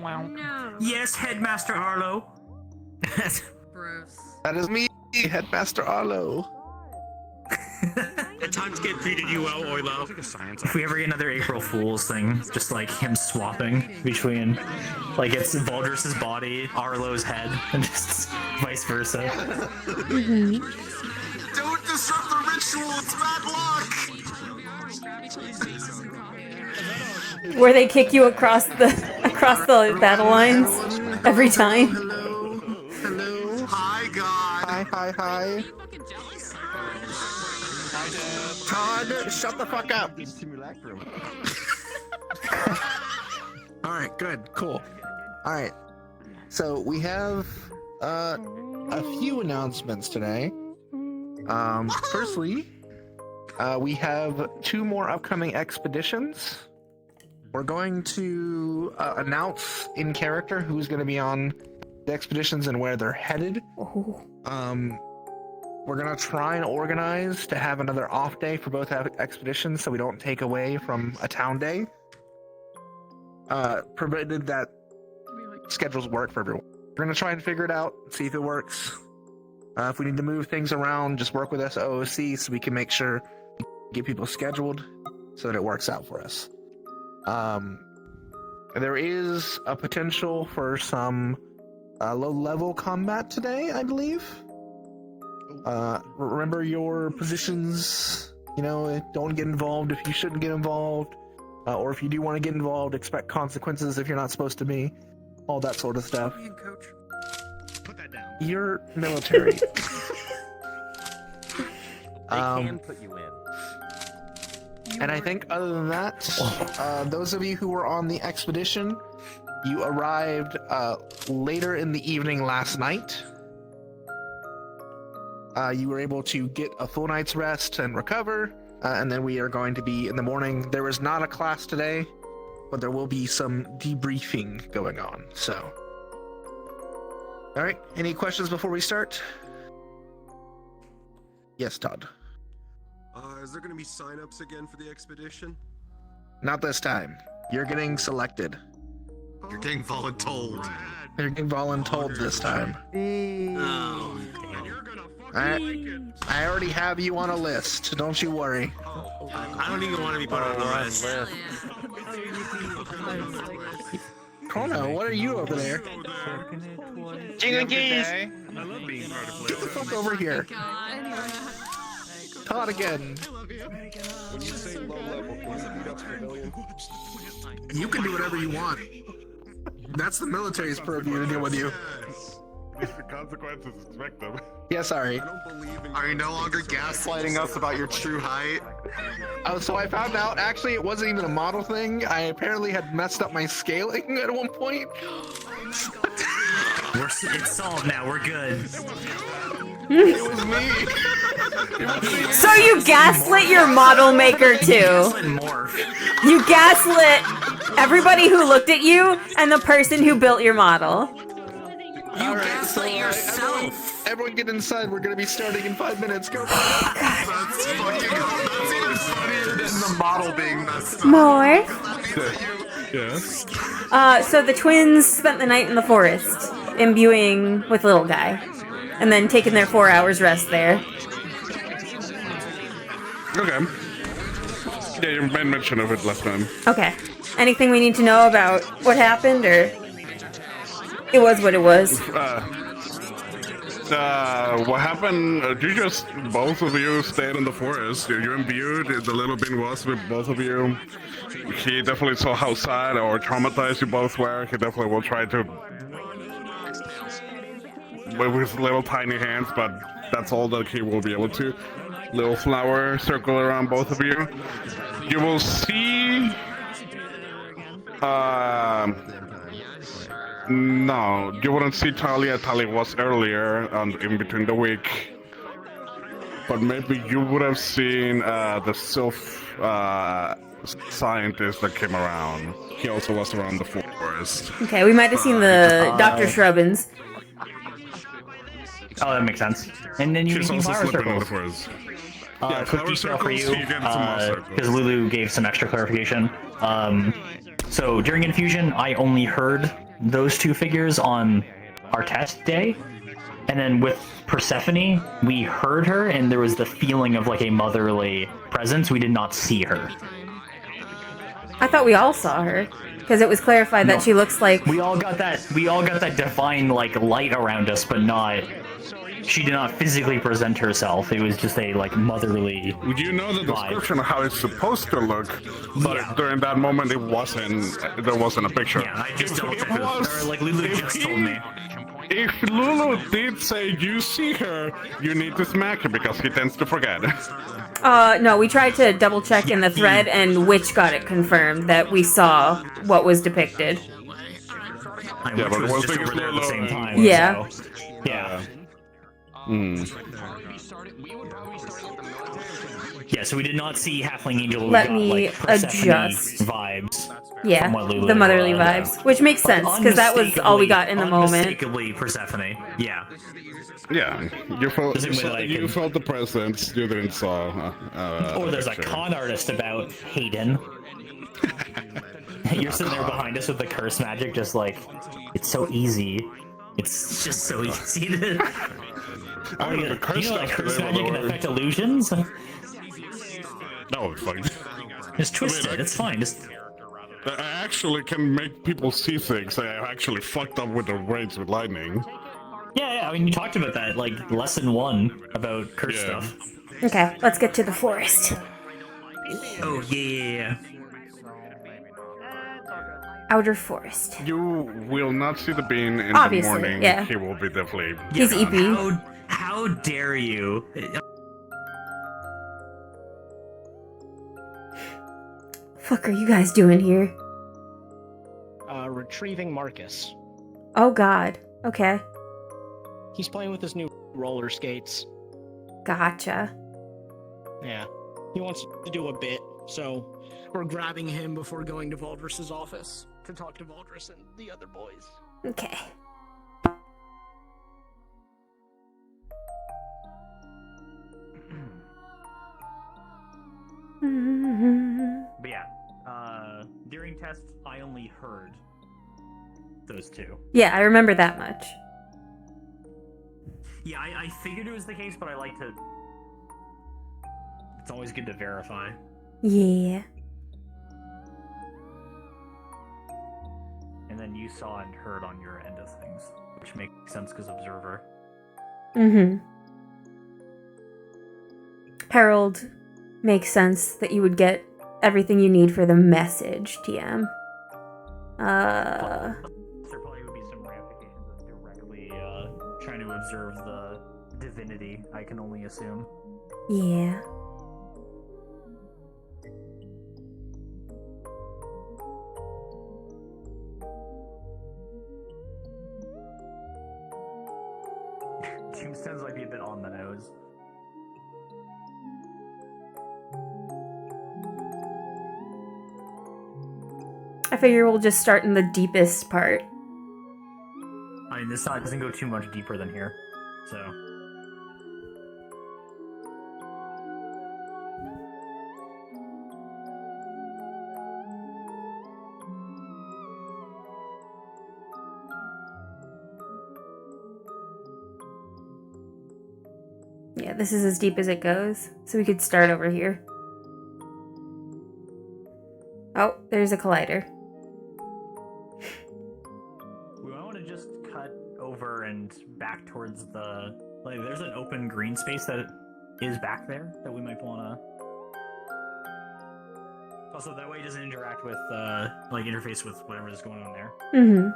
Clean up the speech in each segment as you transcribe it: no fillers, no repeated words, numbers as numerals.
No. Yes, Headmaster Arlo. Gross. That is me, Headmaster Arlo. The times get treated you well, Oilo. If we ever get another April Fool's thing, just like him swapping between, like it's Baldrus's body, Arlo's head, and just vice versa. Don't disrupt the ritual, it's bad luck! Where they kick you across the battle lines every time. Hello. Hello. Hi, God. Hi. Todd, shut the fuck up. Alright, good, cool. Alright, so we have a few announcements today. Firstly, we have 2 more upcoming expeditions. We're going to announce in character who's going to be on the expeditions and where they're headed. We're going to try and organize to have another off day for both expeditions so we don't take away from a town day. Provided that schedules work for everyone. We're going to try and figure it out, see if it works. If we need to move things around, just work with us at OOC so we can make sure we get people scheduled so that it works out for us. There is a potential for some low-level combat today, I believe. Remember your positions, don't get involved if you shouldn't get involved, or if you do want to get involved, expect consequences if you're not supposed to be, all that sort of stuff. Put that down. You're military. They can put you in. And I think other than that, those of you who were on the expedition, you arrived later in the evening last night. You were able to get a full night's rest and recover, and then we are going to be in the morning. There is not a class today, but there will be some debriefing going on, so. All right, any questions before we start? Yes, Todd. Is there going to be sign-ups again for the expedition? Not this time. You're getting selected. You're getting voluntold. You're getting voluntold this time. Oh, I already have you on a list. Don't you worry. I don't even want to be put on the list. Chrono, what are you over there? Jingle keys! Get the fuck over here. Todd again. When you say low level, can you beat up civilians? You can do whatever you want. That's the military's purview to deal with you. The consequences, expect them. Yeah, sorry. Are you no longer gaslighting us about your true height? Oh, so I found out, actually, it wasn't even a model thing. I apparently had messed up my scaling at one point. It's solved now. We're good. It was me. So you gaslit your model maker too. You gaslit everybody who looked at you and the person who built your model. You gaslit yourself. Everyone get inside. We're going to be starting in 5 minutes. Go. That's even funnier than the model being messed up. More. Yes. So the twins spent the night in the forest, imbuing with little guy, and then taking their 4 hours rest there. Okay. Yeah, you made mention of it last time. Okay. Anything we need to know about what happened, or it was what it was? What happened? You just, both of you stayed in the forest. You imbued, the little bean was with both of you. He definitely saw how sad or traumatized you both were. He definitely will try to, with his little tiny hands, but that's all that he will be able to. Little flower circle around both of you. You will see... no, you wouldn't see Talia. Talia was earlier in between the week. But maybe you would have seen the sylph scientist that came around. He also was around the forest. Okay, we might have seen the Dr. Shrubbins. Oh, that makes sense. And then you He's can also flower slipping in the circles. forest. Quick flower detail for circles, you, you get some more circles. because Lulu gave some extra clarification. So during infusion, I only heard those two figures on our test day, and then with Persephone, we heard her, and there was the feeling of like a motherly presence. We did not see her. I thought we all saw her because it was clarified that she looks like. We all got that. We all got that divine like light around us, but not. She did not physically present herself. It was just a like motherly. You know the description of how it's supposed to look, but Yeah. during that moment it wasn't. There wasn't a picture. Yeah, I just double It checked. was- Or like Lulu if just he- told me. If Lulu did say you see her, you need to smack him because he tends to forget. No, we tried to double check in the thread, and Witch got it confirmed that we saw what was depicted. Yeah, but was was just it over there at the same Lulu? time. Yeah. So, yeah. Yeah, so we did not see Halfling Angel. Let we got, me like, Persephone adjust. vibes. Yeah, From what Lulu, the motherly yeah. vibes, which makes sense because that was all we got in the moment. Unmistakably Persephone. Yeah. Yeah, you felt Doesn't mean like you it- felt the presence. You didn't saw. Or there's a picture. con artist about Hayden. You're sitting there behind us with the curse magic, just like it's so easy. It's just so easy to. I don't know, the curse you know, like stuff curse today, magic can by the way. affect illusions. No, it's fine. Just twist I mean, it. It's fine. Just I actually can make people see things. I actually fucked up with the raids with lightning. yeah. I mean, you talked about that, like lesson 1 about curse Yeah. stuff. Okay, let's get to the forest. Oh yeah. Outer forest. You will not see the bean in Obviously, the morning. yeah. He will be definitely. He's EP. How dare you? Fuck are you guys doing here? Retrieving Marcus. Oh god. Okay. He's playing with his new roller skates. Gotcha. Yeah. He wants to do a bit, so we're grabbing him before going to Valdris's office to talk to Valdris and the other boys. Okay. But yeah, during tests, I only heard those two. Yeah, I remember that much. Yeah, I figured it was the case, but I like to. It's always good to verify. Yeah. And then you saw and heard on your end of things, which makes sense because Observer. Mm-hmm. Herald makes sense that you would get everything you need for the message, TM. There probably would be some ramifications of directly trying to observe the divinity, I can only assume. Yeah. Tombstones might be a bit on the nose. I figure we'll just start in the deepest part. I mean, this side doesn't go too much deeper than here, so. Yeah, this is as deep as it goes, so we could start over here. Oh, there's a collider. We might want to just cut over and back towards the... Like, there's an open green space that is back there that we might want to... Also, that way it doesn't interact with, like, interface with whatever is going on there. Mm-hmm.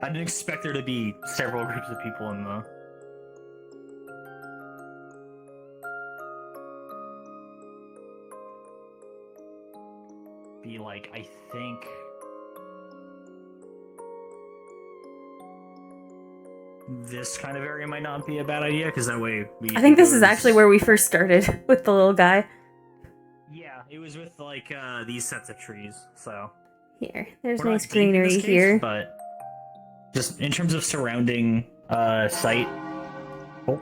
I didn't expect there to be several groups of people in the... Be like, I think... This kind of area might not be a bad idea, because that way we... I think this is actually where we first started with the little guy. Yeah, it was with, like, these sets of trees, so... Here, there's We're not nice deep in greenery this case, here. But just in terms of surrounding site. Oh.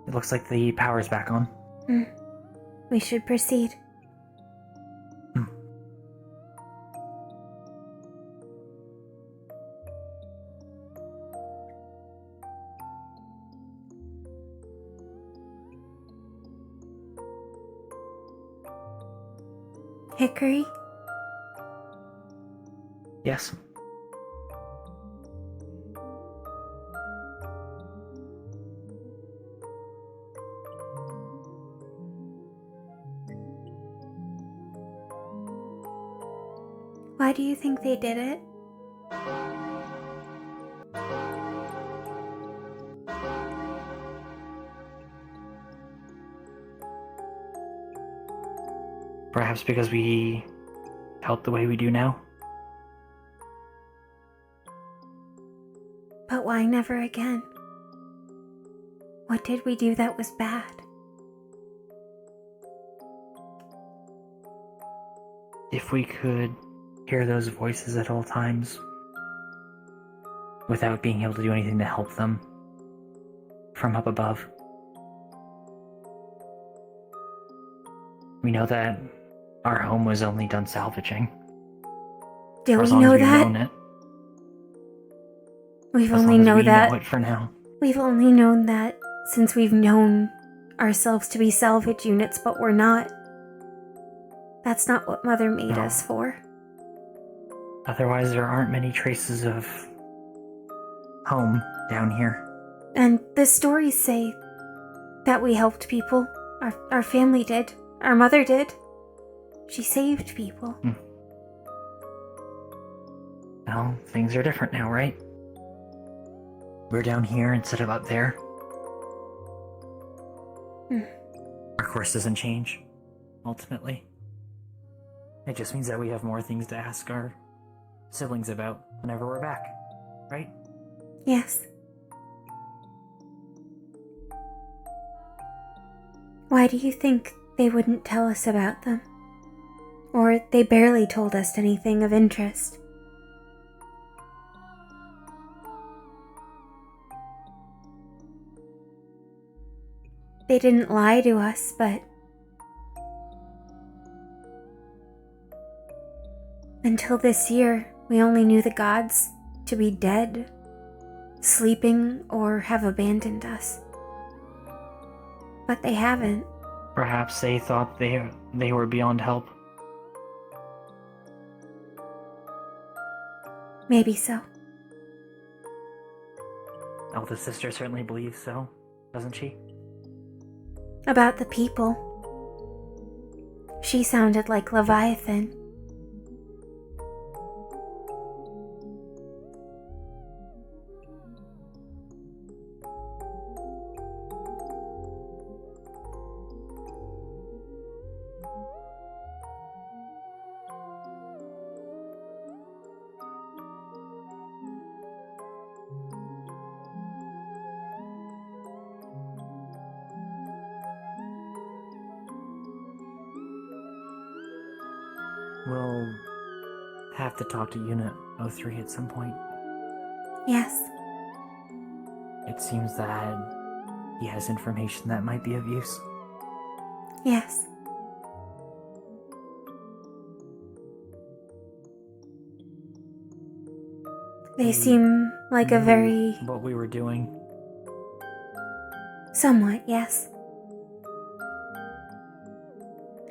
It looks like the power's back on. We should proceed. Hickory? Yes. Why do you think they did it? Perhaps because we help the way we do now? But why never again? What did we do that was bad? If we could hear those voices at all times without being able to do anything to help them from up above. We know that our home was only done salvaging. Do for we as long know as we've that? known it. We've As only long as known we that. know it for now. We've only known that since we've known ourselves to be salvage units, but we're not. That's not what Mother made No. us for. Otherwise, there aren't many traces of home down here. And the stories say that we helped people. Our family did. Our mother did. She saved people. Well, things are different now, right? We're down here instead of up there. Our course doesn't change, ultimately. It just means that we have more things to ask our siblings about whenever we're back, right? Yes. Why do you think they wouldn't tell us about them? Or they barely told us anything of interest? They didn't lie to us, but until this year, we only knew the gods to be dead, sleeping, or have abandoned us. But they haven't. Perhaps they thought they were beyond help. Maybe so. Eldest sister certainly believes so, doesn't she? About the people. She sounded like Leviathan. We'll have to talk to Unit 03 at some point. Yes. It seems that he has information that might be of use. Yes. They seem like a very... What we were doing. Somewhat, yes.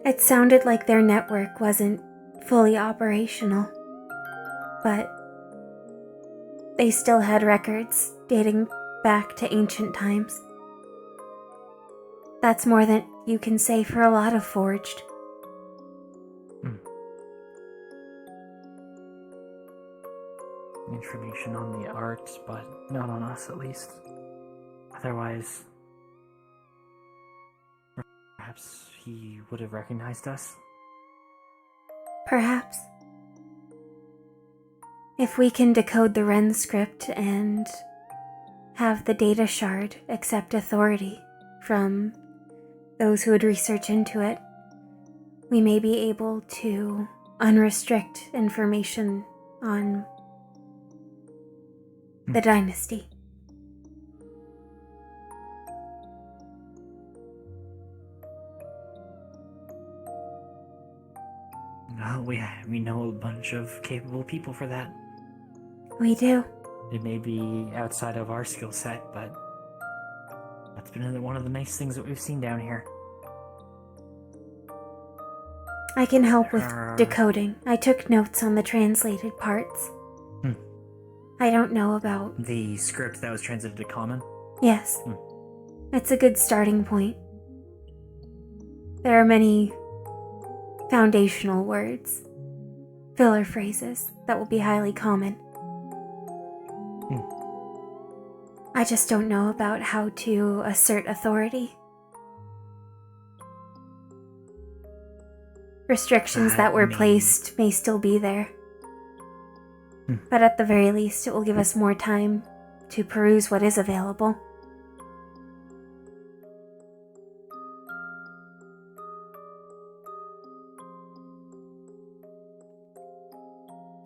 It sounded like their network wasn't fully operational, but they still had records dating back to ancient times. That's more than you can say for a lot of Forged. Information on the art, but not on us at least. Otherwise, perhaps he would have recognized us. Perhaps. If we can decode the Ren script and have the data shard accept authority from those who would research into it, we may be able to unrestrict information on the dynasty. Well, we know a bunch of capable people for that. We do. It may be outside of our skill set, but that's been one of the nice things that we've seen down here. I can help with decoding. I took notes on the translated parts. I don't know about... The script that was translated to common? Yes. It's a good starting point. There are many foundational words, filler phrases that will be highly common. I just don't know about how to assert authority. Restrictions that were placed may still be there. But at the very least, it will give us more time to peruse what is available.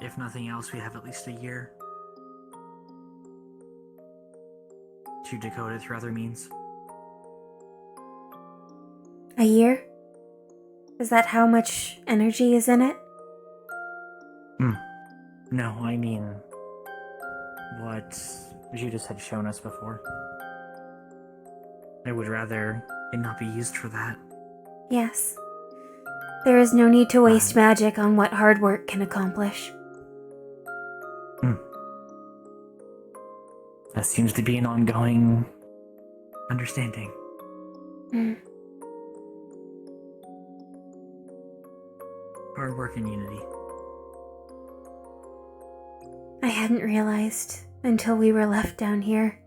If nothing else, we have at least a year to decode it through other means. A year? Is that how much energy is in it? No, I mean what Judas had shown us before. I would rather it not be used for that. Yes. There is no need to waste magic on what hard work can accomplish. That seems to be an ongoing understanding. Hard work and unity. I hadn't realized until we were left down here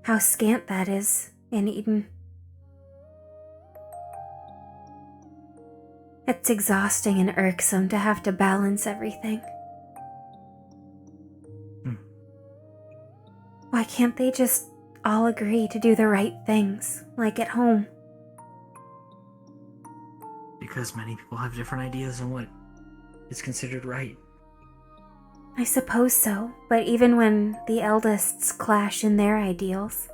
how scant that is in Eden. It's exhausting and irksome to have to balance everything. Why can't they just all agree to do the right things, like at home? Because many people have different ideas on what is considered right. I suppose so, but even when the eldest's clash in their ideals,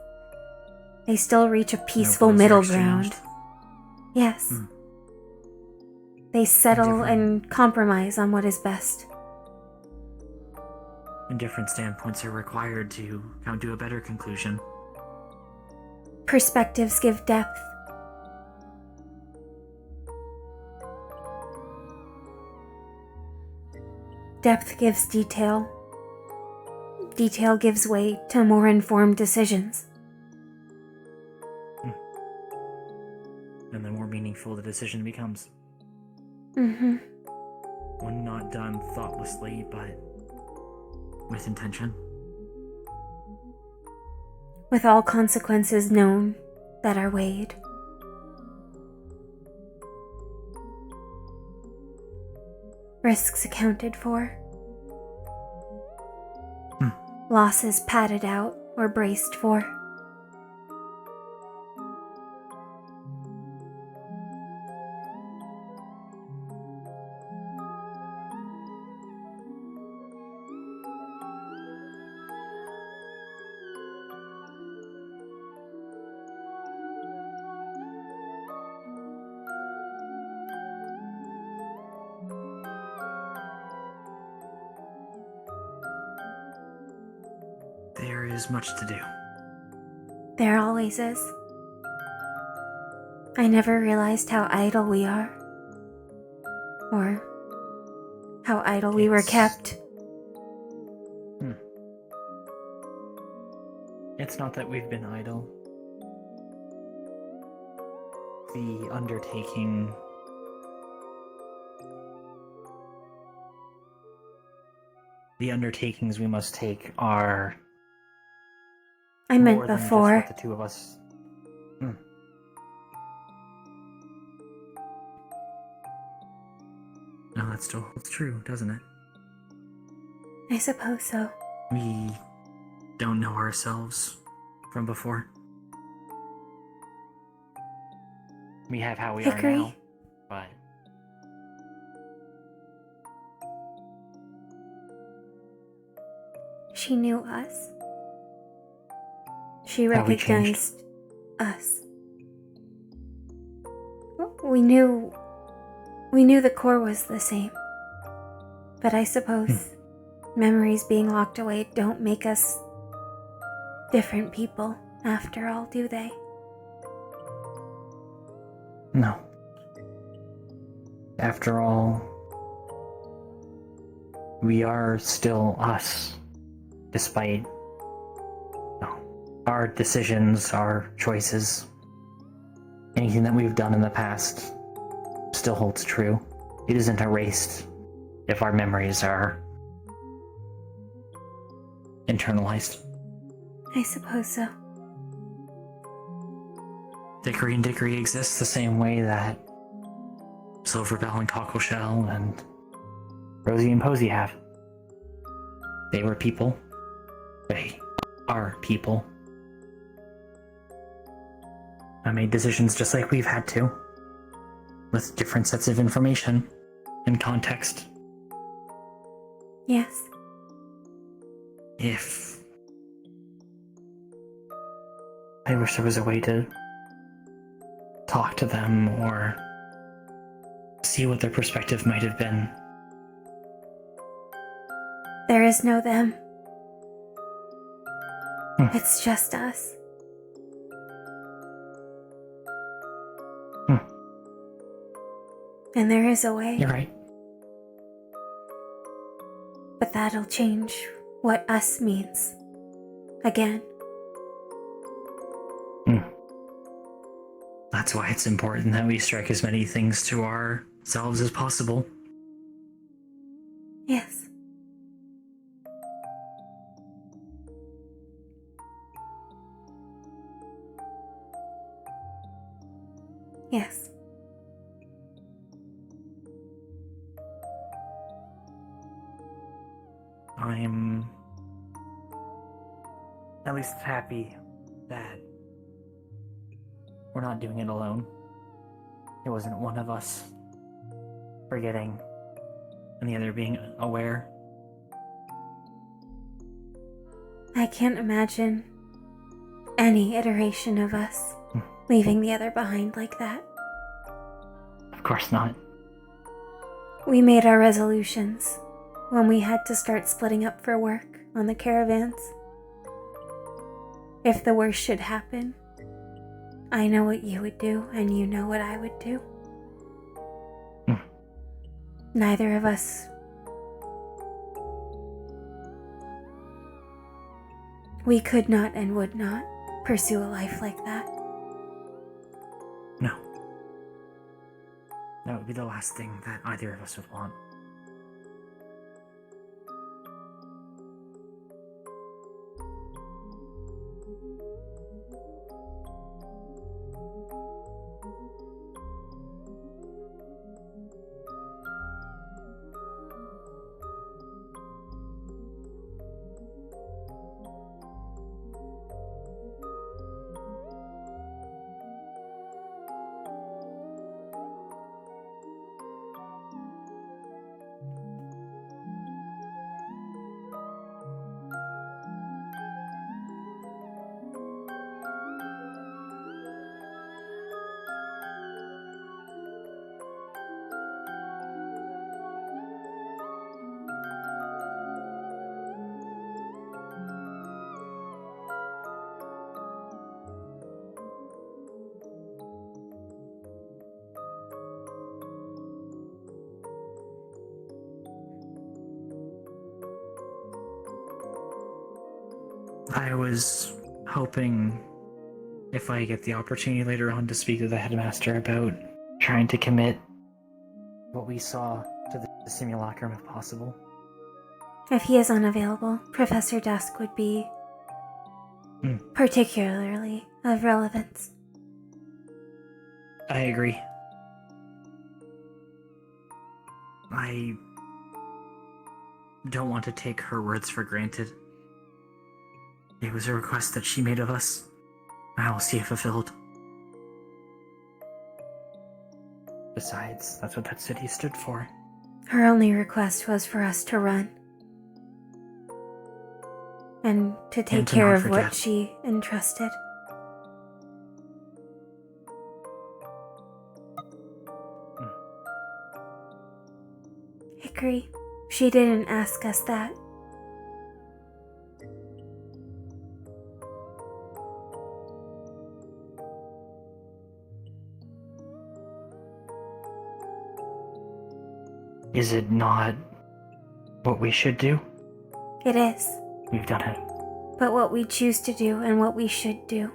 they still reach a peaceful middle ground. Yes. They settle and compromise on what is best. And different standpoints are required to come to a better conclusion. Perspectives give depth. Depth gives detail. Detail gives way to more informed decisions. And the more meaningful the decision becomes. One not done thoughtlessly, but with intention. With all consequences known that are weighed. Risks accounted for. Losses padded out or braced for. There is much to do. There always is. I never realized how idle we are. Or how idle we were kept. It's not that we've been idle. The undertakings we must take are... I meant more than just before. what the two of us... No, that's true, doesn't it? I suppose so. We don't know ourselves from before. We have how we Dickory? are now, but... She knew us. She How we recognized us. We knew the core was the same. But I suppose memories being locked away don't make us different people after all, do they? No. After all, we are still us, despite our decisions, our choices. Anything that we've done in the past still holds true. It isn't erased if our memories are internalized. I suppose so. Dickory and Dickory exists the same way that Silverbell and Cockleshell and Rosie and Posy have. They were people. They are people. I made decisions just like we've had to, with different sets of information and context. Yes. I wish there was a way to talk to them or see what their perspective might have been. There is no them. It's just us. And there is a way. You're right. But that'll change what us means. Again. That's why it's important that we strike as many things to ourselves as possible. Yes. Yes. I'm at least happy that we're not doing it alone. It wasn't one of us forgetting and the other being aware. I can't imagine any iteration of us leaving the other behind like that. Of course not. We made our resolutions when we had to start splitting up for work on the caravans. If the worst should happen, I know what you would do, and you know what I would do. Neither of us. We could not and would not pursue a life like that. No. That would be the last thing that either of us would want. I was hoping if I get the opportunity later on to speak to the headmaster about trying to commit what we saw to the simulacrum if possible. If he is unavailable, Professor Dusk would be particularly of relevance. I agree. I don't want to take her words for granted. It was a request that she made of us. I will see it fulfilled. Besides, that's what that city stood for. Her only request was for us to run. And to take And to care not of forget. what she entrusted. Hickory, She didn't ask us that. Is it not what we should do? It is. We've done it. But what we choose to do and what we should do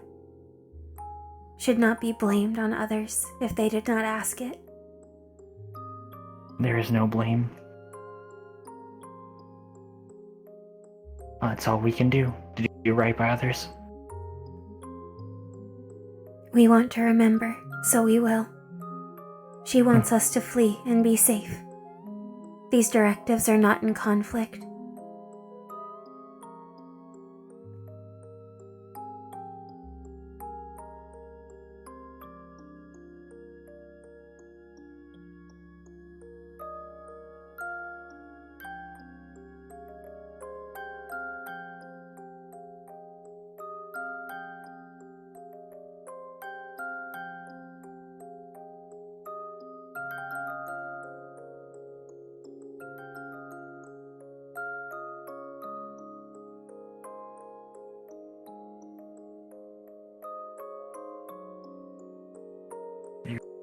should not be blamed on others if they did not ask it. There is no blame. That's all we can do, to do right by others. We want to remember, so we will. She wants us to flee and be safe. These directives are not in conflict.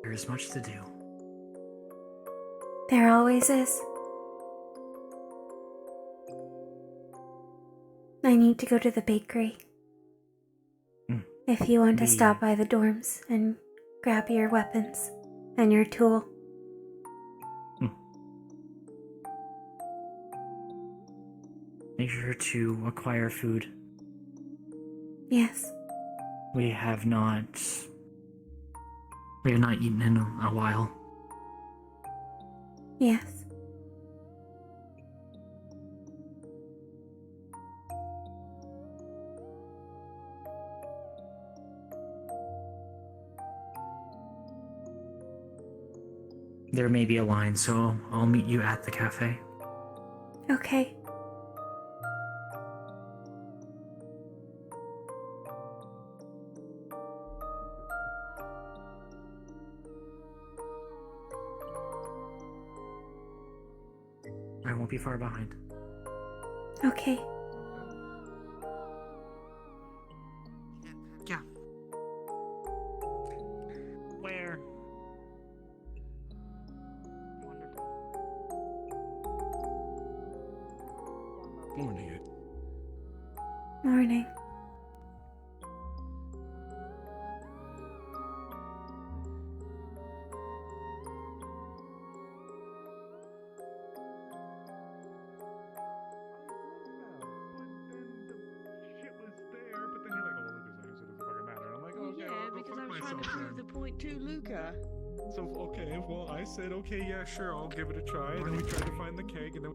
There is much to do. There always is. I need to go to the bakery. If you want to stop by the dorms and grab your weapons and your tool. Make sure to acquire food. Yes. We have not eaten in a while. Yes. There may be a line, so I'll meet you at the cafe. Okay. I won't be far behind. Okay. Yeah. Where? Wonderful. Morning. Morning. Yeah, because I was trying to prove the point to Luca. So, okay, well, I said, okay, yeah, sure, I'll give it a try. And then we tried to find the keg, and then...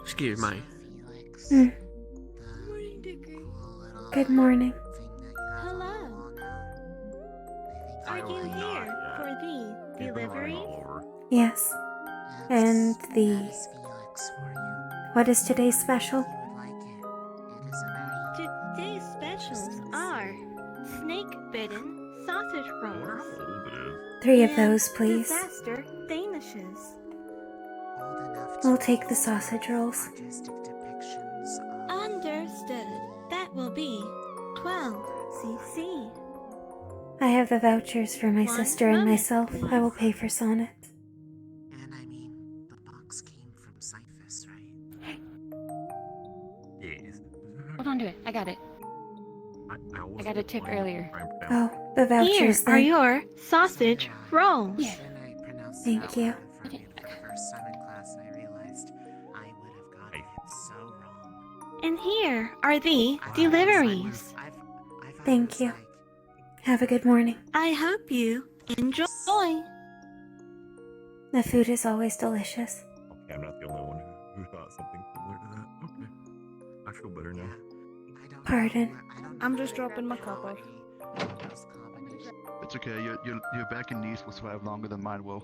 Excuse me. Morning, Dickory. Good morning. Hello. Are you here for the delivery? Yes. And what is today's special? Today's specials are snake-bitten sausage rolls. 3 of and those, please. Disaster danishes. We'll take the sausage rolls. Understood. That will be 12 cc. I have the vouchers for my One sister and moment, myself. I will pay for Sonnet. And I mean, the box came from Cyphus, right? Yes. Hold on to it. I got it. I got a tip earlier. Oh, the Here vouchers are then. your sausage rolls. Yeah. Thank you. For the first time in class, I realized I would have gotten it so wrong. And here are the deliveries. Thank you. Have a good morning. I hope you enjoy. The food is always delicious. Okay, I'm not the only one who thought something similar to that. Okay. I feel better now. Pardon. I'm just dropping my cup off. It's okay. Your back and knees will survive longer than mine will.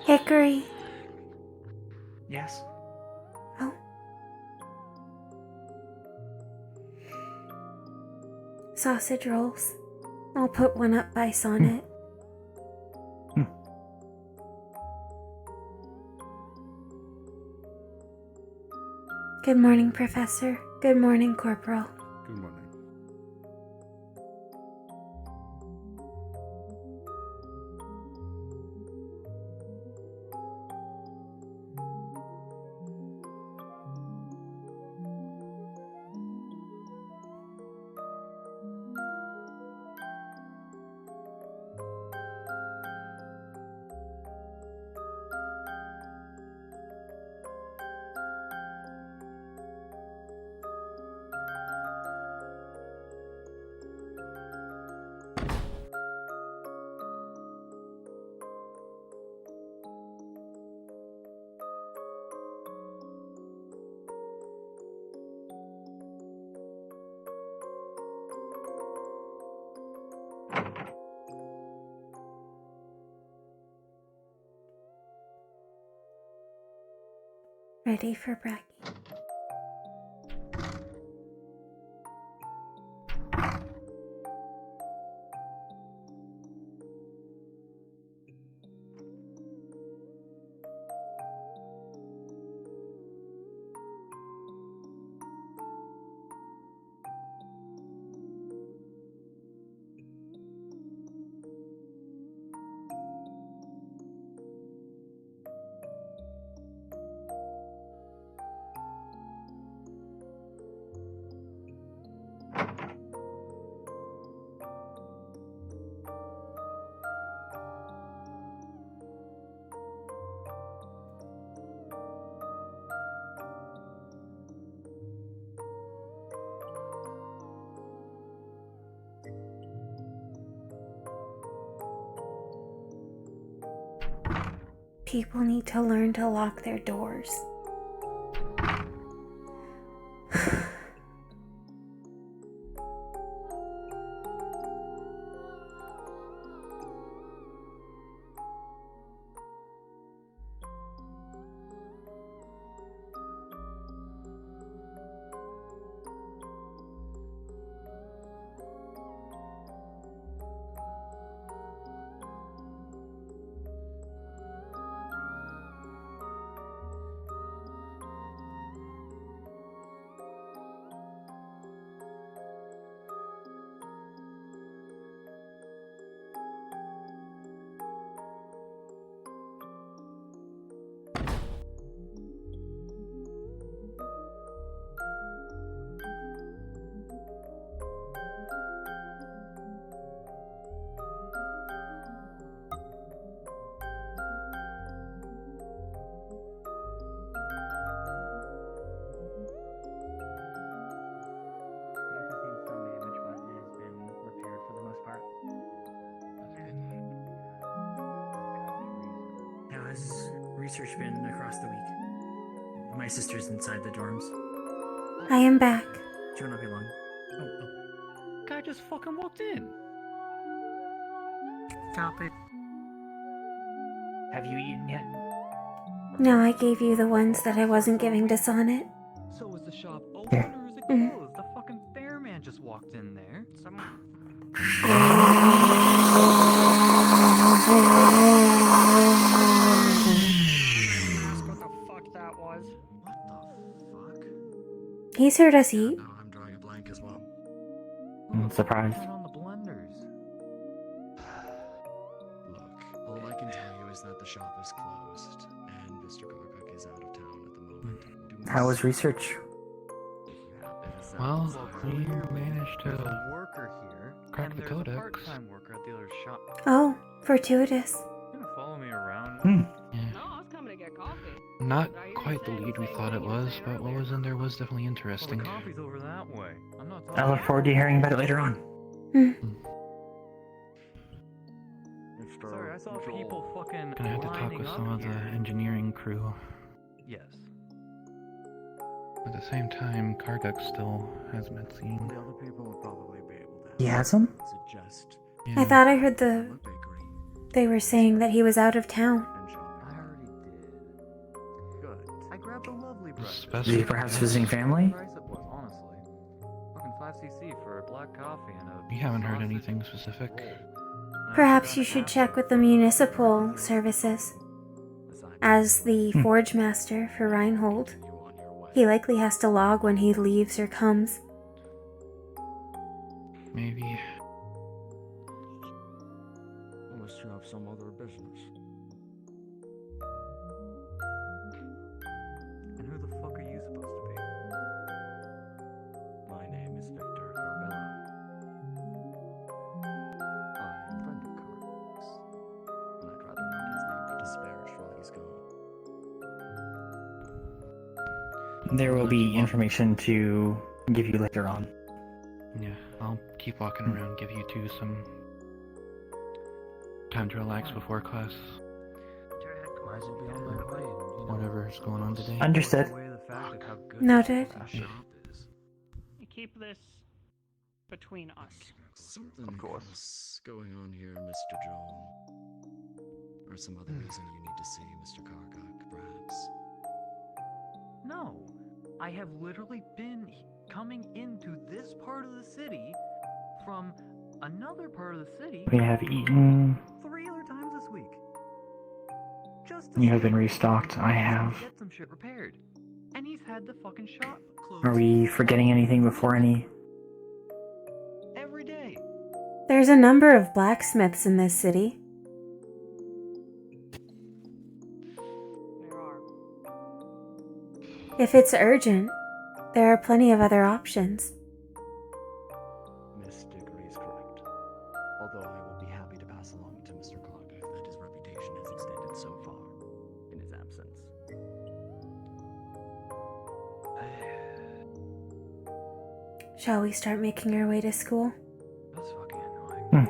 Hickory. Yes. Oh. Sausage rolls. I'll put one up by Sonnet. Good morning, Professor. Good morning, Corporal. Good morning. Ready for Bracky. People need to learn to lock their doors. How's research been across the week? My sister's inside the dorms. I am back. She will not be long. Oh. Guy just fucking walked in. Copy. Have you eaten yet? No, I gave you the ones that I wasn't giving to Sonnet. So is the shop open or is it closed? The fucking bear man just walked in there. What the fuck that was? What the fuck? He's heard us eat. No, I'm drawing a blank as well. I'm surprised. On the blenders. Look, all I can tell you is that the shop is closed, and Mr. Garguk is out of town at the moment. How was research? Well, we managed There's to a worker here, crack and the there's a codex. part-time worker at the other shop. Oh, fortuitous. You gonna follow me around? Yeah. No, I was coming to get coffee. Not quite the lead we thought it was, but what was in there was definitely Well, interesting. the coffee's over that way. I'm not I look forward to hearing about it later on. Sorry, I saw people fucking Gonna have to talk lining with up some of the here. engineering crew. Yes. At the same time, Karguk still hasn't been seen. The other people will probably be able to He has them? suggest I thought I heard a bakery they were saying that he was out of town. and shopping. I best. Is he perhaps visiting family? Price it was, honestly. Fucking 5cc for a black coffee and a. We haven't heard anything specific. Perhaps you should check with the municipal services. As the forge master for Reinhold, he likely has to log when he leaves or comes. Maybe. Unless you have some other business. And who the fuck are you supposed to be? My name is Victor Corbello. I'm a friend of Carlos, and I'd rather not his name be disparaged while he's gone. There will be information to give you later on. Yeah, I'll keep walking around, give you two some time to relax before class. Whatever's going on today. Understood. Noted. You keep this between us. Something else going on here, Mr. Joel. Or some other reason you need to see Mr. Kargak, perhaps. No. I have literally been coming into this part of the city from another part of the city. We have eaten. 3 other times this week. Just You have been restocked. I have. get some shit repaired. And he's had the fucking shop closed. Are we forgetting anything before any? Every day. There's a number of blacksmiths in this city. There are. If it's urgent, there are plenty of other options. Miss Dickory is correct. Although I will be happy to pass along to Mr. Kargak that his reputation has extended so far in his absence. Shall we start making our way to school? That's fucking annoying.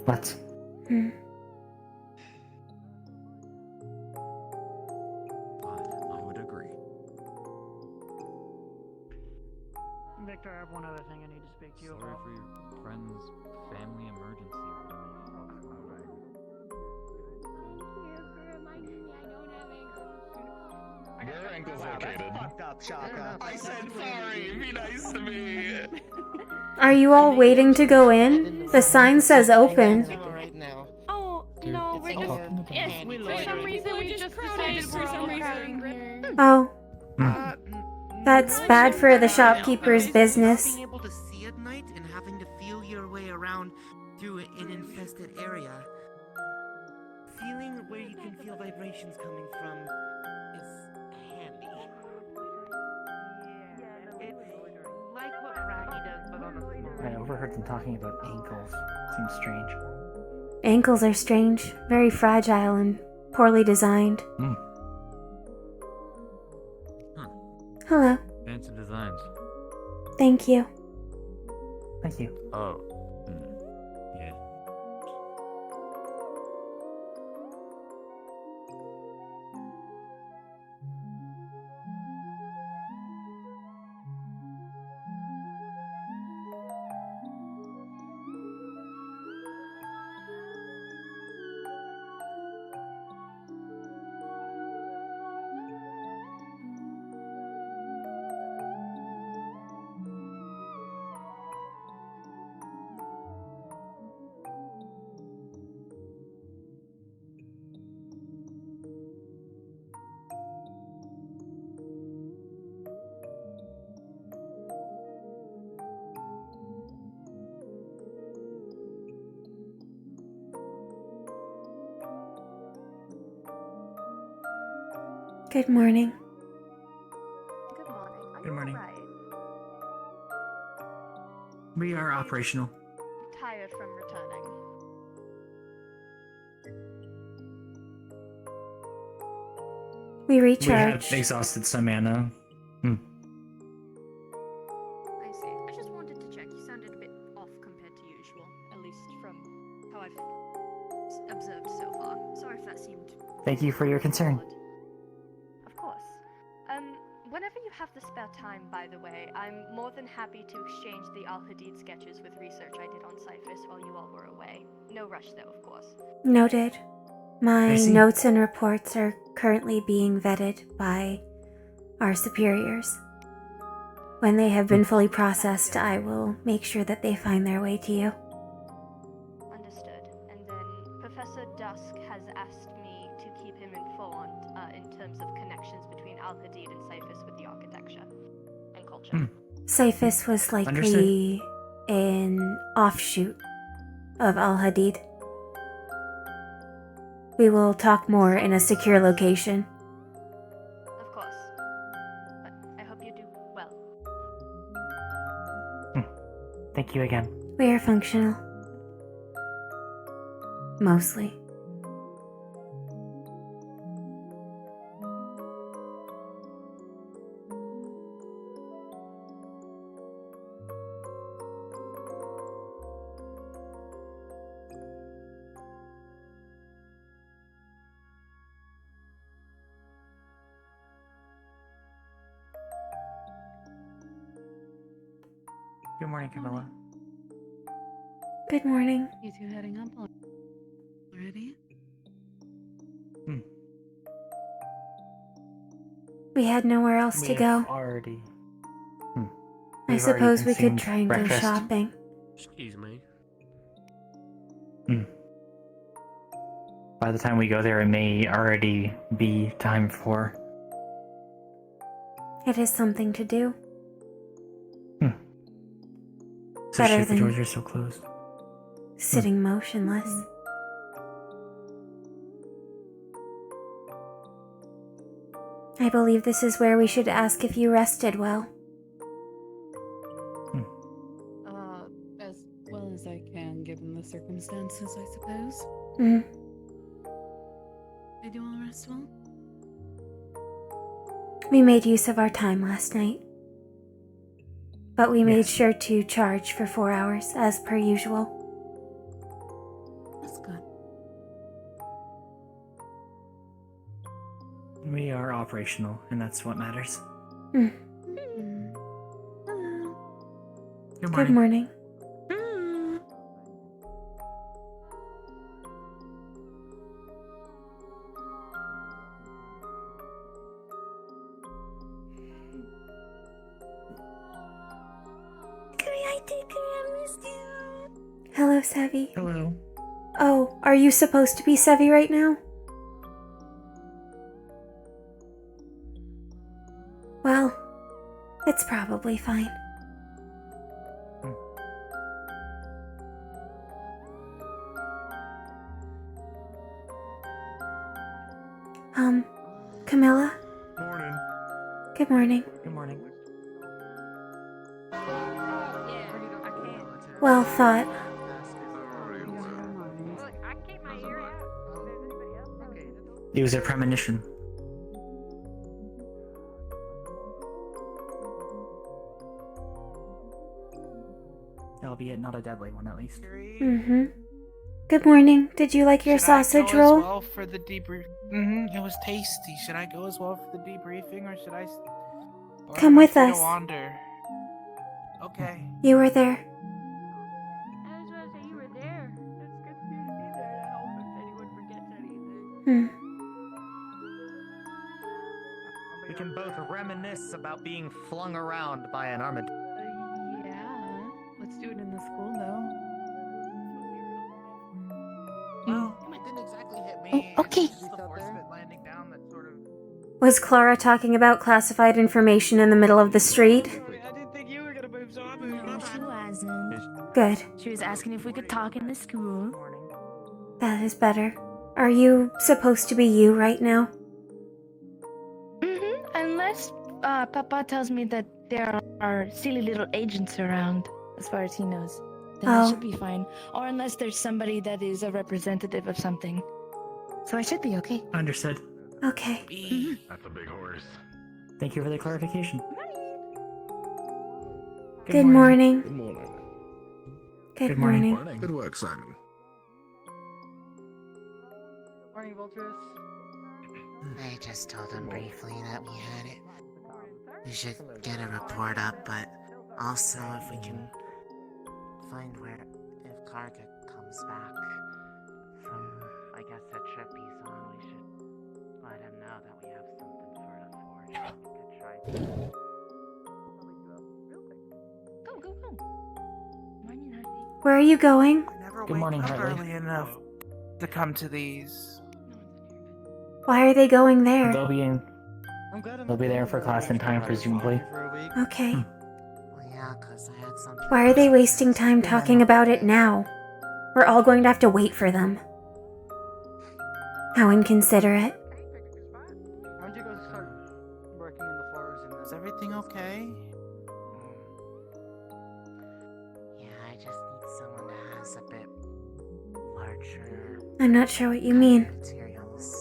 Let's. I would agree. Victor, I have one other thing I need to speak to you Sorry about. for your friend's family emergency. Where are ankles located? Fucked up, Shaka. I said sorry. Be nice to me. Are you all waiting to go in? The sign says open. Right now. Oh, no, we're just... Yes, for some reason we just decided we're all crowding here. Oh. That's bad for the shopkeeper's business. Being able to see at night and having to feel your way around through an infested area. Feeling where you can feel vibrations coming from is handy. It's like what Raggy does, but on a smaller. I overheard them talking about ankles. Seems strange. Ankles are strange, very fragile and poorly designed. Hello. Fancy designs. Thank you. Thank you. Oh. Yeah. Good morning. Good morning. Are Good you morning. alright? We are operational. Tired from returning. We We recharge. have exhausted some mana. I see. I just wanted to check. You sounded a bit off compared to usual, at least from how I've observed so far. Sorry if that seemed. Thank you for your concern. Of course. Whenever you have the spare time, by the way, I'm more than happy to exchange the Al Hadid sketches with research I did on Cyphus while you all were away. No rush, though, of course. Noted. My I see. notes and reports are currently being vetted by our superiors. When they have been fully processed, I will make sure that they find their way to you. Understood. And then Professor Dusk has asked me to keep him informed in terms of connections between Al Hadid and Cyphus with the architecture and culture. Cyphus was likely an offshoot of Al Hadid. We will talk more in a secure location. Of course. But I hope you do well. Thank you again. We are functional. Mostly. Good morning, Camilla. Good morning. You two heading up already? We had nowhere else to go. Already. I suppose we could try and go shopping. Excuse me. By the time we go there, it may already be time for... It is something to do. Especially Better if the doors than are so closed. sitting motionless. I believe this is where we should ask if you rested well. As well as I can, given the circumstances, I suppose. Did you all rest well? We made use of our time last night. But we made sure to charge for 4 hours, as per usual. That's good. We are operational, and that's what matters. Hello. Good morning. Hello, Sevi. Hello. Oh, are you supposed to be Sevi right now? Well, it's probably fine. Camilla? Morning. Good morning. Good morning. Well thought. It was a premonition. Albeit not a deadly one, at least. Good morning. Did you like your sausage roll? As well for the debrief. It was tasty. Should I go as well for the debriefing, or should I? Come with us. Wander. Okay. You were there. I was gonna say you were there. It's good for you to be there to help if anyone forgets anything. We can both reminisce about being flung around by an armadillo. Yeah. Let's do it in the school, though. Well, it didn't exactly hit me. Okay. It's just the force of it landing down that sort of. Was Clara talking about classified information in the middle of the street? I didn't think you were gonna move, so I No, she wasn't. Good. She was asking if we could talk in the school. That is better. Are you supposed to be you right now? Unless Papa tells me that there are silly little agents around, as far as he knows, then I should be fine. Or unless there's somebody that is a representative of something. So I should be okay. Understood. Okay. That's a big horse. Thank you for the clarification. Good morning. Good morning. Good morning. Good work, Simon. Morning, Voltress. I just told him briefly that we had it. We should get a report up, but also if we can find where, if Karga comes back from, I guess, that trip he's on, we should let him know that we have something sort of for Go, go, go. Morning, Harvey. Where are you going? Good morning, early enough to come to these. Why are they going there? They'll be there for class in time, presumably. Okay. Well, yeah, 'cause I had something. Why are they wasting time talking about it now? We're all going to have to wait for them. How inconsiderate. Why don't you go start working in the floors and Is everything okay? Yeah, I just need someone that has a bit larger I'm not sure what you mean. materials.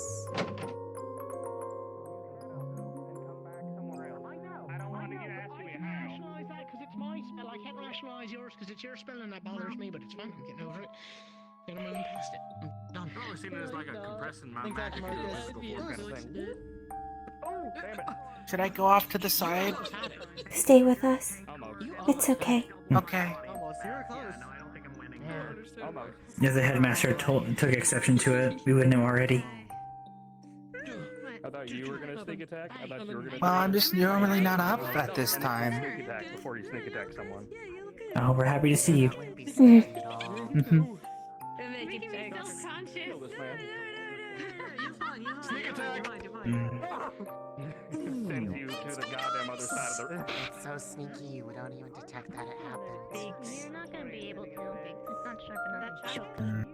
Rationalize that because it's my spell. I can't rationalize yours because it's your spell and that bothers me, but it's fine. I'm getting over it. Gonna move past it. I'm done. I've always seen it as like a compressing my Exactly, magic into a Marcus. physical form kind of thing. Oh, damn it. Should I go off to the side? Stay with us. It's okay. Okay. Almost. You're close. Yeah, no, I don't think I'm winning. Almost. If the headmaster took exception to it, we would know already. I thought you were gonna sneak attack. I thought you were gonna. Well, I'm just normally not up at this time. Sneak attack before you sneak attack someone. Oh, we're happy to see you. Mm-hmm. Making me self-conscious. Kill this man. Sneak attack. Sends you to the goddamn other side of the. It's so sneaky you don't even detect that it happened. You're not gonna be able to. It's not sharp enough.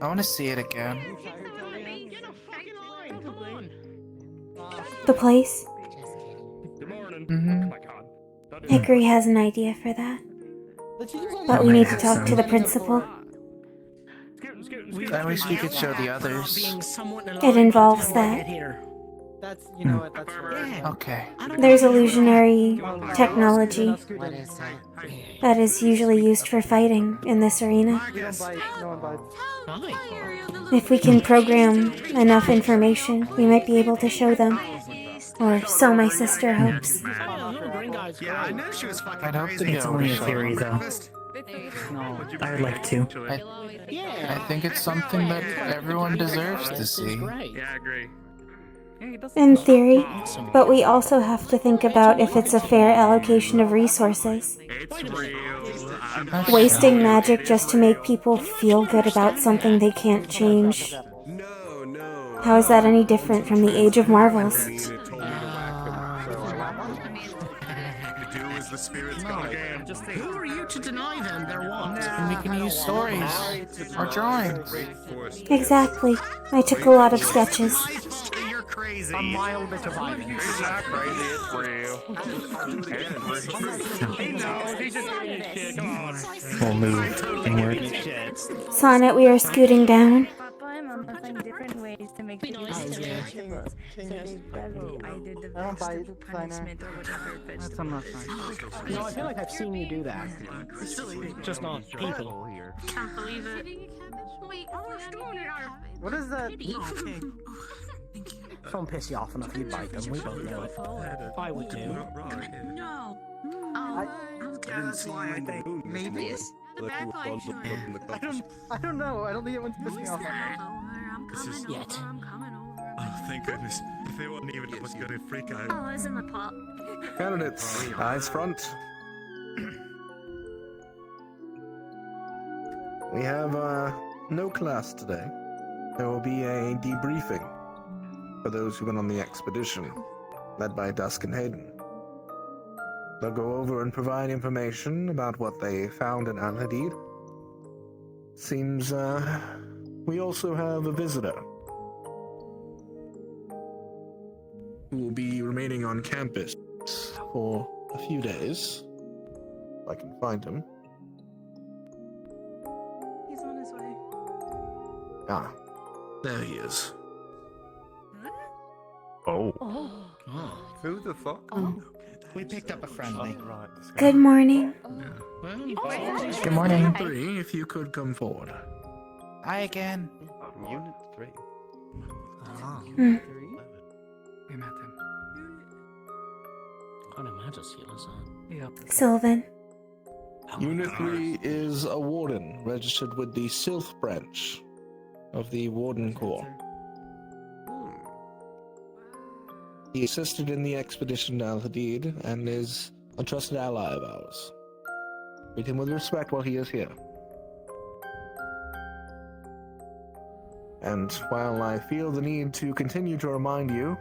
I want to see it again. Get a fucking line. Come on. The place? Good morning. Mm-hmm. Oh my god. Dickory has an idea for that. But we need to talk to the principal. I wish we could show the others. It involves that. That's, you know what, that's Okay. There's illusionary technology What is that? that is usually used for fighting in this arena. We don't bite, no one bites. If we can program enough information, we might be able to show them. Or so my sister hopes. Yeah, I knew she was fucking I'd hope to crazy. be It's able only to a show theory, them. though. I would like to. I think it's something that everyone deserves to see. Yeah, I agree. In theory, but we also have to think about if it's a fair allocation of resources. It's real. Wasting magic just to make people feel good about something they can't change. How is that any different from the Age of Marvels? The spirits Who are you to deny them their want? And we can use stories or drawings. Exactly. I took a lot of sketches. You're crazy. A mild bit of irony. He's not crazy. It's real. He knows. He's just giving you shit. Come on. We'll move inward. Sonnet, we are scooting down. I'm find different ways to make people vegetables. So they probably either the I don't bite, vegetable punishment or whatever That's vegetable. not fine. You know, I feel like I've seen you do that. Just not people. Can't believe it. What is that? Don't piss you off enough, you'd bite them. We both know it. I would too. No. I That's why I think maybe. I don't know. I don't think it wants to piss me off. Yet. Oh, thank goodness. If it wasn't even, I was gonna freak out. Oh, it's in the pot. Candidates, eyes front. We have no class today. There will be a debriefing for those who went on the expedition, led by Dusk and Hayden. They'll go over and provide information about what they found in Al-Hadid. Seems we also have a visitor who will be remaining on campus for a few days. If I can find him. He's on his way. Ah, there he is. Oh. Who the fuck? We picked up a friendly. Good morning. Good morning. 3, if you could come forward. Hi again. Unit 3. Hmm. We met them. Can't imagine Sheila's on. Yep. Sylvan. Unit 3 is a warden registered with the Sylph branch of the Warden Corps. He assisted in the expedition to Al-Hadid and is a trusted ally of ours. Treat him with respect while he is here. And while I feel the need to continue to remind you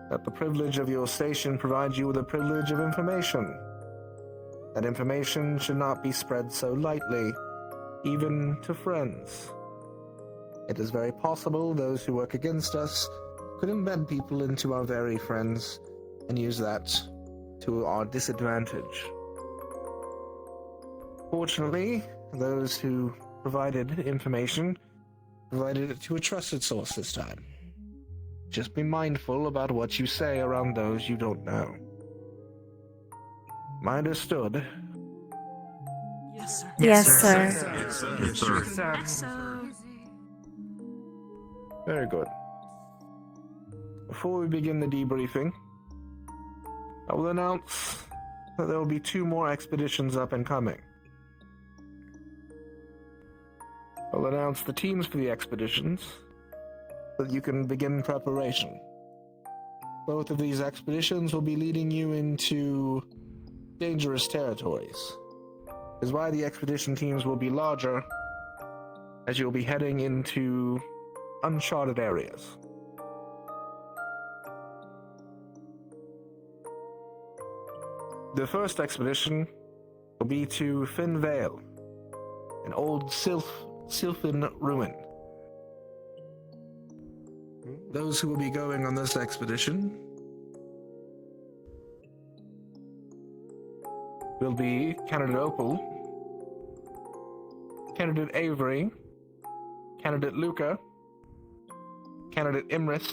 that the privilege of your station provides you with the privilege of information, that information should not be spread so lightly, even to friends. It is very possible those who work against us could embed people into our very friends and use that to our disadvantage. Fortunately, those who provided information provided it to a trusted source this time. Just be mindful about what you say around those you don't know. Am I understood? Yes, sir. Yes, sir. Yes, sir. Yes, sir. Yes, sir. Very good. Before we begin the debriefing, I will announce that there will be 2 more expeditions up and coming. I'll announce the teams for the expeditions so that you can begin preparation. Both of these expeditions will be leading you into dangerous territories. This is why the expedition teams will be larger, as you'll be heading into uncharted areas. The first expedition will be to Finn Vale, an old Sylvan ruin. Those who will be going on this expedition will be Candidate Opal, Candidate Avery, Candidate Luca, Candidate Imris,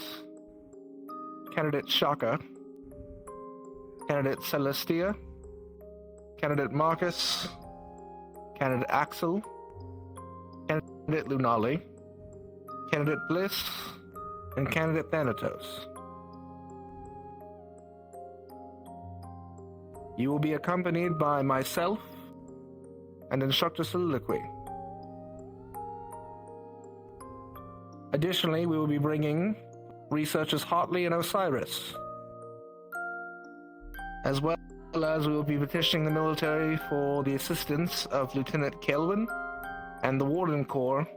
Candidate Shaka, Candidate Celestia, Candidate Marcus, Candidate Axel, Candidate Lunali, Candidate Bliss, and Candidate Thanatos. You will be accompanied by myself and Instructor Soliloquy. Additionally, we will be bringing researchers Hartley and Osiris, as well as we will be petitioning the military for the assistance of Lieutenant Kelvin and the Warden Corps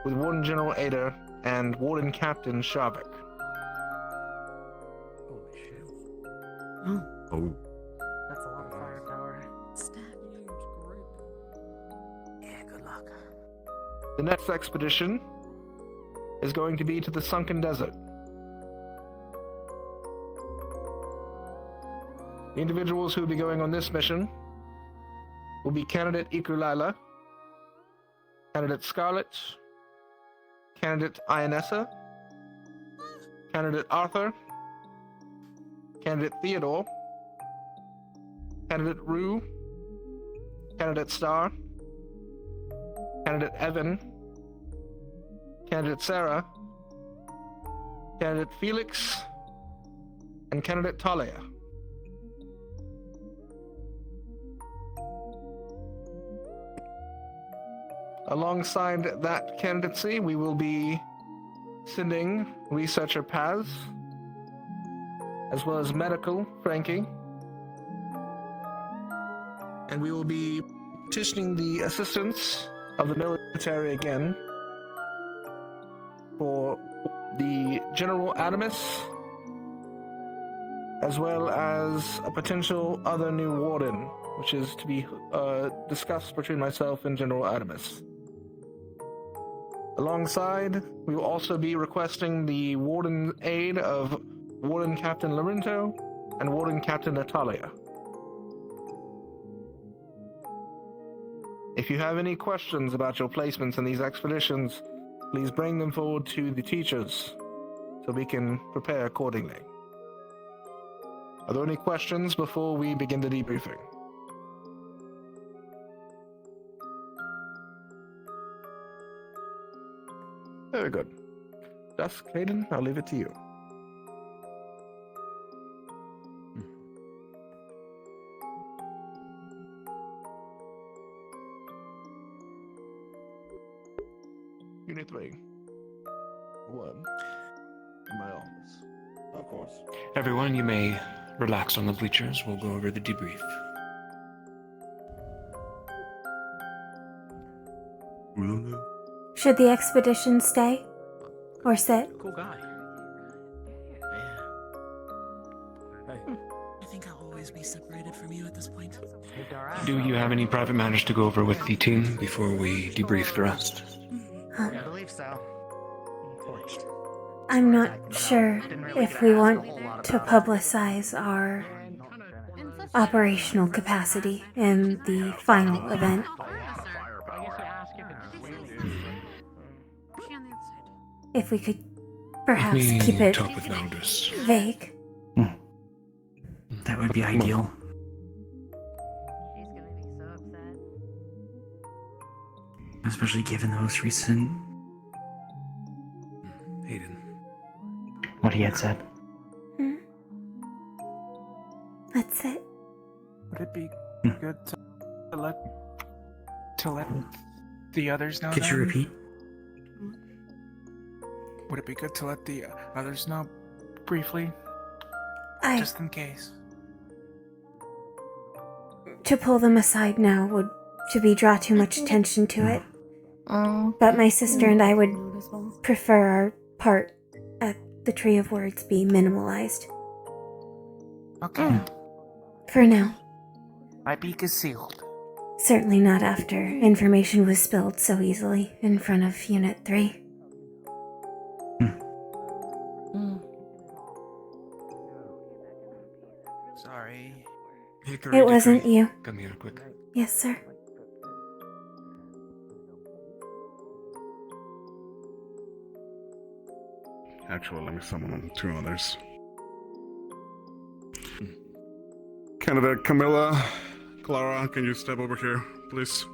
with Warden General Ader and Warden Captain Shavik. Holy shit. Oh. That's a lot of firepower. Yeah, good luck. The next expedition is going to be to the Sunken Desert. The individuals who will be going on this mission will be Candidate Ikulila, Candidate Scarlet, Candidate Ionessa, Candidate Arthur, Candidate Theodore, Candidate Rue, Candidate Star, Candidate Evan, Candidate Sarah, Candidate Felix, and Candidate Talia. Alongside that candidacy, we will be sending Researcher Paz, as well as Medical Frankie, and we will be petitioning the assistance of the military again for the General Adamus, as well as a potential other new warden, which is to be discussed between myself and General Adamus. Alongside, we will also be requesting the warden aid of Warden Captain Lorinto and Warden Captain Natalia. If you have any questions about your placements in these expeditions, please bring them forward to the teachers so we can prepare accordingly. Are there any questions before we begin the debriefing? Very good. Dusk, Hayden, I'll leave it to you. Unit 3. 1. In my office. Of course. Everyone, you may relax on the bleachers. We'll go over the debrief. Should the expedition stay? Or sit? Cool guy. I think I'll always be separated from you at this point. Do you have any private matters to go over with the team before we debrief the rest? I believe so. I'm not sure if we want to publicize our operational capacity in the final event. If we could perhaps Let me keep it talk with Valdez. vague. That would be ideal. Especially given the most recent... Aiden. What he had said. That's it. Would it be good to let the others know? Could you then? repeat? Would it be good to let the others know briefly? Just in case. To pull them aside now would draw too much attention to it. But my sister and I would prefer our part at the Tree of Words be minimalized. Okay. For now. My beak is sealed. Certainly not after information was spilled so easily in front of Unit 3. Sorry. It wasn't you. Come here quick. Yes, sir. Actually, let me summon 2 others. Candidate Camilla, Clara, can you step over here, please?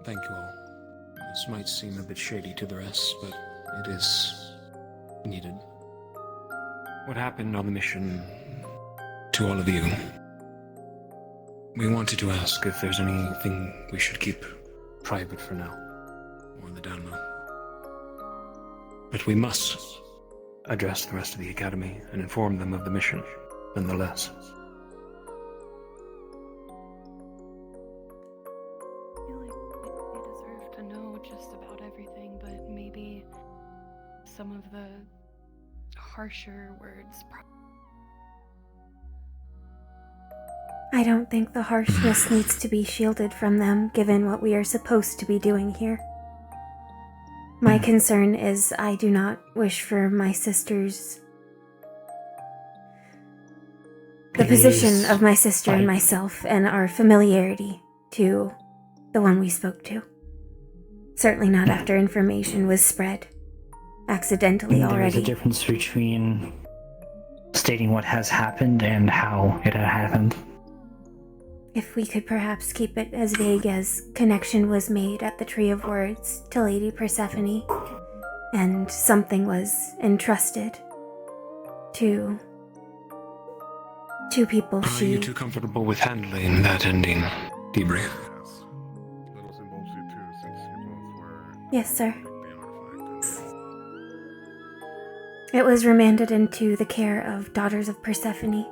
Thank you all. This might seem a bit shady to the rest, but it is needed. What happened on the mission to all of you? We wanted to ask if there's anything we should keep private for now, or the down low. But we must address the rest of the Academy and inform them of the mission, nonetheless. To know just about everything, but maybe some of the harsher words. I don't think the harshness needs to be shielded from them, given what we are supposed to be doing here. My concern is I do not wish for my sister's... the position of my sister and myself and our familiarity to the one we spoke to. Certainly not after information was spread accidentally already. There is a difference between stating what has happened and how it had happened. If we could perhaps keep it as vague as connection was made at the Tree of Words to Lady Persephone, and something was entrusted to people Are you too comfortable with handling that ending debrief? Yes, sir. It was remanded into the care of Daughters of Persephone.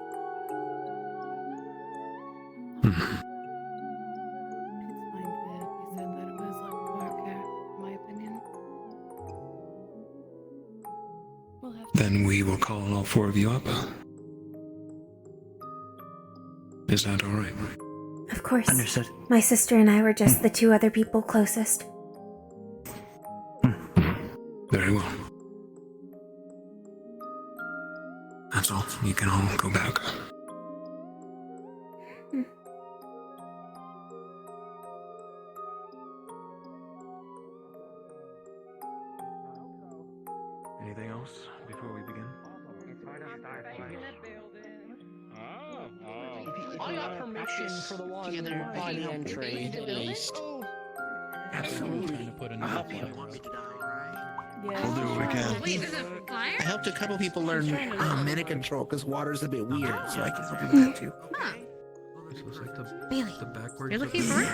Then we will call all 4 of you up. Is that alright? Of course. Understood. My sister and I were just the 2 other people closest. Very well. That's all. You can all go back. Anything else before we begin? I got permission for the one by the entry, at least. Absolutely. Trying to put a I hope you don't want me to die, alright? Yeah. We'll do what we can. Wait, is it fire? I helped a couple people learn mana control because water's a bit weird, so I can help you with that too. Huh. Really? You're looking for it?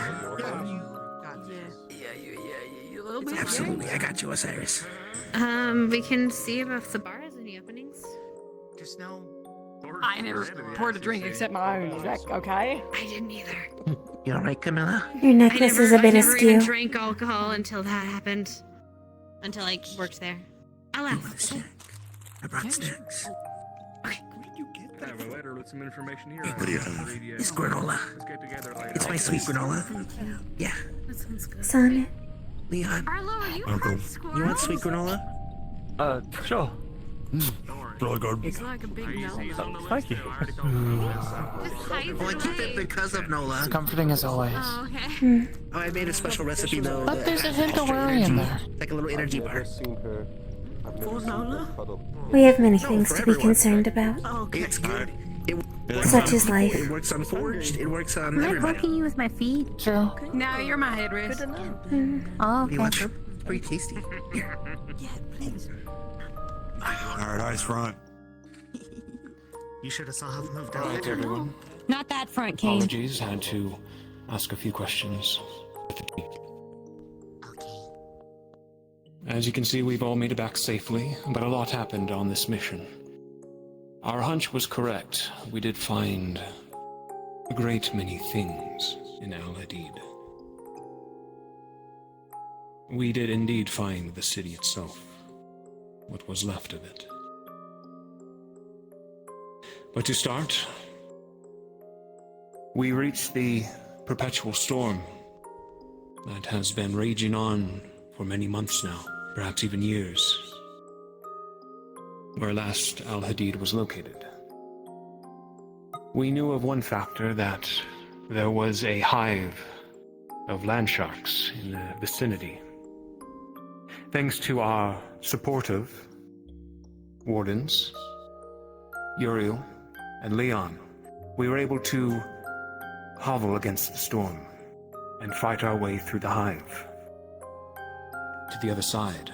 You a little bit. Absolutely, I got you, Osiris. We can see if the bar has any openings. Just know. I never poured a drink except my own. Is that okay? I didn't either. You alright, Camilla? Your necklace is a bit I never askew. even drank alcohol until that happened. Until I worked there. I left. I brought snacks. I have a letter with some information here. What do you have? It's granola. Let's get together later. It's my sweet granola. Yeah. That sounds good. Sonnet. Leon, Arlo, are you Uncle, a squirrel? you want sweet granola? Sure. Really good. It's like a big no. Thank you. Well, I keep it because of Nola. It's comforting as always. Oh, okay. Oh, I made a special recipe though. But there's a hint of extra worry in energy. there. Like a little energy bar. For Nola? We have many No, things for to be everyone. concerned about. Okay. It's good. It Such is life. It works on Forged. It works on Am I everybody. poking you with my feet? True. Now you're my headrest. Oh, You okay. want some? It's pretty tasty. Here. Alright, eyes front. You should have saw how it moved out. Right, everyone. Not that front, Kane. Apologies, had to ask a few questions. As you can see, we've all made it back safely, but a lot happened on this mission. Our hunch was correct. We did find a great many things in Al Hadid. We did indeed find the city itself, what was left of it. But to start, we reached the perpetual storm that has been raging on for many months now, perhaps even years, where last Al Hadid was located. We knew of one factor, that there was a hive of land sharks in the vicinity. Thanks to our supportive wardens, Uriel and Leon, we were able to hovel against the storm and fight our way through the hive to the other side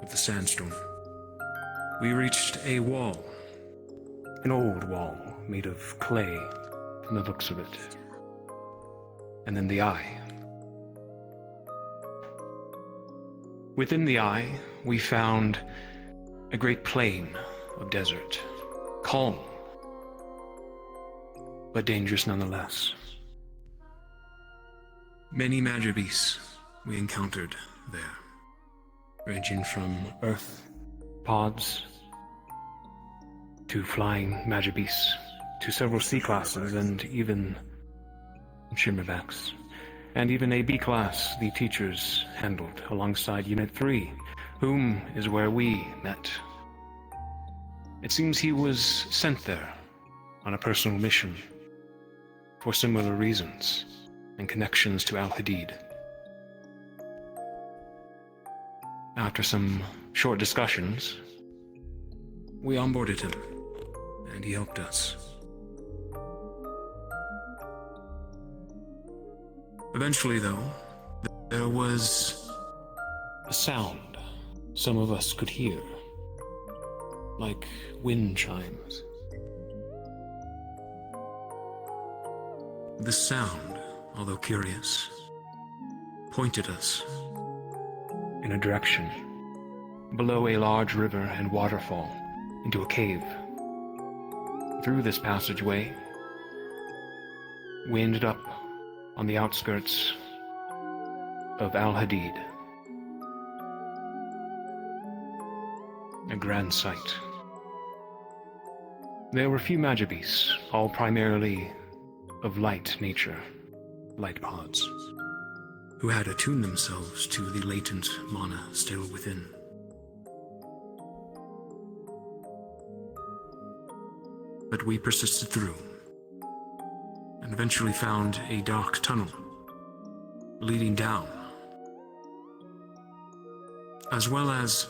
of the sandstorm. We reached a wall, an old wall made of clay from the looks of it, and then the eye. Within the eye, we found a great plain of desert, calm, but dangerous nonetheless. Many Majabis we encountered there, ranging from earth pods to flying Majabis to several C classes and even Shimmerbacks, and even a B class the teachers handled alongside Unit 3, whom is where we met. It seems he was sent there on a personal mission for similar reasons and connections to Al Hadid. After some short discussions, we onboarded him, and he helped us. Eventually, though, there was a sound some of us could hear, like wind chimes. This sound, although curious, pointed us in a direction below a large river and waterfall into a cave. Through this passageway, we ended up on the outskirts of Al Hadid. A grand sight. There were few Majabis, all primarily of light nature, light pods, who had attuned themselves to the latent mana still within. But we persisted through, and eventually found a dark tunnel leading down, as well as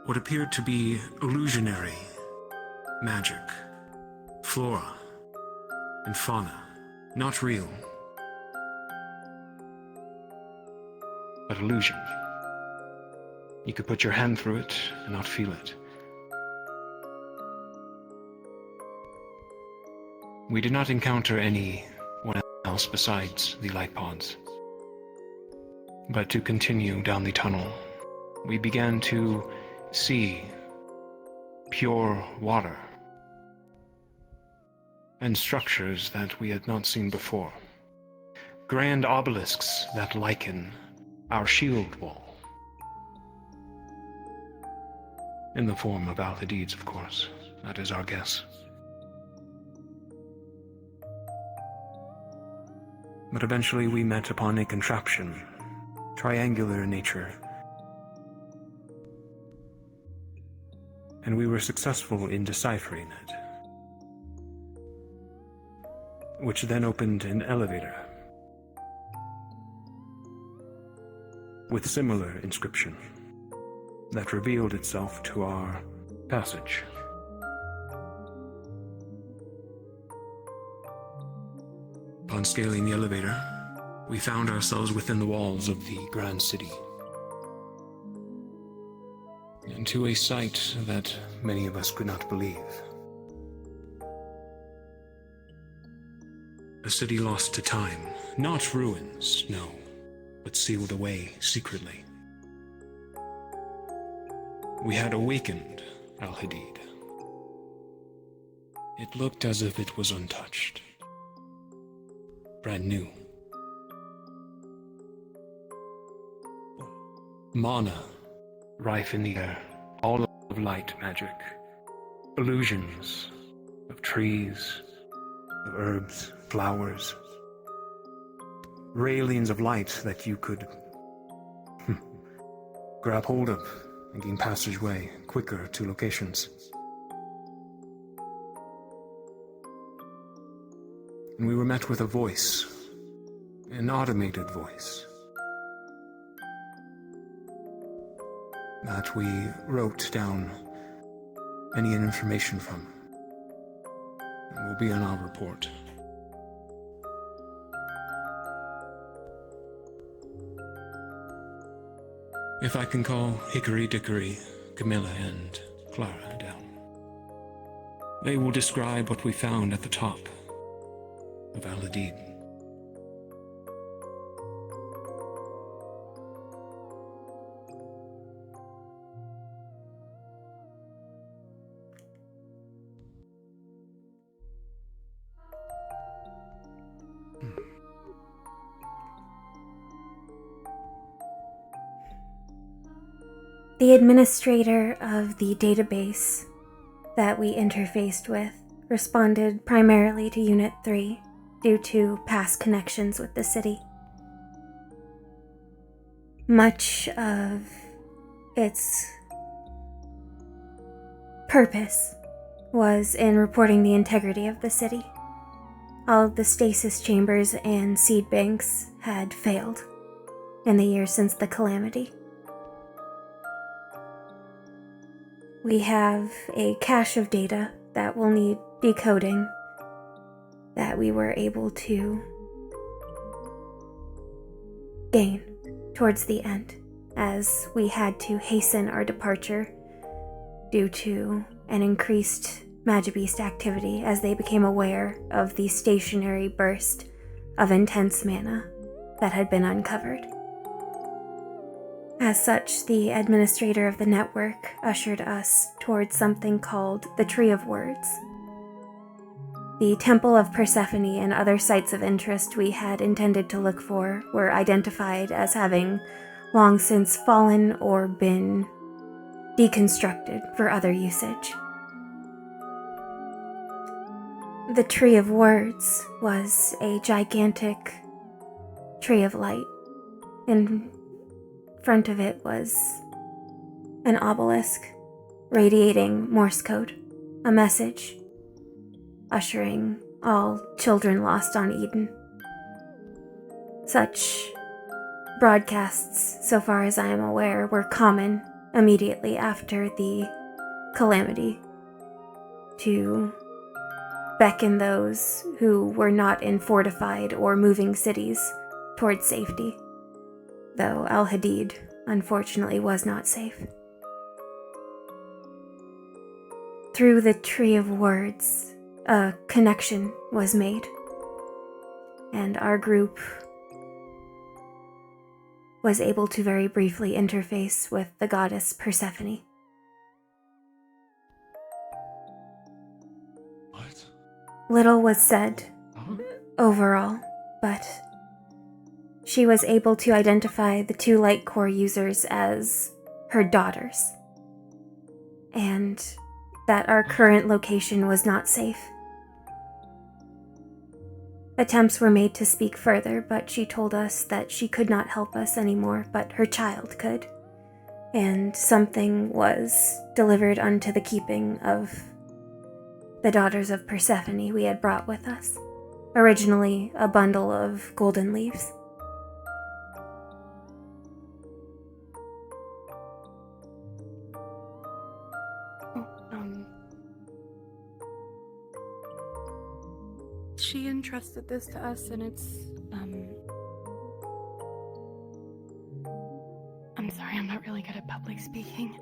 what appeared to be illusionary magic, flora, and fauna, not real, but illusion. You could put your hand through it and not feel it. We did not encounter anyone else besides the light pods. But to continue down the tunnel, we began to see pure water and structures that we had not seen before. Grand obelisks that liken our shield wall. In the form of Al-Hadid's, of course. That is our guess. But eventually we met upon a contraption, triangular in nature, and we were successful in deciphering it, which then opened an elevator with similar inscription that revealed itself to our passage. Upon scaling the elevator, we found ourselves within the walls of the Grand City, and to a sight that many of us could not believe. A city lost to time, not ruins, no, but sealed away secretly. We had awakened Al-Hadid. It looked as if it was untouched. Brand new. Mana, rife in the air, all of light magic, illusions of trees, of herbs, flowers, railings of light that you could grab hold of and gain passageway quicker to locations. And we were met with a voice, an automated voice, that we wrote down any information from. It will be on our report. If I can call Hickory, Dickory, Camilla, and Clara down, they will describe what we found at the top of Al-Hadid. The administrator of the database that we interfaced with responded primarily to Unit 3 due to past connections with the city. Much of its purpose was in reporting the integrity of the city. All of the stasis chambers and seed banks had failed in the years since the calamity. We have a cache of data that will need decoding that we were able to gain towards the end, as we had to hasten our departure due to an increased Magibeast activity as they became aware of the stationary burst of intense mana that had been uncovered. As such, the administrator of the network ushered us towards something called the Tree of Words. The Temple of Persephone and other sites of interest we had intended to look for were identified as having long since fallen or been deconstructed for other usage. The Tree of Words was a gigantic tree of light. In front of it was an obelisk radiating Morse code, a message ushering all children lost on Eden. Such broadcasts, so far as I am aware, were common immediately after the calamity to beckon those who were not in fortified or moving cities towards safety. Though Al-Hadid unfortunately was not safe. Through the Tree of Words, a connection was made, and our group was able to very briefly interface with the goddess Persephone. What? Little was said overall, but she was able to identify the two light core users as her daughters, and that our current location was not safe. Attempts were made to speak further, but she told us that she could not help us anymore, but her child could, and something was delivered unto the keeping of the daughters of Persephone we had brought with us, originally a bundle of golden leaves. She entrusted this to us, and it's, I'm sorry, I'm not really good at public speaking.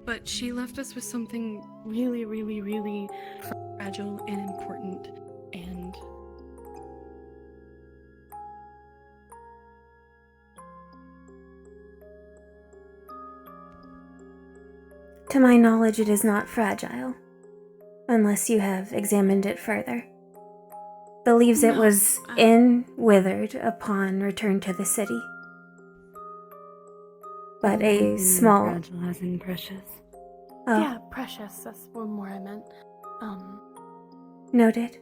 But she left us with something really, really, really fragile and important, and To my knowledge, it is not fragile, unless you have examined it further. The leaves it was in withered upon return to the city. But a small... fragile as in precious. Oh. Yeah, precious, that's one more I meant. Noted.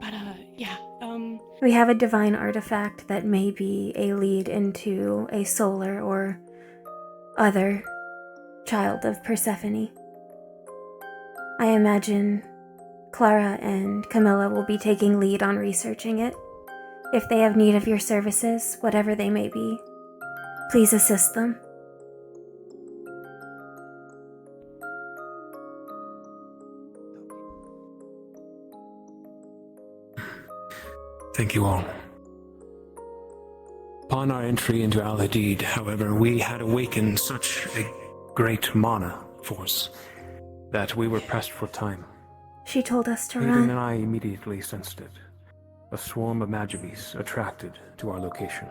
But, yeah, We have a divine artifact that may be a lead into a solar or other child of Persephone. I imagine Clara and Camilla will be taking lead on researching it. If they have need of your services, whatever they may be, please assist them. Thank you all. Upon our entry into Al Hadid, however, we had awakened such a great mana force that we were pressed for time. She told us to Aiden run. and I immediately sensed it. A swarm of Magibis attracted to our location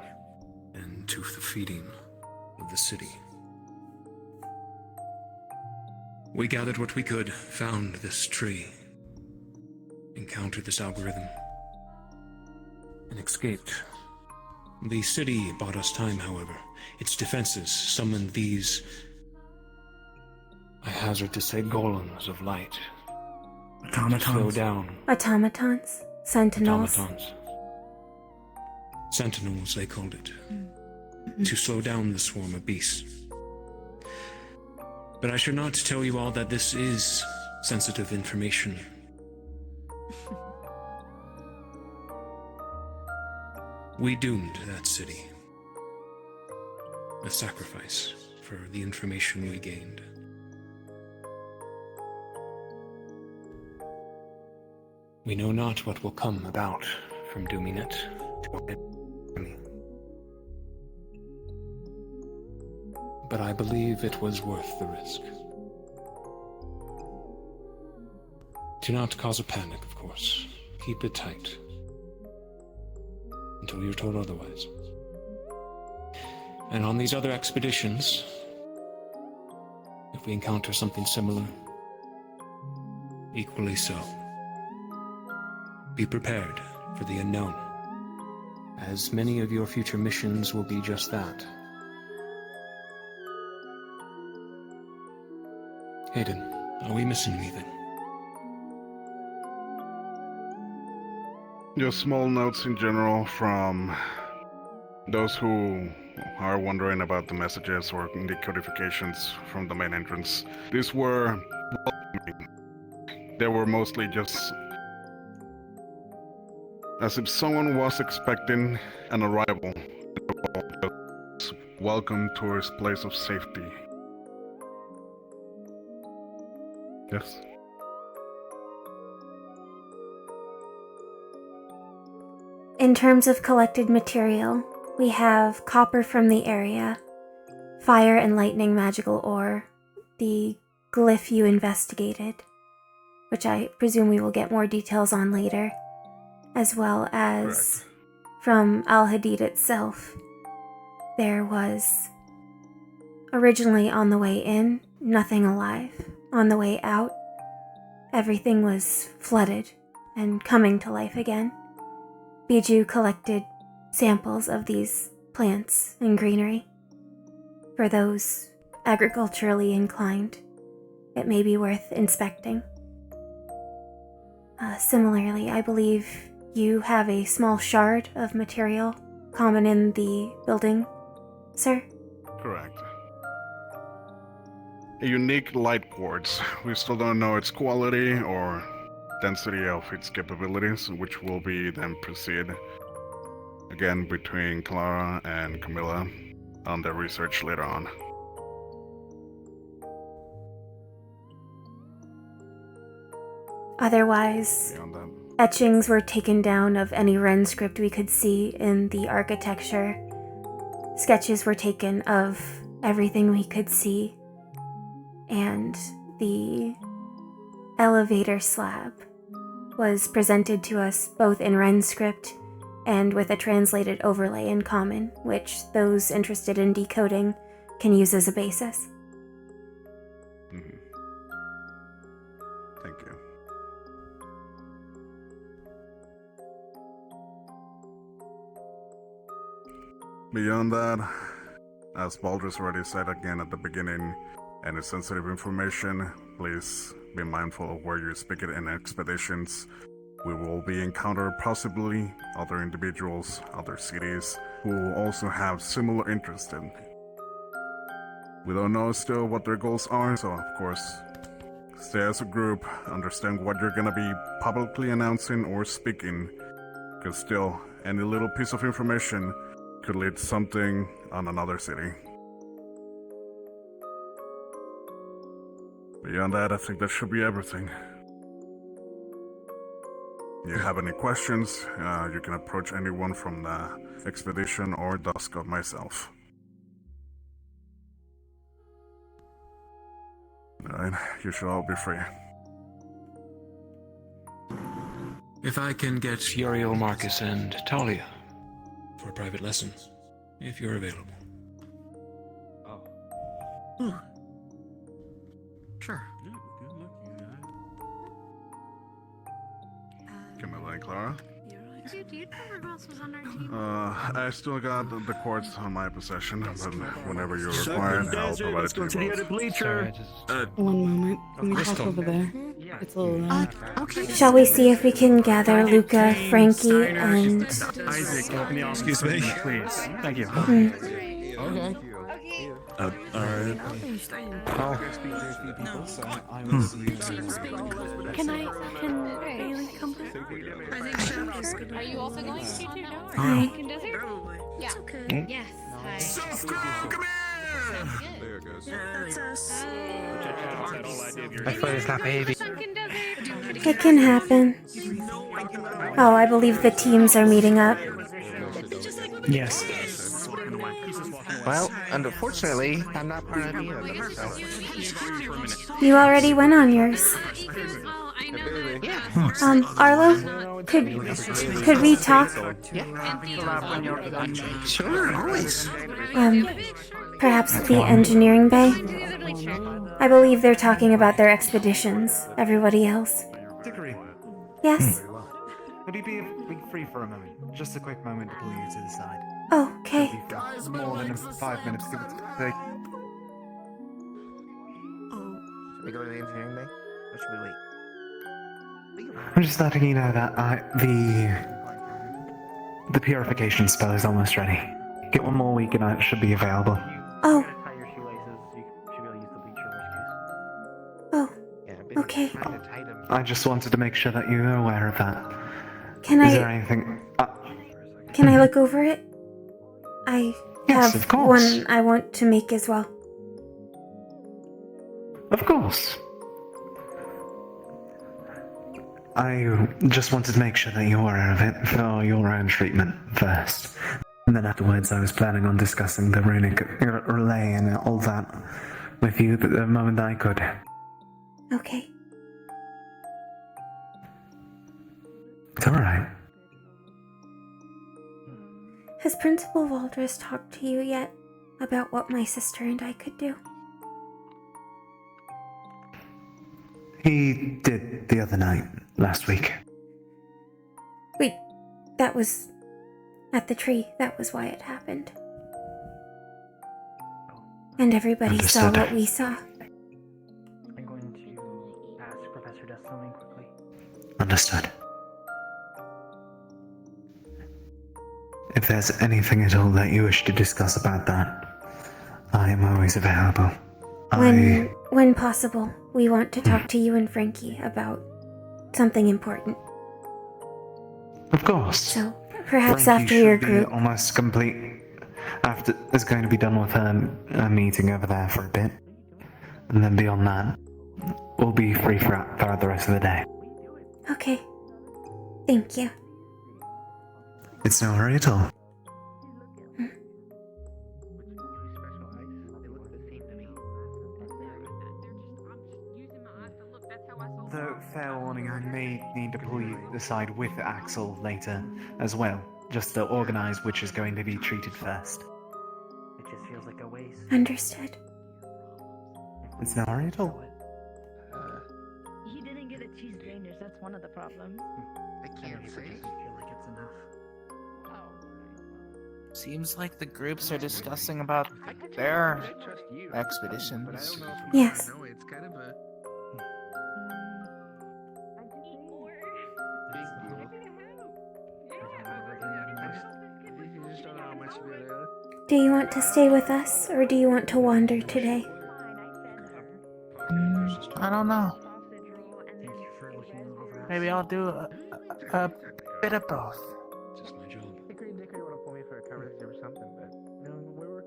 and to the feeding of the city. We gathered what we could, found this tree, encountered this algorithm, and escaped. The city bought us time, however. Its defenses summoned these, I hazard to say, golems of light. Automatons. Slow down. Automatons? Sentinels? Automatons. Sentinels, they called it. To slow down the swarm of beasts. But I should not tell you all that this is sensitive information. We doomed that city. A sacrifice for the information we gained. We know not what will come about from dooming it to our enemy. But I believe it was worth the risk. Do not cause a panic, of course. Keep it tight. Until you're told otherwise. And on these other expeditions, if we encounter something similar, equally so. Be prepared for the unknown, as many of your future missions will be just that. Hayden, are we missing anything? Just small notes in general from those who are wondering about the messages or the codifications from the main entrance. These were welcoming. They were mostly just as if someone was expecting an arrival. Just welcome to his place of safety. Yes. In terms of collected material, we have copper from the area, fire and lightning magical ore, the glyph you investigated, which I presume we will get more details on later, as well as from Al Hadid itself. There was, originally on the way in, nothing alive. On the way out, everything was flooded and coming to life again. Bijou collected samples of these plants and greenery. For those agriculturally inclined, it may be worth inspecting. Similarly, I believe you have a small shard of material common in the building, sir? Correct. A unique light quartz. We still don't know its quality or density of its capabilities, which will be then proceed again between Clara and Camilla on their research later on. Otherwise, etchings were taken down of any Ren script we could see in the architecture. Sketches were taken of everything we could see. And the elevator slab was presented to us both in Ren script and with a translated overlay in common, which those interested in decoding can use as a basis. Thank you. Beyond that, as Baldrus already said again at the beginning, any sensitive information, please be mindful of where you're speaking in expeditions. We will be encountering possibly other individuals, other cities, who will also have similar interest in. We don't know still what their goals are, so of course, stay as a group, understand what you're gonna be publicly announcing or speaking, because still, any little piece of information could lead to something on another city. Beyond that, I think that should be everything. You have any questions, you can approach anyone from the expedition or Dusk of myself. Alright, you should all be free. If I can get Uriel, Marcus, and Talia for a private lesson, if you're available. Sure. Camilla and Clara? Dude, do you remember who else was on our team? I still got the quartz on my possession, but whenever you're required, I'll provide it to you both. One moment. Let me talk over there. It's a little loud. Shall we see if we can gather Luca, Frankie, and... Isaac, excuse me. Please. Thank you. Okay. Alright. Can Bailey come? Are you also going to Hi. Pumpkin Desert? Yeah. It's okay. Yes. Hi. There it goes. That's us. My foot is not behaving. It can happen. Oh, I believe the teams are meeting up. Yes. Well, unfortunately, I'm not part of either of them, so. You already went on yours. Arlo, could we talk? Sure, always. Perhaps the engineering bay? I believe they're talking about their expeditions. Everybody else. Dickory. Yes? Would you be free for a moment? Just a quick moment to pull you to the side. Oh, okay. More than 5 minutes, give or take. Should we go to the engineering bay? Or should we wait? I'm just letting you know that the purification spell is almost ready. Get one more week and I should be available. Oh. Oh. Okay. I just wanted to make sure that you were aware of that. Can Is there anything? Can I look over it? I Yes, have of course. one I want to make as well. Of course. I just wanted to make sure that you're aware of it for your own treatment first. And then afterwards, I was planning on discussing the runic relay and all that with you the moment I could. Okay. It's alright. Has Principal Valdris talked to you yet about what my sister and I could do? He did the other night, last week. Wait, that was at the tree. That was why it happened. And everybody saw Understood. what we saw. I'm going to ask Professor Dust something quickly. Understood. If there's anything at all that you wish to discuss about that, I am always available. When possible, we want to talk to you and Frankie about something important. Of course. So, perhaps Frankie after your should be group. almost complete. After is going to be done with a meeting over there for a bit, and then beyond that, we'll be free throughout the rest of the day. Okay. Thank you. It's no hurry at all. Though, fair warning, I may need to pull you aside with Axel later as well, just to organize which is going to be treated first. It just feels like a waste. Understood. It's no hurry at all. He didn't get a cheese Danish, that's one of the problems. I can't say. feel like it's enough. Seems like the groups are discussing about their expeditions. Yes. It's kind of a Do you want to stay with us, or do you want to wander today? I don't know. Maybe I'll do a bit of both. Just my job. Dickory want to pull me for a conversation or something, but we're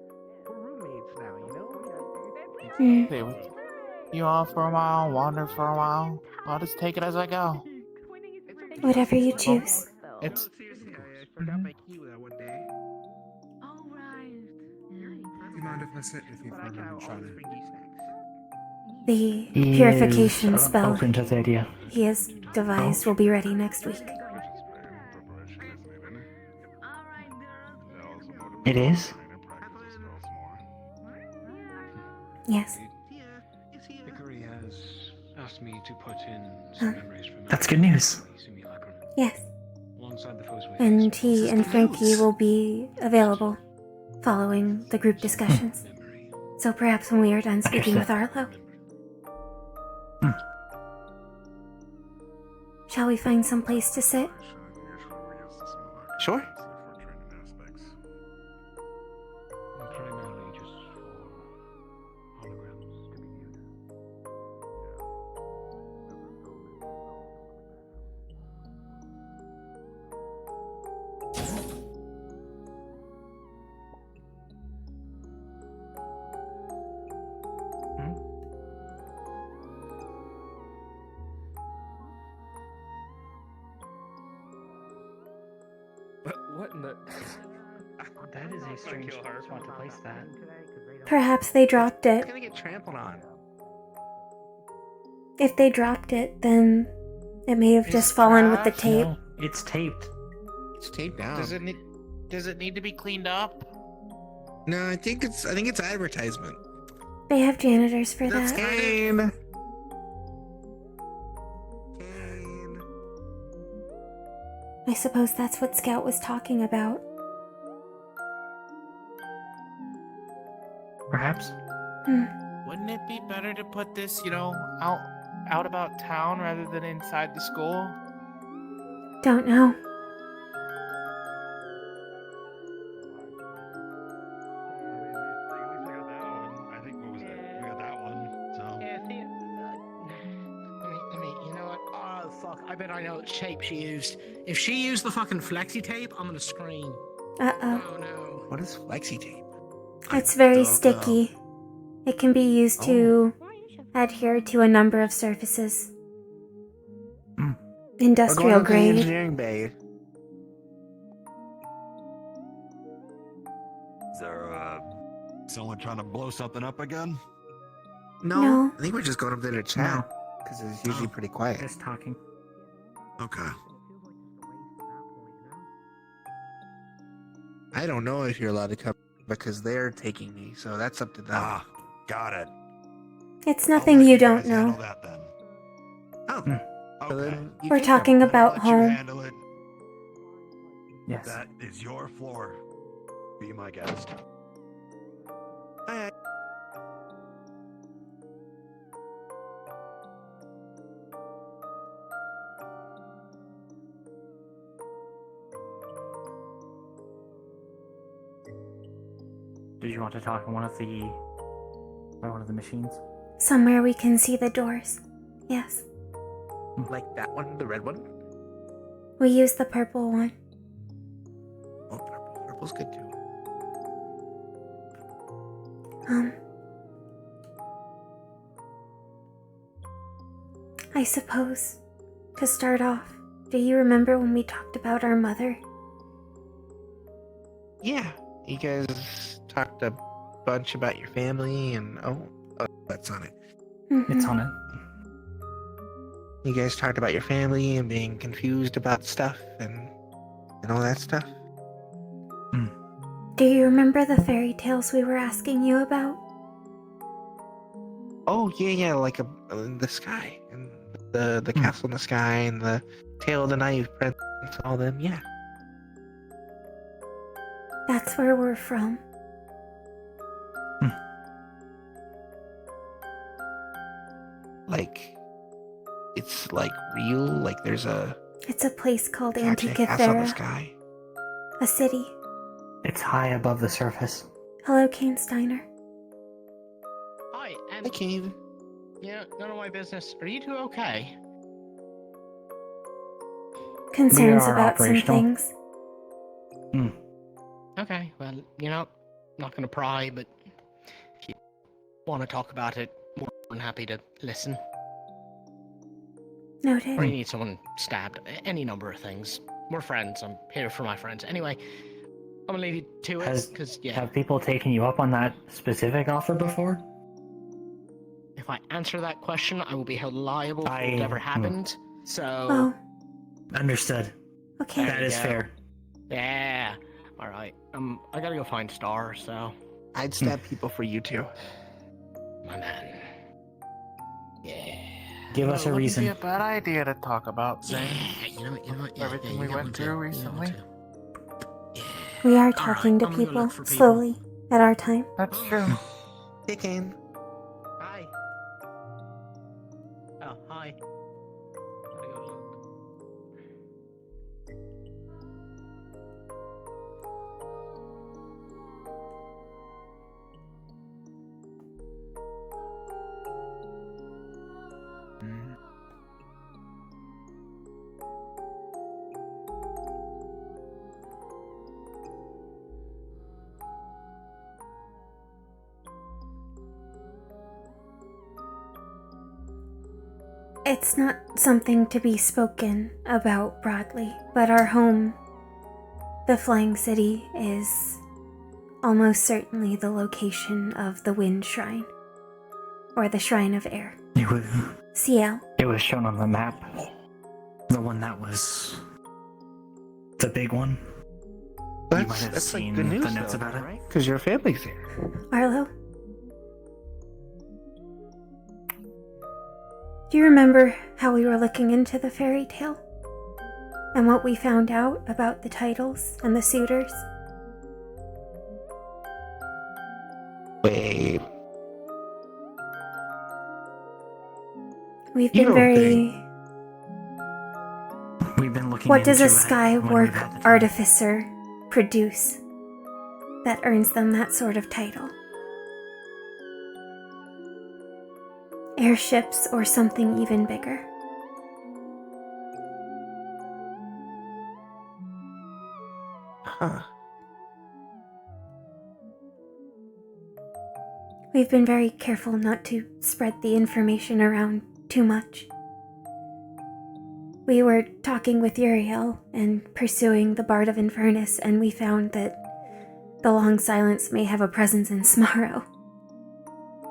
roommates now, Stay with you all for a while, wander for a while. I'll just take it as I go. Whatever you choose. It's Seriously, I forgot my key that one day. Do you mind if I sit with you for a moment, Charlie? The He purification is spell open to the idea. he has devised will be ready next week. It is? Yes. Dickory has asked me to put in some memories from That's good news. Yes. alongside the foes we And he and Frankie will be available following the group discussions. So perhaps when we are done speaking with Arlo. Shall we find some place to sit? Sure. primarily just for holograms to be viewed. What in the? That is a strange spot to place that. Perhaps they dropped It's it. gonna get trampled on. If they dropped it, then it may have just fallen with the tape. No, it's taped. It's taped down. Does it need to be cleaned up? No, I think it's advertisement. They have janitors for that. Kane. I suppose that's what Scout was talking about. Perhaps. Wouldn't it be better to put this, out about town rather than inside the school? Don't know. I think what was it? We got that one. So Yeah, I mean, you know what? Oh fuck! I bet I know what shape she used. If she used the fucking flexi tape, I'm gonna scream. Uh-oh. Oh no. What is flexi tape? It's very sticky. It can be used to adhere to a number of surfaces. Industrial We're going up to the grade. engineering bay. Is there someone trying to blow something up again? No. I think we're just going up there to chat because it's usually pretty quiet. Just talking. Okay. I don't know if you're allowed to come because they're taking me, so that's up to them. Ah, got it. It's nothing you don't Handle know. that then. Oh, Okay. We're talking about Let you home. handle it. Yes. That is your floor. Be my guest. Did you want to talk on one of the machines? Somewhere we can see the doors. Yes. Like that one, the red one? We use the purple one. Oh, purple. Purple's good too. I suppose, to start off, do you remember when we talked about our mother? Yeah, you guys talked a bunch about your family and that's on it. It's on it. You guys talked about your family and being confused about stuff and all that stuff. Do you remember the fairy tales we were asking you about? Oh yeah, like the sky and the castle in the sky and the Tale of the Naive Prince, all them. Yeah. That's where we're from. Like, it's like real. Like there's It's a place called castle in the Antikythera. sky. A city. It's high above the surface. Hello, Kane Steiner. Hi, Hi, Kane. Yeah, none of my business. Are you two okay? Concerns are about some operational. things. Okay, well, not gonna pry, but if you want to talk about it, more than happy to listen. Noted. Or you need someone stabbed. Any number of things. We're friends. I'm here for my friends. Anyway, I'm gonna leave you to it, because, yeah. Have people taken you up on that specific offer before? If I answer that question, I will be held liable for whatever happened. So. Oh. Understood. Okay. That is fair. Yeah. All right. I gotta go find Star. So. I'd stab people for you too. My man. Yeah. Give us a reason. Wouldn't be a bad idea to talk about, Zane. You know what? Everything we went through recently. We are talking to people, slowly, at our time. That's true. Hey, Kane. Hi. Oh, hi. Gotta go look. It's not something to be spoken about broadly, but our home, the Flying City, is almost certainly the location of the Wind Shrine, or the Shrine of Air. CL. It was shown on the map. The one that was the big one. You might have That's seen like the news, notes though, about it. right? Because your family's here. Arlo? Do you remember how we were looking into the fairy tale? And what we found out about the titles and the suitors? Wait. We've You been don't very... We've been looking What does a into it when we've skywork had the time. artificer produce that earns them that sort of title? Airships or something even bigger? Huh. We've been very careful not to spread the information around too much. We were talking with Uriel and pursuing the Bard of Infernus, and we found that the Long Silence may have a presence in Smarrow.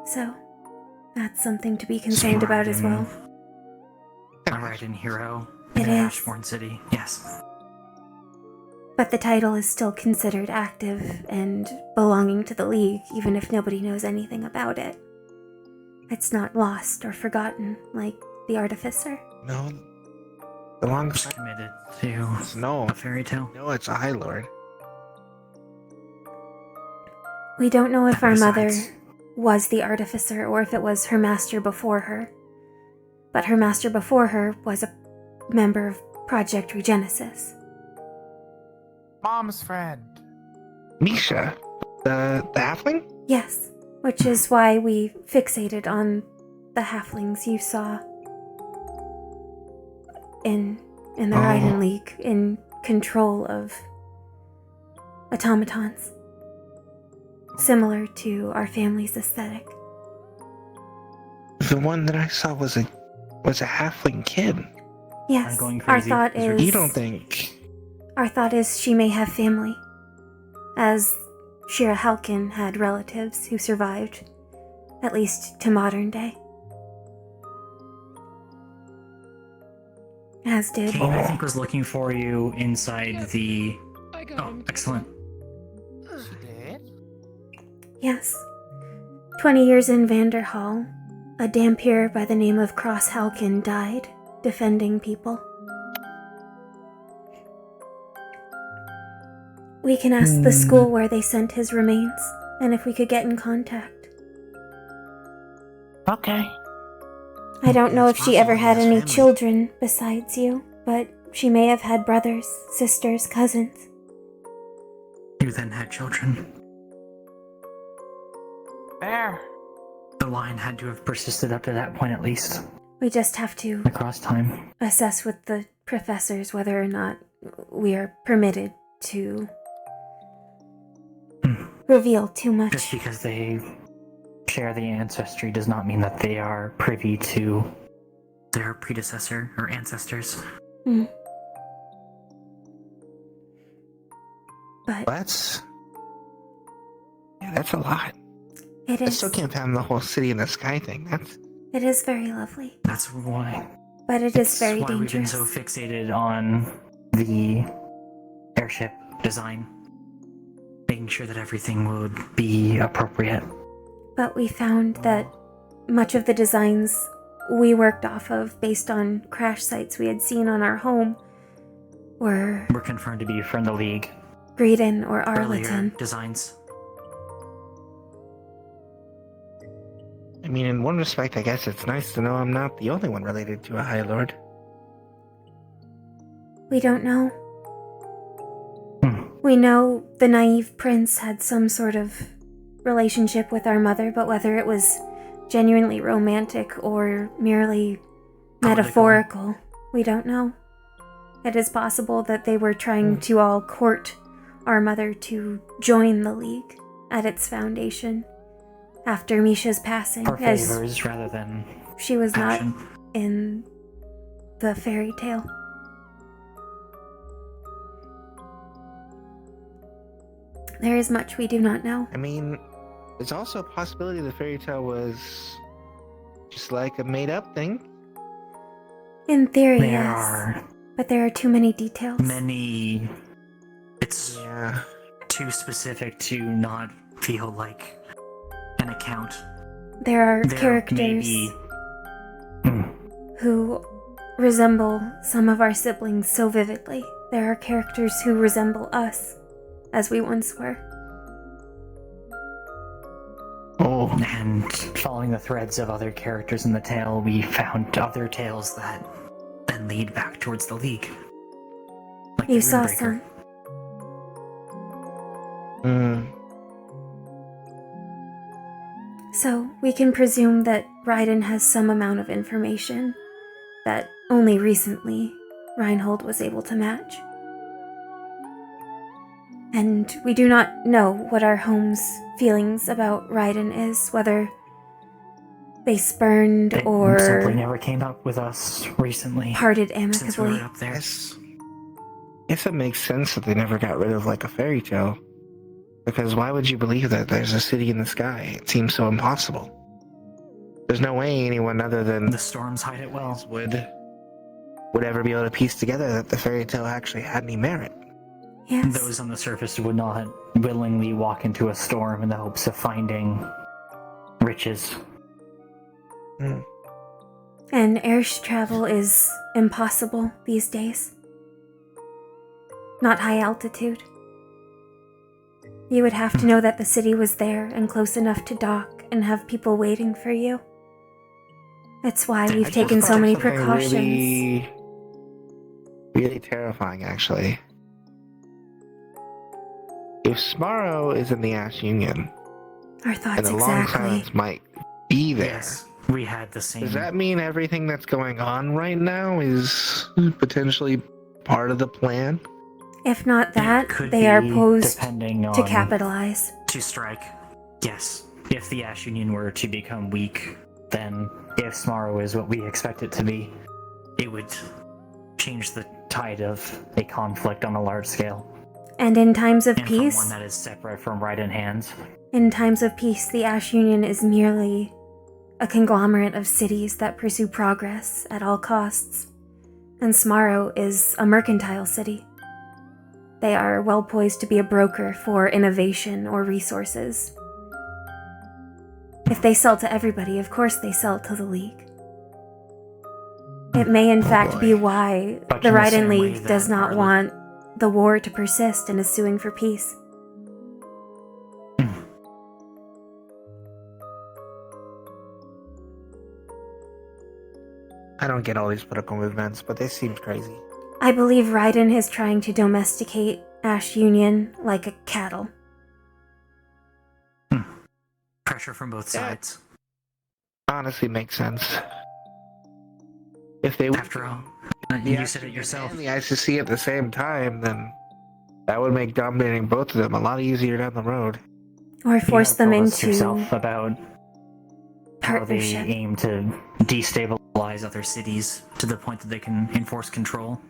So, that's something to be concerned about as well. A Raiden hero It in is. Ashbourne City, yes. But the title is still considered active and belonging to the League, even if nobody knows anything about it. It's not lost or forgotten like the Artificer. No. The Long committed to no a fairy tale. No, it's a High Lord. We don't know if our mother Besides- was the Artificer or if it was her master before her. But her master before her was a member of Project Regenesis. Mom's friend. Misha, the halfling? Yes, which is why we fixated on the halflings you saw in the Raiden League in control of automatons. Similar to our family's aesthetic. The one that I saw was a halfling kid. Yes, I'm going our crazy. thought is... You don't think? Our thought is she may have family, as Shira Halkin had relatives who survived, at least to modern day. As did... Kane, I think, was looking for you inside the... Oh, excellent. Yes. 20 years in Vanderhall, a Dampier by the name of Cross Halkin died, defending people. We can ask the school where they sent his remains, and if we could get in contact. Okay. I don't know if she ever had any children besides you, but she may have had brothers, sisters, cousins. You then had children. There. The line had to have persisted up to that point at least. We just have to Across time. assess with the professors whether or not we are permitted to reveal too much. Just because they share the ancestry does not mean that they are privy to their predecessor or ancestors. Mm. But That's a lot. it I is. still can't fathom the whole city in the sky thing. It is very lovely, That's why. but it is very That's why we've been dangerous. so fixated on the airship design, making sure that everything would be appropriate. But we found that much of the designs we worked off of based on crash sites we had seen on our home were We're confirmed to be from the League. Greedon or Earlier Arlington. designs. I mean, in one respect, I guess it's nice to know I'm not the only one related to a High Lord. We don't know. We know the naive prince had some sort of relationship with our mother, but whether it was genuinely romantic or merely metaphorical, we don't know. It is possible that they were trying to all court our mother to join the League at its foundation after Misha's passing, For as favors rather than she was action. not in the fairy tale. There is much we do not know. I mean, there's also a possibility the fairy tale was just like a made-up thing. In theory, There yes. are But there are too many details. many. It's too specific to not feel like an account. There are There characters may be- who resemble some of our siblings so vividly. There are characters who resemble us, as we once were. Oh. And following the threads of other characters in the tale, we found other tales that then lead back towards the League. Like You the saw Runebreaker. some. So, we can presume that Raiden has some amount of information that only recently Reinhold was able to match. And we do not know what our home's feelings about Raiden is, whether they spurned It or simply never came up with us recently. parted Since we amicably. were up there. Guess it makes sense that they never got rid of like a fairy tale. Because why would you believe that there's a city in the sky? It seems so impossible. There's no way anyone other than the storms hide it well would ever be able to piece together that the fairy tale actually had any merit. Yes. Those on the surface would not willingly walk into a storm in the hopes of finding riches. And air travel is impossible these days. Not high altitude. You would have to know that the city was there and close enough to dock and have people waiting for you. That's why we've taken so many precautions. Really, really terrifying, actually. If Smarrow is in the Ash Union, Our thoughts and the Long Silence might be there, Yes, we had the same. does that mean everything that's going on right now is potentially part of the plan? If not that, Could they are be, posed depending to on- capitalize. To strike. Yes. If the Ash Union were to become weak, then if Smarrow is what we expect it to be, it would change the tide of a conflict on a large scale. And in times of And peace, from one that is separate from right in hands. in times of peace, the Ash Union is merely a conglomerate of cities that pursue progress at all costs. And Smarrow is a mercantile city. They are well poised to be a broker for innovation or resources. If they sell to everybody, of course they sell to the League. It may in fact be why But the in the Raiden same way League that does not our- want the war to persist and is suing for peace. I don't get all these political movements, but they seem crazy. I believe Raiden is trying to domesticate Ash Union like a cattle. Pressure from both sides. Honestly, makes sense. If they After all, you said it yourself. and the ICC at the same time, then that would make dominating both of them a lot easier down the road. Or force them told us into yourself about how they partnership. aim to destabilize other cities to the point that they can enforce control.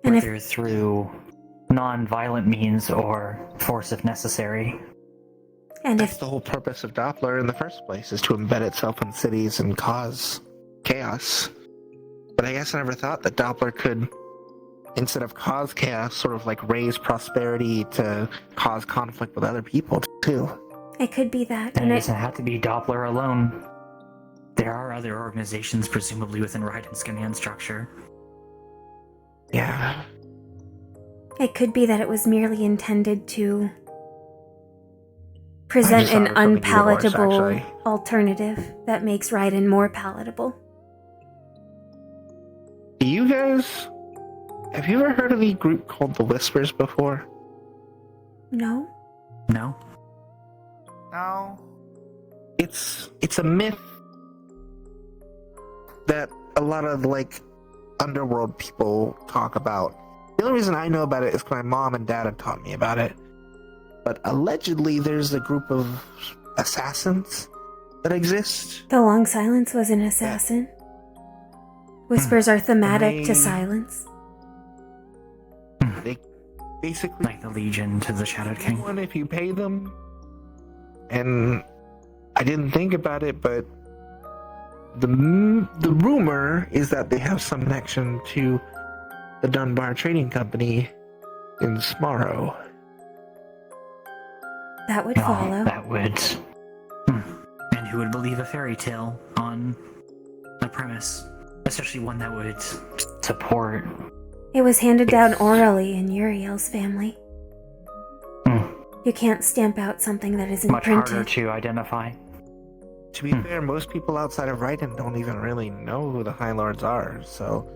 And if- Whether through non-violent means or force if necessary. And That's the whole purpose of Doppler in the first place, is to embed itself in cities and cause chaos. But I guess I never thought that Doppler could, instead of cause chaos, sort of like raise prosperity to cause conflict with other people too. It could be that. And it doesn't have to be Doppler alone. There are other organizations presumably within Raiden's command structure. Yeah. It could be that it was merely intended to present just thought an it was something even worse, unpalatable actually. alternative that makes Raiden more palatable. Do you guys, have you ever heard of the group called the Whispers before? No? No? No. It's a myth that a lot of like underworld people talk about. The only reason I know about it is because my mom and dad have taught me about it. But allegedly there's a group of assassins that exist. The Long Silence was an assassin. Whispers are thematic They- to silence. They basically like the Legion to the Shadow King. One if you pay them. And I didn't think about it, but the rumor is that they have some connection to the Dunbar Trading Company in Smarrow. That would follow. That would. And who would believe a fairy tale on the premise? Especially one that would support. It was handed down orally in Uriel's family. You can't stamp out something that isn't Much printed. harder to identify. To be fair, most people outside of Raiden don't even really know who the High Lords are, so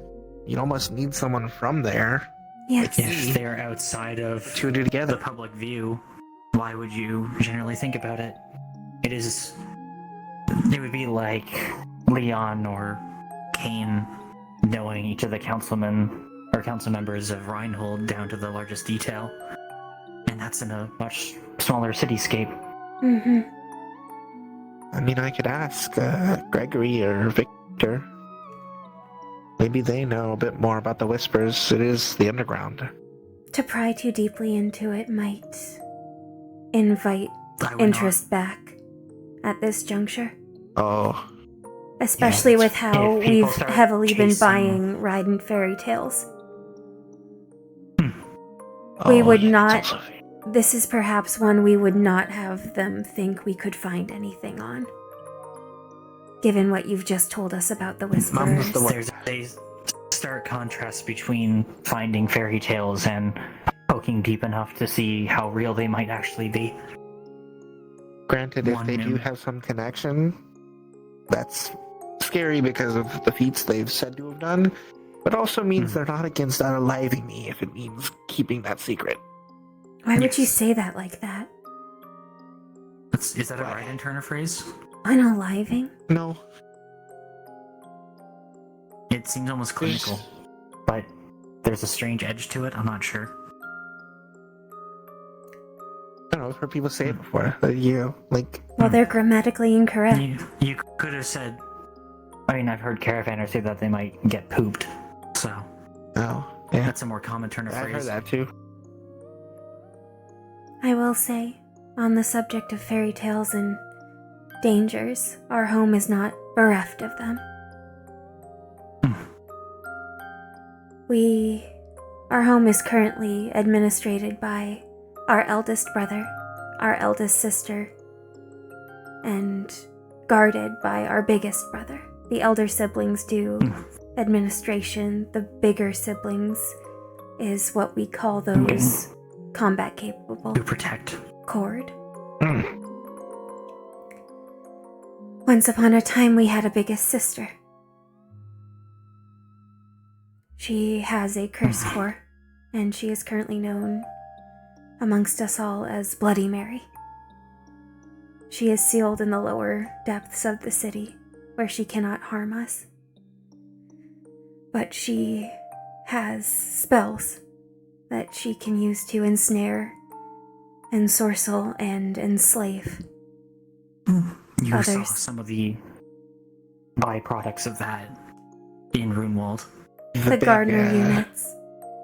you'd almost need someone from there. Yes. If they're outside of the public view, why would you generally think about it? It would be like Leon or Kane knowing each of the councilmen or council members of Reinhold down to the largest detail. And that's in a much smaller cityscape. Mm-hmm. I mean, I could ask Gregory or Victor. Maybe they know a bit more about the whispers. It is the underground. To pry too deeply into it might invite interest back at this juncture. Oh. Especially Yeah, with how if people we've start heavily been chasing- buying Ride and Fairy Tales. We Oh, would yeah, not. that's also This is perhaps one we would not have them think we could find anything on. Given what you've just told us about the Whisperers. There's a stark contrast between finding fairy tales and poking deep enough to see how real they might actually be. Granted, if they do have some connection, that's scary because of the feats they've said to have done, but also means they're not against unaliving me if it means keeping that secret. Why would you say that like that? Is that a right and turner phrase? Unaliving? No. It seems almost clinical, but there's a strange edge to it. I'm not sure. I don't know, I've heard people say it before. Well, they're grammatically incorrect. You could have said. I mean, I've heard caravanners say that they might get pooped, so. Oh, yeah. That's a more common turner phrase. I've heard that too. I will say, on the subject of fairy tales and dangers, our home is not bereft of them. Our home is currently administrated by our eldest brother, our eldest sister, and guarded by our biggest brother. The elder siblings do administration. The bigger siblings is what we call those combat capable. To protect. Cord. Once upon a time, we had a biggest sister. She has a curse core, and she is currently known amongst us all as Bloody Mary. She is sealed in the lower depths of the city, where she cannot harm us. But she has spells that she can use to ensnare, ensorcel, and enslave You saw others. some of the byproducts of that in Runewald. The gardener units.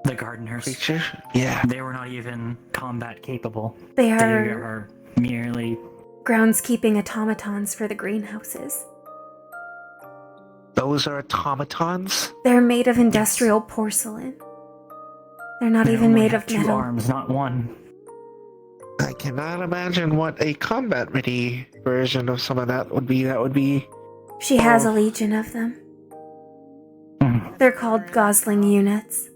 The gardeners. Creature? Yeah. They were not even combat capable. They They are are merely. groundskeeping automatons for the greenhouses. Those are automatons? They're made of industrial porcelain. They're not They even only made have of two metal. arms, not one. I cannot imagine what a combat-ready version of some of that would be. That would be... She has a legion of them. They're called Gosling units.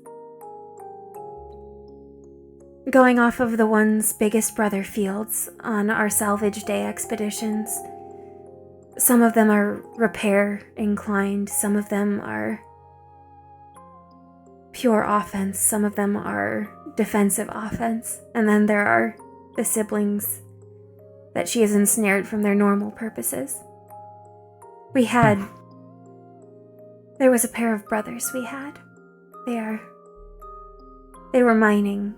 Going off of the one's biggest brother fields on our salvage day expeditions, some of them are repair inclined, some of them are pure offense, some of them are defensive offense, and then there are the siblings that she has ensnared from their normal purposes. There was a pair of brothers we had. They were mining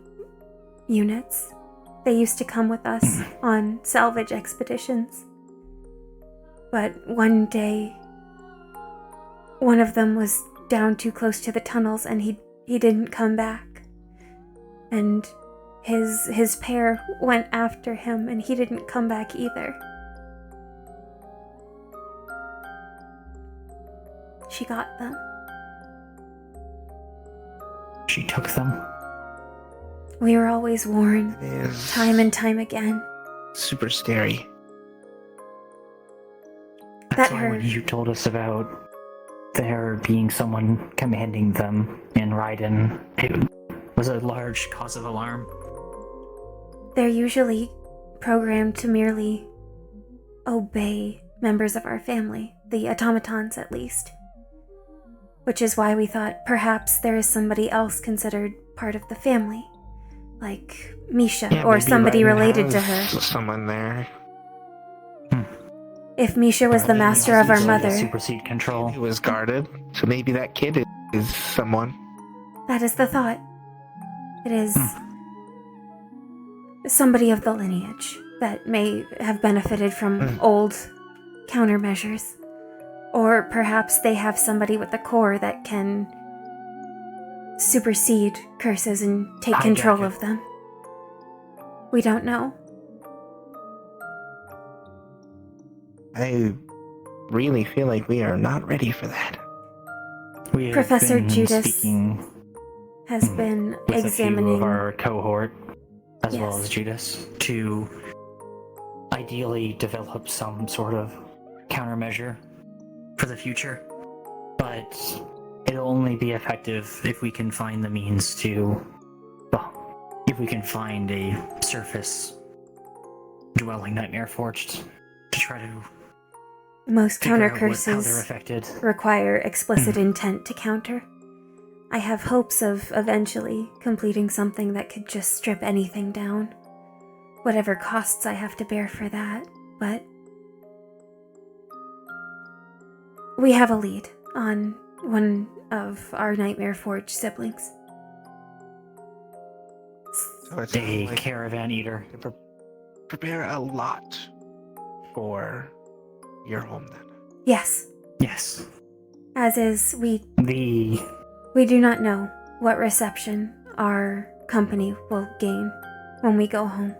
units. They used to come with us on salvage expeditions. But one day, one of them was down too close to the tunnels and he didn't come back. And his pair went after him and he didn't come back either. She got them. She took them. We were always warned, time and time again. Super scary. That's why when you told us about there being someone commanding them in Raiden, it was a large cause of alarm. They're usually programmed to merely obey members of our family, the automatons at least. Which is why we thought perhaps there is somebody else considered part of the family, like Misha, Yeah, or maybe somebody Raiden related to has her. Someone there. If Misha was the master of our mother, Supersede control. He was guarded, so maybe that kid is someone. that is the thought. It is somebody of the lineage that may have benefited from old countermeasures. Or perhaps they have somebody with the core that can supersede curses and take control of them. We don't know. I really feel like we are not ready for that. We have Professor been Judas speaking has been with examining a few of our cohort, as well Yes. as Judas, to ideally develop some sort of countermeasure for the future. But it'll only be effective if we can find the means to, well, if we can find a surface dwelling Nightmare Forged to try to most figure counter out how they're curses affected. require explicit intent to counter. I have hopes of eventually completing something that could just strip anything down. Whatever costs I have to bear for that, but we have a lead on one of our Nightmare Forge siblings. So it's A like caravan eater. prepare a lot for your home then. Yes, Yes. as is we The do not know what reception our company will gain when we go home.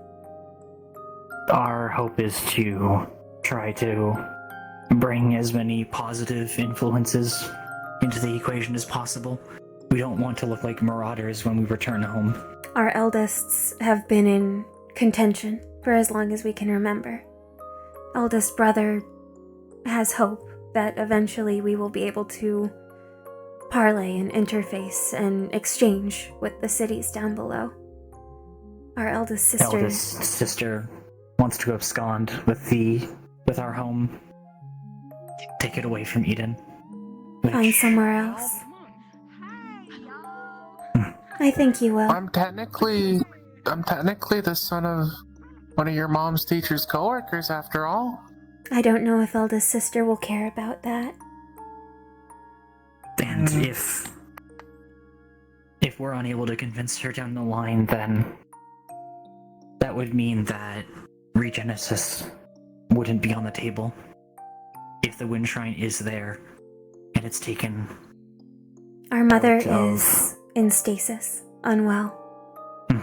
Our hope is to try to bring as many positive influences into the equation as possible. We don't want to look like marauders when we return home. Our eldest have been in contention for as long as we can remember. Eldest brother has hope that eventually we will be able to parlay and interface and exchange with the cities down below. Our eldest sister wants to abscond with our home. Take it away from Eden. Find somewhere else. I think you will. I'm technically the son of one of your mom's teacher's coworkers after all. I don't know if eldest sister will care about that. And if we're unable to convince her down the line, then that would mean that regenesis wouldn't be on the table. If the Wind Shrine is there, and it's taken... Our mother out of- is in stasis, unwell.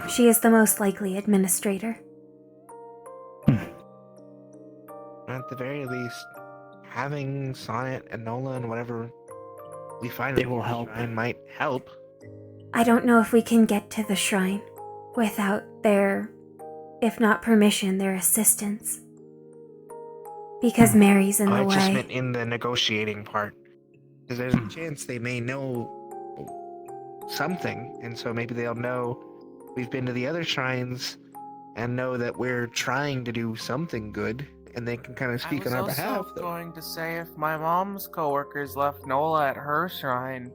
She is the most likely administrator. At the very least, having Sonnet and Nola and whatever we find It will help. might help. I don't know if we can get to the shrine without their, if not permission, their assistance. Because Mary's in the I just way. meant in the negotiating part. Because there's a chance they may know something, and so maybe they'll know we've been to the other shrines and know that we're trying to do something good, and they can kind of speak on our behalf. I was also going to say if my mom's coworkers left Nola at her shrine,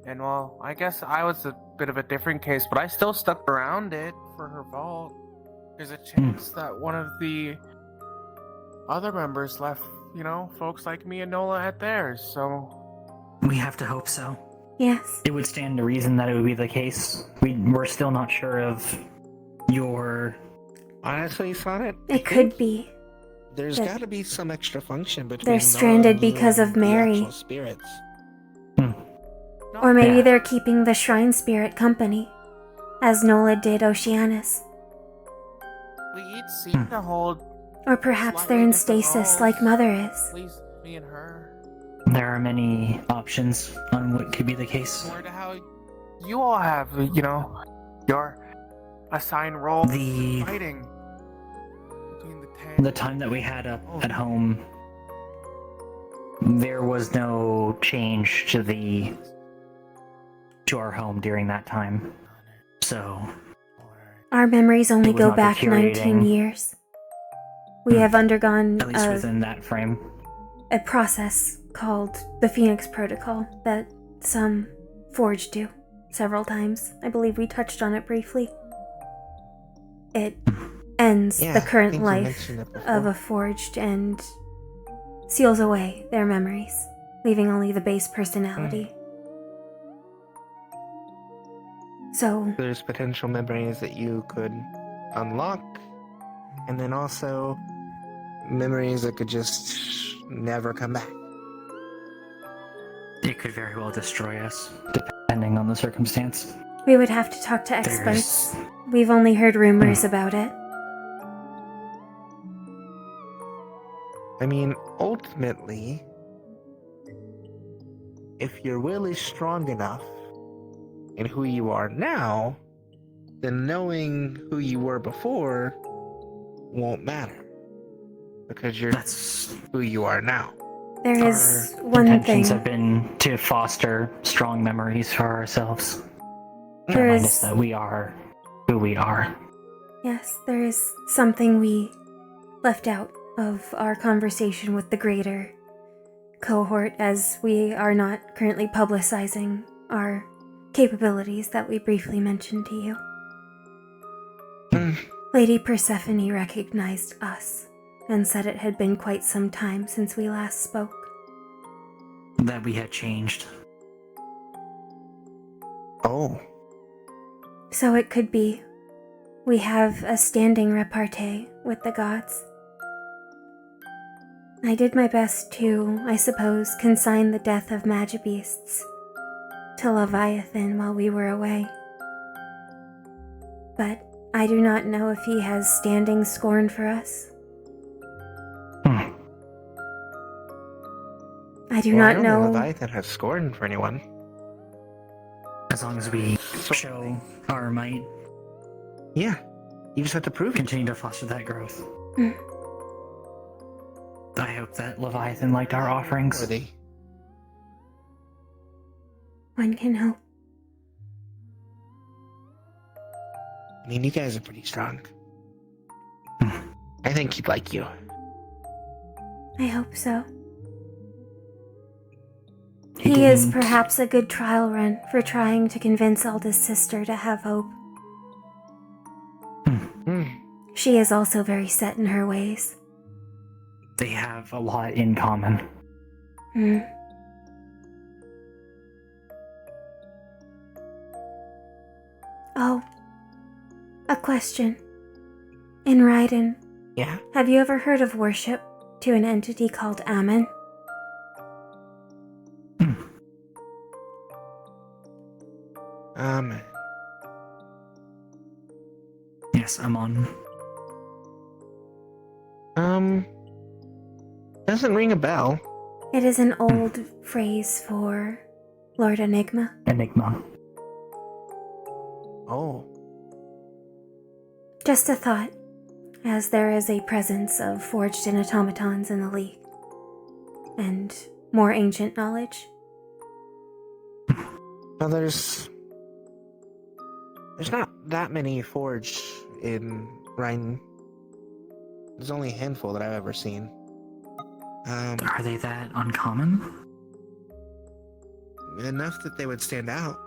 and well, I guess I was a bit of a different case, but I still stuck around it for her vault. There's a chance that one of the other members left, folks like me and Nola at theirs, so... We have to hope so. Yes. It would stand to reason that it would be the case. We're still not sure of your... Honestly, Sonnet, It could be. there's that got to be some extra function between They're Nola stranded and you because and of the Mary. actual spirits. Or maybe Yeah. they're keeping the shrine spirit company, as Nola did Oceanus. We each seem to hold... Or perhaps slightly they're in different stasis roles. like Mother is. At least me and her. There are many options on what could be the case. Similar to how you all have, your assigned role The- fighting. Between the 10. The time that we had up at home, there was no change to our home during that time. So, Our memories only It was go not back 19 deteriorating. years. We have undergone at least within that frame. a process called the Phoenix Protocol that some Forged do several times. I believe we touched on it briefly. It ends Yeah, the I current think you life mentioned it before. of a Forged and seals away their memories, leaving only the base personality. So, There's potential memories that you could unlock, and then also memories that could just never come back. It could very well destroy us, depending on the circumstance. We would have to talk to experts. We've only heard rumors about it. I mean, ultimately, if your will is strong enough in who you are now, then knowing who you were before won't matter. Because that's who you are now. There is one Intentions thing. have been to foster strong memories for ourselves. There Remind is- us that we are who we are. Yes, there is something we left out of our conversation with the greater cohort, as we are not currently publicizing our capabilities that we briefly mentioned to you. Lady Persephone recognized us and said it had been quite some time since we last spoke. That we had changed. Oh. So it could be we have a standing repartee with the gods. I did my best to, I suppose, consign the death of Magibeasts to Leviathan while we were away. But I do not know if he has standing scorn for us. I do not I don't know. think Leviathan has scorn for anyone. As long as we show our might. Yeah. You just have to prove it. Continue to foster that growth. Mm. I hope that Leviathan liked our offerings. One can hope. I mean, you guys are pretty strong. I think he'd like you. I hope so. He is perhaps a good trial run for trying to convince Alda's sister to have hope. She is also very set in her ways. They have a lot in common. Hmm. Oh, a question. In Raiden, Yeah? have you ever heard of worship to an entity called Ammon? Yes, I'm on. Doesn't ring a bell. It is an old phrase for Lord Enigma. Enigma. Oh. Just a thought, as there is a presence of forged-in automatons in the League, and more ancient knowledge. Well, there's not that many forged in Rhine. There's only a handful that I've ever seen. Are they that uncommon? Enough that they would stand out.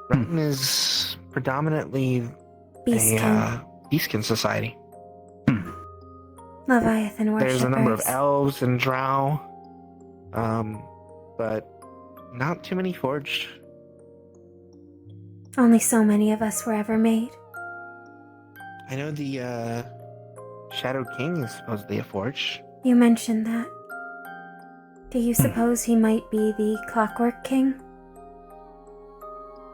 Rhine is predominantly Beastkin. Beastkin society. Leviathan worshippers. There's a number of elves and drow, but not too many forged. Only so many of us were ever made. I know the Shadow King is supposedly a forge. You mentioned that. Do you suppose he might be the Clockwork King?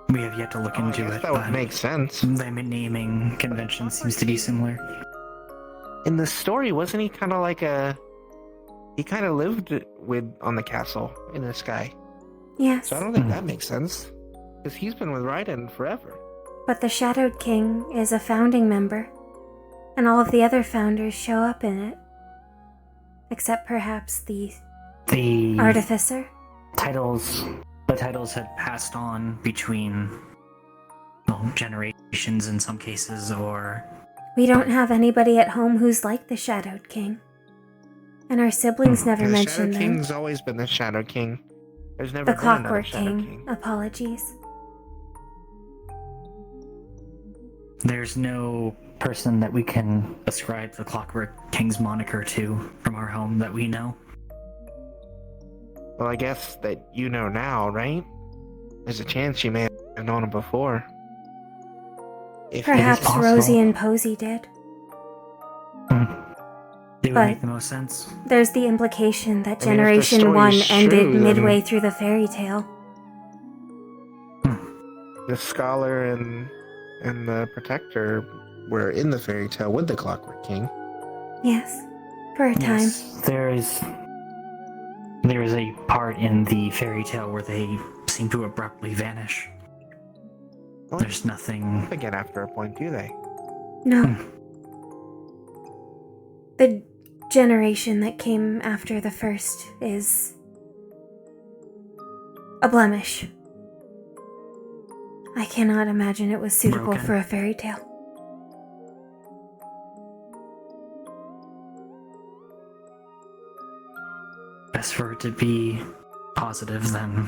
We have yet to look into it. That would make sense. The naming convention seems to be similar. In the story, wasn't he kind of like he kind of lived on the castle in the sky? Yes. So I don't think that makes sense. Because he's been with Raiden forever. But the Shadowed King is a founding member, and all of the other founders show up in it. Except perhaps the Artificer? The titles had passed on between generations in some cases, or... We don't have anybody at home who's like the Shadowed King. And our siblings never The mentioned Shadow them. King's always been the Shadow King. There's never The been another Clockwork Shadow King. King. Apologies. There's no person that we can ascribe the Clockwork King's moniker to from our home that we know. Well, I guess that you know now, right? There's a chance you may have known him before. If it is Perhaps possible. Rosie and Posey did. It would But make the most sense. there's the implication that I mean, if the Generation 1 story's ended true, then- midway through the fairy tale. The scholar and the protector were in the fairy tale with the Clockwork King. Yes, for a time. Yes, there is a part in the fairy tale where they seem to abruptly vanish. There's nothing. Again, after a point, do they? No. The generation that came after the first is a blemish. I cannot imagine it was suitable Broken. for a fairy tale. Best for it to be positive than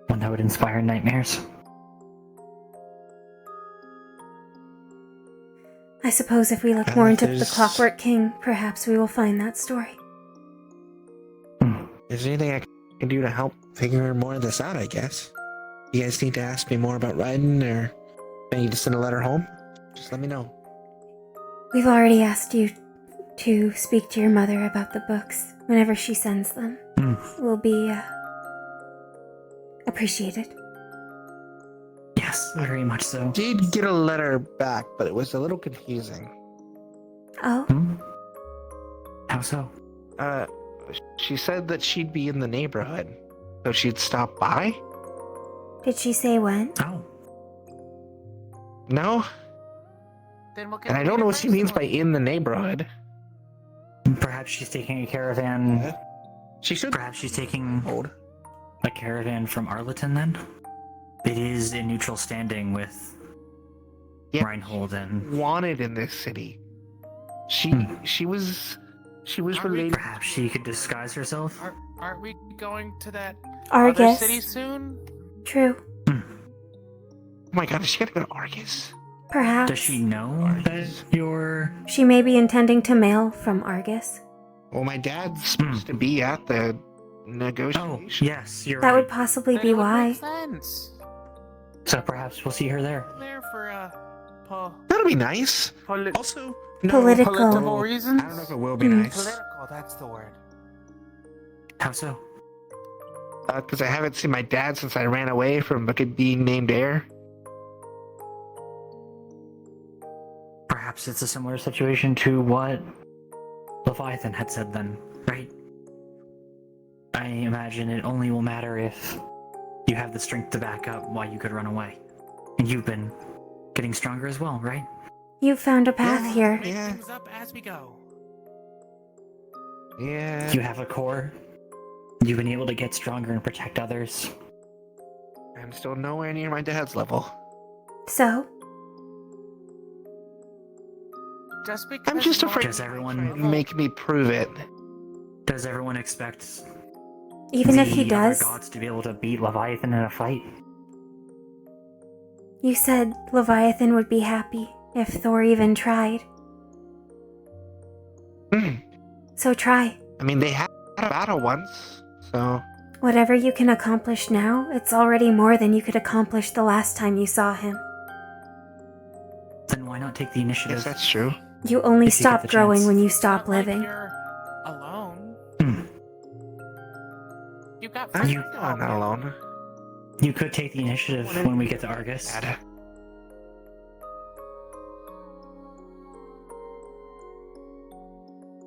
one that would inspire nightmares. I suppose if we look more into the Clockwork King, perhaps we will find that story. Is there anything I can do to help figure more of this out, I guess? You guys need to ask me more about Ryden, or I need to send a letter home? Just let me know. We've already asked you to speak to your mother about the books whenever she sends them. Will be appreciated. Yes, very much so. Did get a letter back, but it was a little confusing. Oh? How so? She said that she'd be in the neighborhood, so she'd stop by? Did she say when? Oh. No? And I don't know what she means by in the neighborhood. Perhaps she's taking a caravan. She should. Perhaps she's taking a caravan from Arleton then? It is in neutral standing with Reinhold and... Wanted in this city. She was related. Perhaps she could disguise herself? Aren't we going to that Argus. other city soon? True. Oh my god, is she gonna go to Argus? Perhaps. Does she know that you're... She may be intending to mail from Argus. Well, my dad's supposed to be at the negotiation. Yes, you're That right. would possibly Then be it would why. make sense. So perhaps we'll see her there. There for That'll be nice. Also, Political reasons. I don't know if it will be nice. Political, that's the word. How so? Because I haven't seen my dad since I ran away from being named heir. Perhaps it's a similar situation to what Leviathan had said then, right? I imagine it only will matter if you have the strength to back up why you could run away. And you've been getting stronger as well, right? You found a path here. Yeah. Things up as we go. Yeah. You have a core. You've been able to get stronger and protect others. I'm still nowhere near my dad's level. So? Just because I'm just afraid Does everyone make me prove it. Does everyone expect Even if he the other does? gods to be able to beat Leviathan in a fight? You said Leviathan would be happy if Thor even tried. So try. I mean, they had a battle once, so... Whatever you can accomplish now, it's already more than you could accomplish the last time you saw him. Then why not take the initiative? Yes, that's true. You only If you get stop the growing chance. when you stop living. You're alone. You got I'm friends. not alone. You could take the initiative when we get to Argus.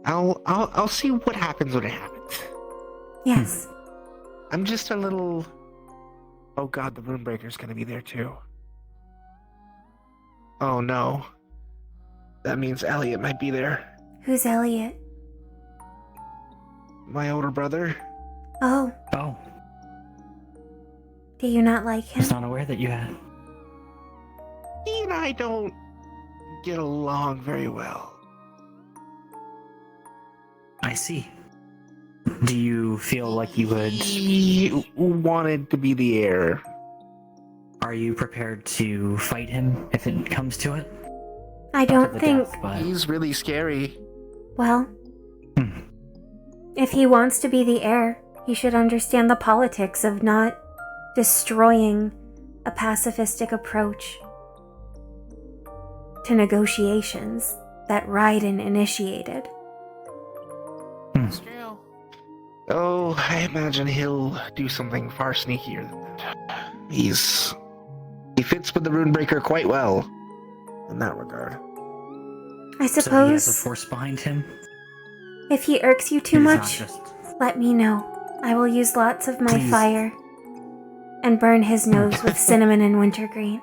I'll see what happens when it happens. Yes. I'm just a little... Oh god, the Runebreaker's gonna be there too. Oh no. That means Elliot might be there. Who's Elliot? My older brother. Oh, Oh, do you not like I him? was not aware that you had. He and I don't get along very well. I see. Do you feel like you would... He wanted to be the heir. Are you prepared to fight him if it comes to it? I Not to don't the think... death, but... He's really scary. Well, if he wants to be the heir, he should understand the politics of not destroying a pacifistic approach to negotiations that Raiden initiated. That's true. Oh, I imagine he'll do something far sneakier than that. He fits with the Runebreaker quite well in that regard. I So he has a suppose force behind him. if he irks you too It is not much, just- let me know. I will use lots of my Please. fire and burn his nose with cinnamon and wintergreen.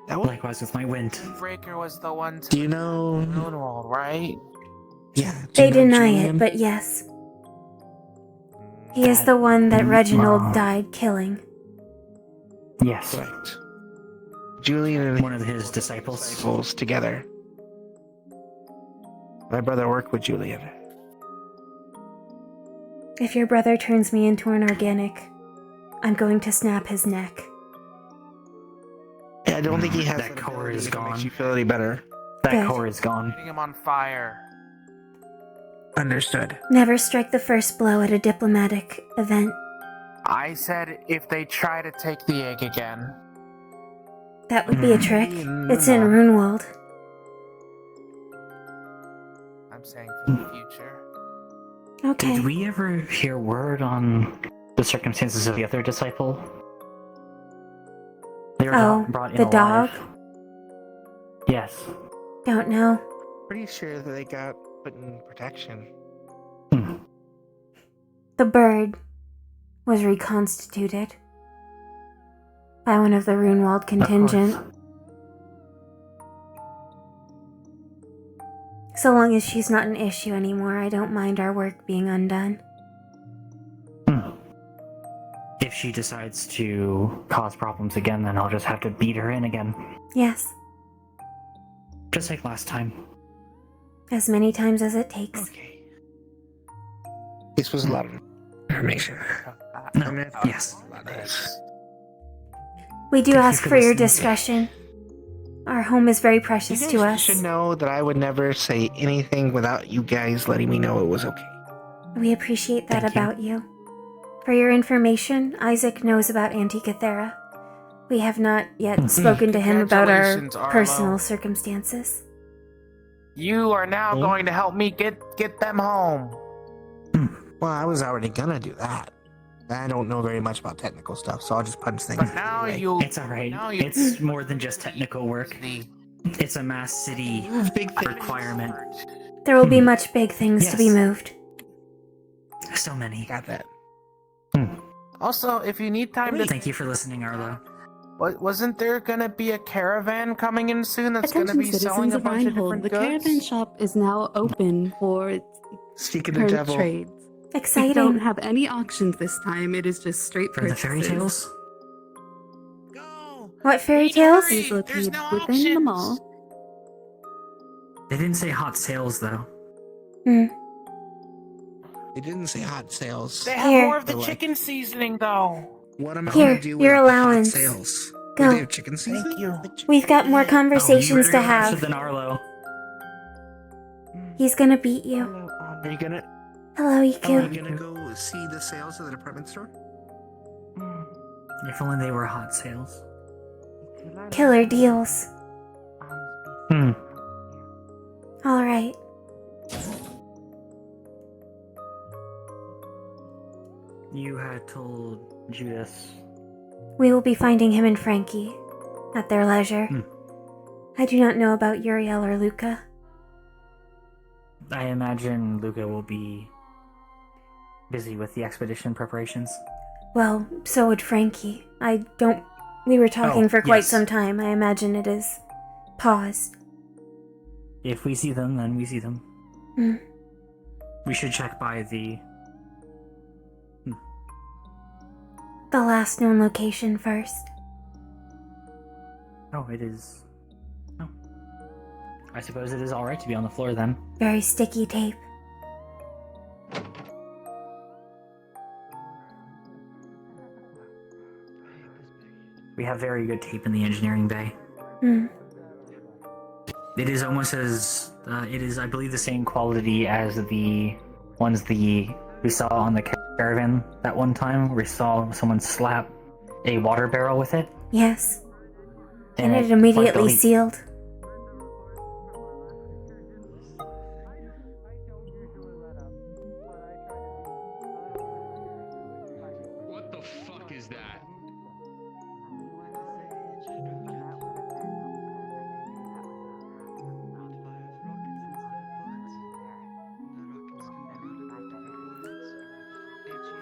Likewise with my wind. Breaker was the one to Do you know? Moonwall, right? Yeah. They deny it, but yes. He is the one that Reginald died killing. Yes. Correct. Julian and one of his disciples together. My brother worked with Julian. If your brother turns me into an organic, I'm going to snap his neck. Yeah, I don't think he has that core is gone. Makes you feel any better. That Good. core is gone. Setting him on fire. Understood. Never strike the first blow at a diplomatic event. I said if they try to take the egg again. That would be a trick. It's in Runewald. I'm saying for the future. Okay. Did we ever hear word on the circumstances of the other disciple? They were not brought in the alive. dog? Yes. Don't know. Pretty sure that they got put in protection. The bird was reconstituted by one of the Runewald contingent. So long as she's not an issue anymore, I don't mind our work being undone. If she decides to cause problems again, then I'll just have to beat her in again. Yes, Just like last time. as many times as it takes. Okay. This was a lot of information. No, yes. We do Thank you ask for for your listening. discretion. Our home is very You precious guys to us. should know that I would never say anything without you guys letting me know it was okay. We appreciate that Thank you. about you. For your information, Isaac knows about Antikythera. We have not yet spoken to him about our Congratulations, Arlo. personal circumstances. You are now going to help me get them home. Well, I was already gonna do that. I don't know very much about technical stuff, so I'll just punch things. But now away. you. It's alright. Now you. It's more than just technical work. It's a mass city requirement. There will be much big things to be Yes. moved. So many. Got that. Also, if you need time to. Thank you for listening, Arlo. Wasn't there gonna be a caravan coming in soon that's gonna Attention be selling citizens a of bunch of Reinhold, different the goods? caravan shop is now open for Speaking her of devil, trades. Exciting. We don't have any auctions this time. It is just straight For the fairy purchases. tales? What fairy tales? It is located within the mall. They didn't say hot sales, though. they didn't say hot sales. They have Here. more of the But, like, chicken seasoning though. What am I Here, gonna do with your the allowance. hot sales? Go. Do they have chicken seasoning? Thank you. We've got more conversations oh, to you faster have. than Arlo. He's gonna beat you. Are you gonna? Hello, Are you Iku. gonna go see the sales at the department store? If only they were hot sales. Killer deals. Hmm. Alright. You had told Judas. We will be finding him and Frankie at their leisure. I do not know about Uriel or Luca. I imagine Luca will be busy with the expedition preparations. Well, so would Frankie. We were talking Oh, for quite yes. some time. I imagine it is paused. If we see them, then we see them. Hmm. We should check by the... The last known location first. Oh, it is... Oh. I suppose it is alright to be on the floor then. Very sticky tape. We have very good tape in the engineering bay. Hmm. It is almost as... it is, I believe, the same quality as the ones we saw on the caravan that one time. We saw someone slap a water barrel with it. Yes. And it plugged immediately the leak.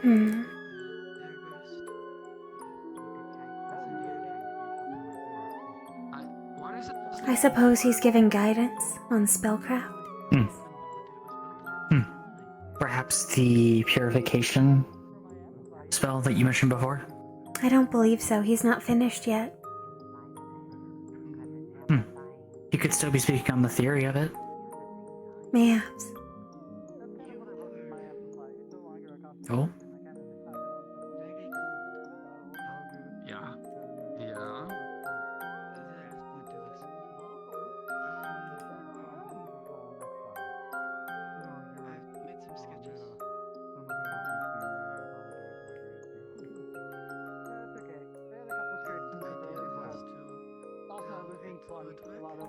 Hmm. I suppose he's giving guidance on spellcraft. Perhaps the purification spell that you mentioned before? I don't believe so. He's not finished yet. You could still be speaking on the theory of it. Mayhaps. Oh? Yeah. Yeah.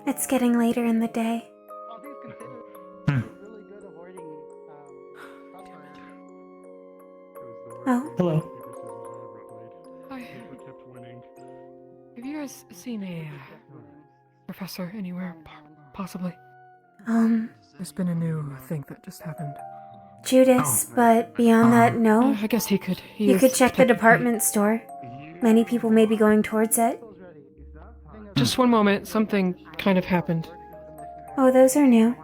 It's getting later in the day. Oh. Hello. Hi. Have you guys seen a professor anywhere, possibly? There's been a new thing that just happened. Judas, but beyond that, no. I guess he could. You could check the department store. Many people may be going towards it. Just one moment. Something kind of happened. Oh, those are new.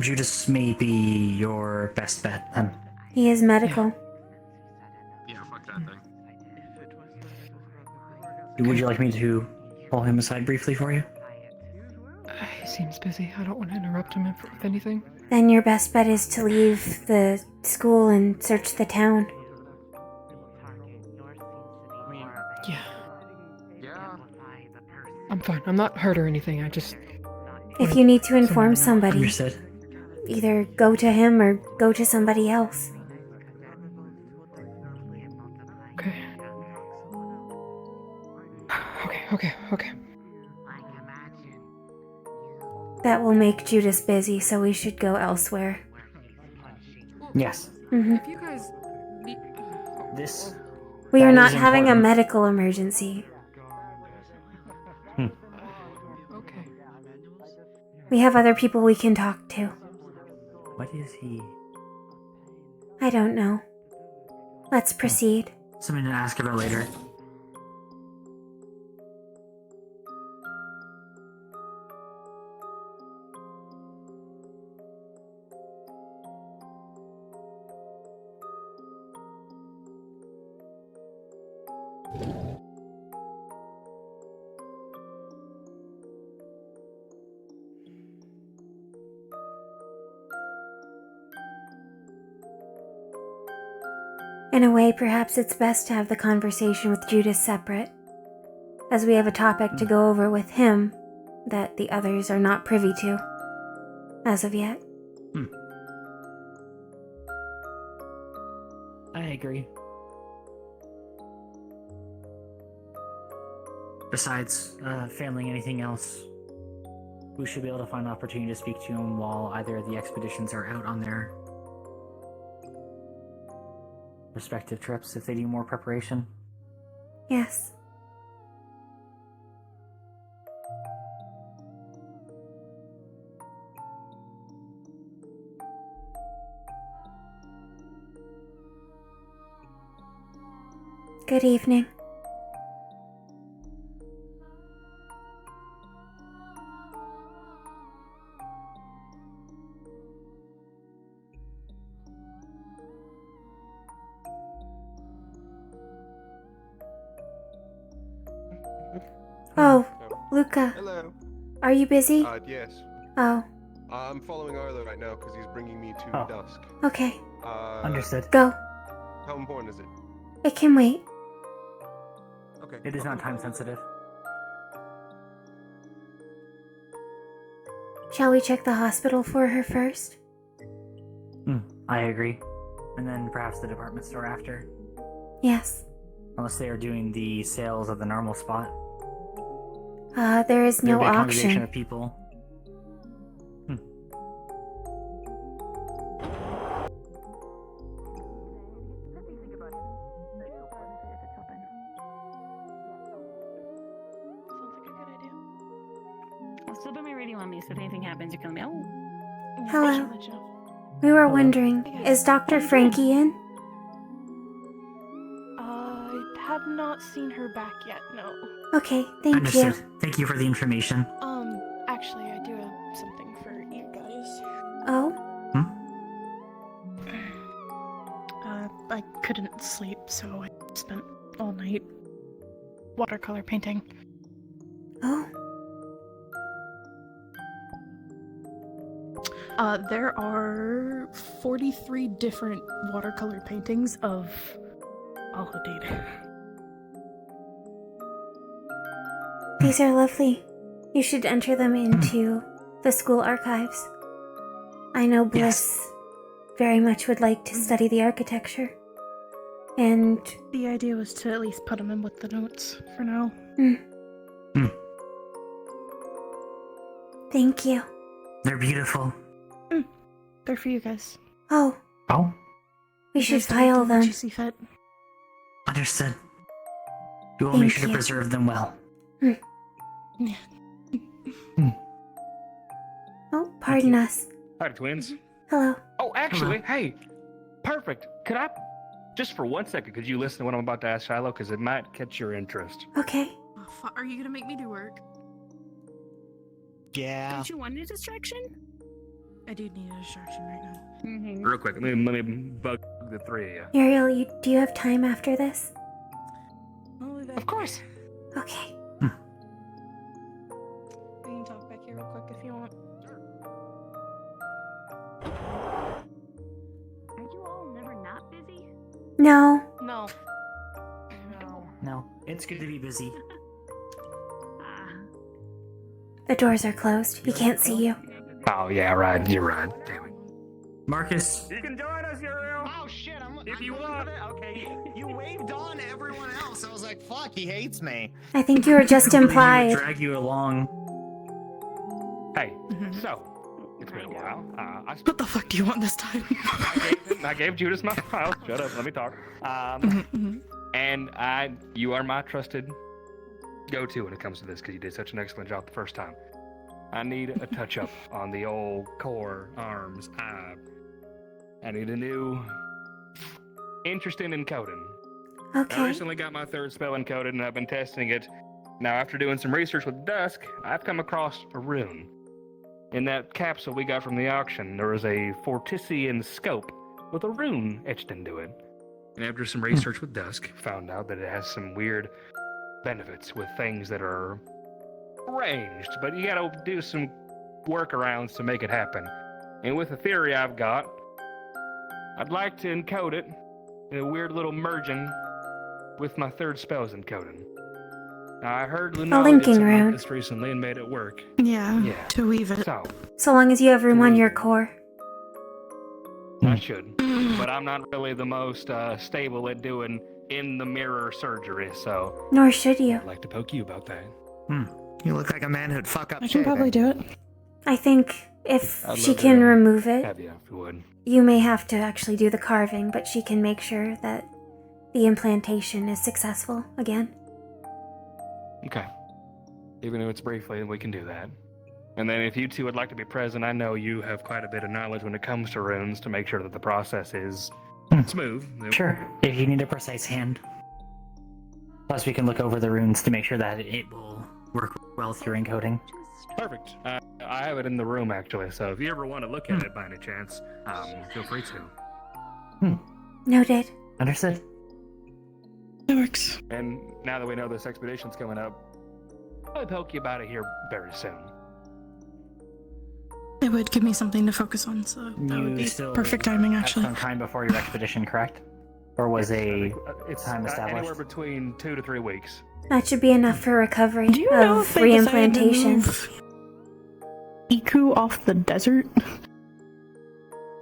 Judas may be your best bet then. He is medical. Yeah, fuck that thing. Would you like me to pull him aside briefly for you? He seems busy. I don't want to interrupt him with anything. Then your best bet is to leave the school and search the town. Yeah. I'm fine. I'm not hurt or anything. I just... If you need to inform somebody, Understood. either go to him or go to somebody else. Okay. That will make Judas busy, so we should go elsewhere. Yes. If you guys... This... We are that not is having a important. medical emergency. Okay. We have other people we can talk to. What is he? I don't know. Let's proceed. Something to ask about later. In a way, perhaps it's best to have the conversation with Judas separate, as we have a topic to go over with him that the others are not privy to, as of yet. I agree. Besides, failing anything else, we should be able to find an opportunity to speak to him while either of the expeditions are out on their respective trips if they do more preparation. Yes. Good evening. Oh, Luca. Hello. Are you busy? Yes. Oh, I'm following Arlo right now because he's bringing me to dusk. okay. Understood. Go. How important is it? It can wait. Okay. It is not time sensitive. Shall we check the hospital for her first? I agree. And then perhaps the department store after. Yes. Unless they are doing the sales of the normal spot. There is There'll no be a congregation auction. of people. I'll still put my radio on me, so if anything happens, you can let me. Oh. Hello. We were wondering, is Dr. Frankie in? I have not seen her back yet, no. Okay, thank Understood. you. Thank you for the information. Actually, I do have something for you guys. Oh? I couldn't sleep, so I spent all night watercolor painting. Oh? There are 43 different watercolor paintings of Alhodade. These are lovely. You should enter them into the school archives. I know Bliss very much would like to study the architecture. And the idea was to at least put them in with the notes for now. Thank you. They're beautiful. They're for you guys. Oh. Oh? We You should guys do file what them. you see fit. Understood. We will make Thank sure to you. preserve them well. Oh, pardon us. Hi, twins. Hello. Oh, actually, hey, perfect. Could I, just for 1 second, could you listen to what I'm about to ask Shiloh? Because it might catch your interest. Okay. Are you gonna make me do work? Yeah. Don't you want a distraction? I do need a distraction right now. Real quick, let me bug the three of you. Ariel, do you have time after this? Of course. Okay. We can talk back here real quick if you want. Are you all never not busy? No. No. No, it's good to be busy. The doors are closed. He can't see you. Oh, yeah, right. You're right. Damn it. Marcus. You can join us, Uriel. Oh shit, If you want. Okay, you waved on everyone else. I was like, fuck, he hates me. I think you were just I don't believe he would implied. drag you along. Hey, so, it's been a while. What the fuck do you want this time? I gave Judas my file. Shut up, let me talk. And you are my trusted go-to when it comes to this because you did such an excellent job the first time. I need a touch-up on the old core, arms, I need a new interest in encoding. Okay. I recently got my third spell encoded and I've been testing it. Now, after doing some research with Dusk, I've come across a rune. In that capsule we got from the auction, there was a Fortician scope with a rune etched into it. And after some research with Dusk, found out that it has some weird benefits with things that are arranged, but you gotta do some workarounds to make it happen. And with the theory I've got, I'd like to encode it in a weird little merging with my third spell's encoding. Now, I heard Lunala did linking something rune. like this recently and made it work. Yeah, Yeah. to weave it. So long as you have room on your core. I should, but I'm not really the most stable at doing in-the-mirror surgery, so... Nor should you. I'd like to poke you about that. You look like a man who'd fuck up I can probably do it. I think if I'd she love to can remove it, have you, if you would. you may have to actually do the carving, but she can make sure that the implantation is successful again. Okay. Even if it's briefly, we can do that. And then if you two would like to be present, I know you have quite a bit of knowledge when it comes to runes to make sure that the process is smooth. Sure, if you need a precise hand. Plus, we can look over the runes to make sure that it will work well with your encoding. Perfect. I have it in the room, actually, so if you ever want to look at it by any chance, feel free to. Noted. Understood. That works. And now that we know this expedition's coming up, I'll poke you about it here very soon. It would give me something to focus on, so that would be still perfect timing, have actually. some time before your expedition, correct? Or was a It's time established? anywhere between 2 to 3 weeks. That should be enough for recovery Do you know of if they decided to reimplantation. move Iku off the desert?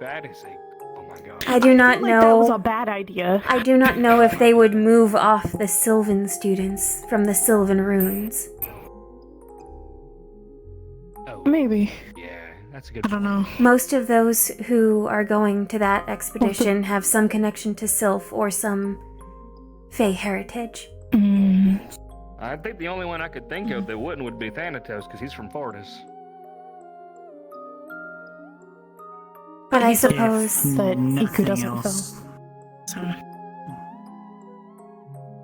That is a... Oh my god. I do not feel like know. that was a bad idea. I do not know if they would move off the Sylvan students from the Sylvan runes. Maybe. Yeah, that's a good I don't know. Most of those who are going to that expedition have some connection to Sylph or some Fey heritage. I think the only one I could think of that wouldn't would be Thanatos, because he's from Fortis. But I suppose that Iku doesn't else.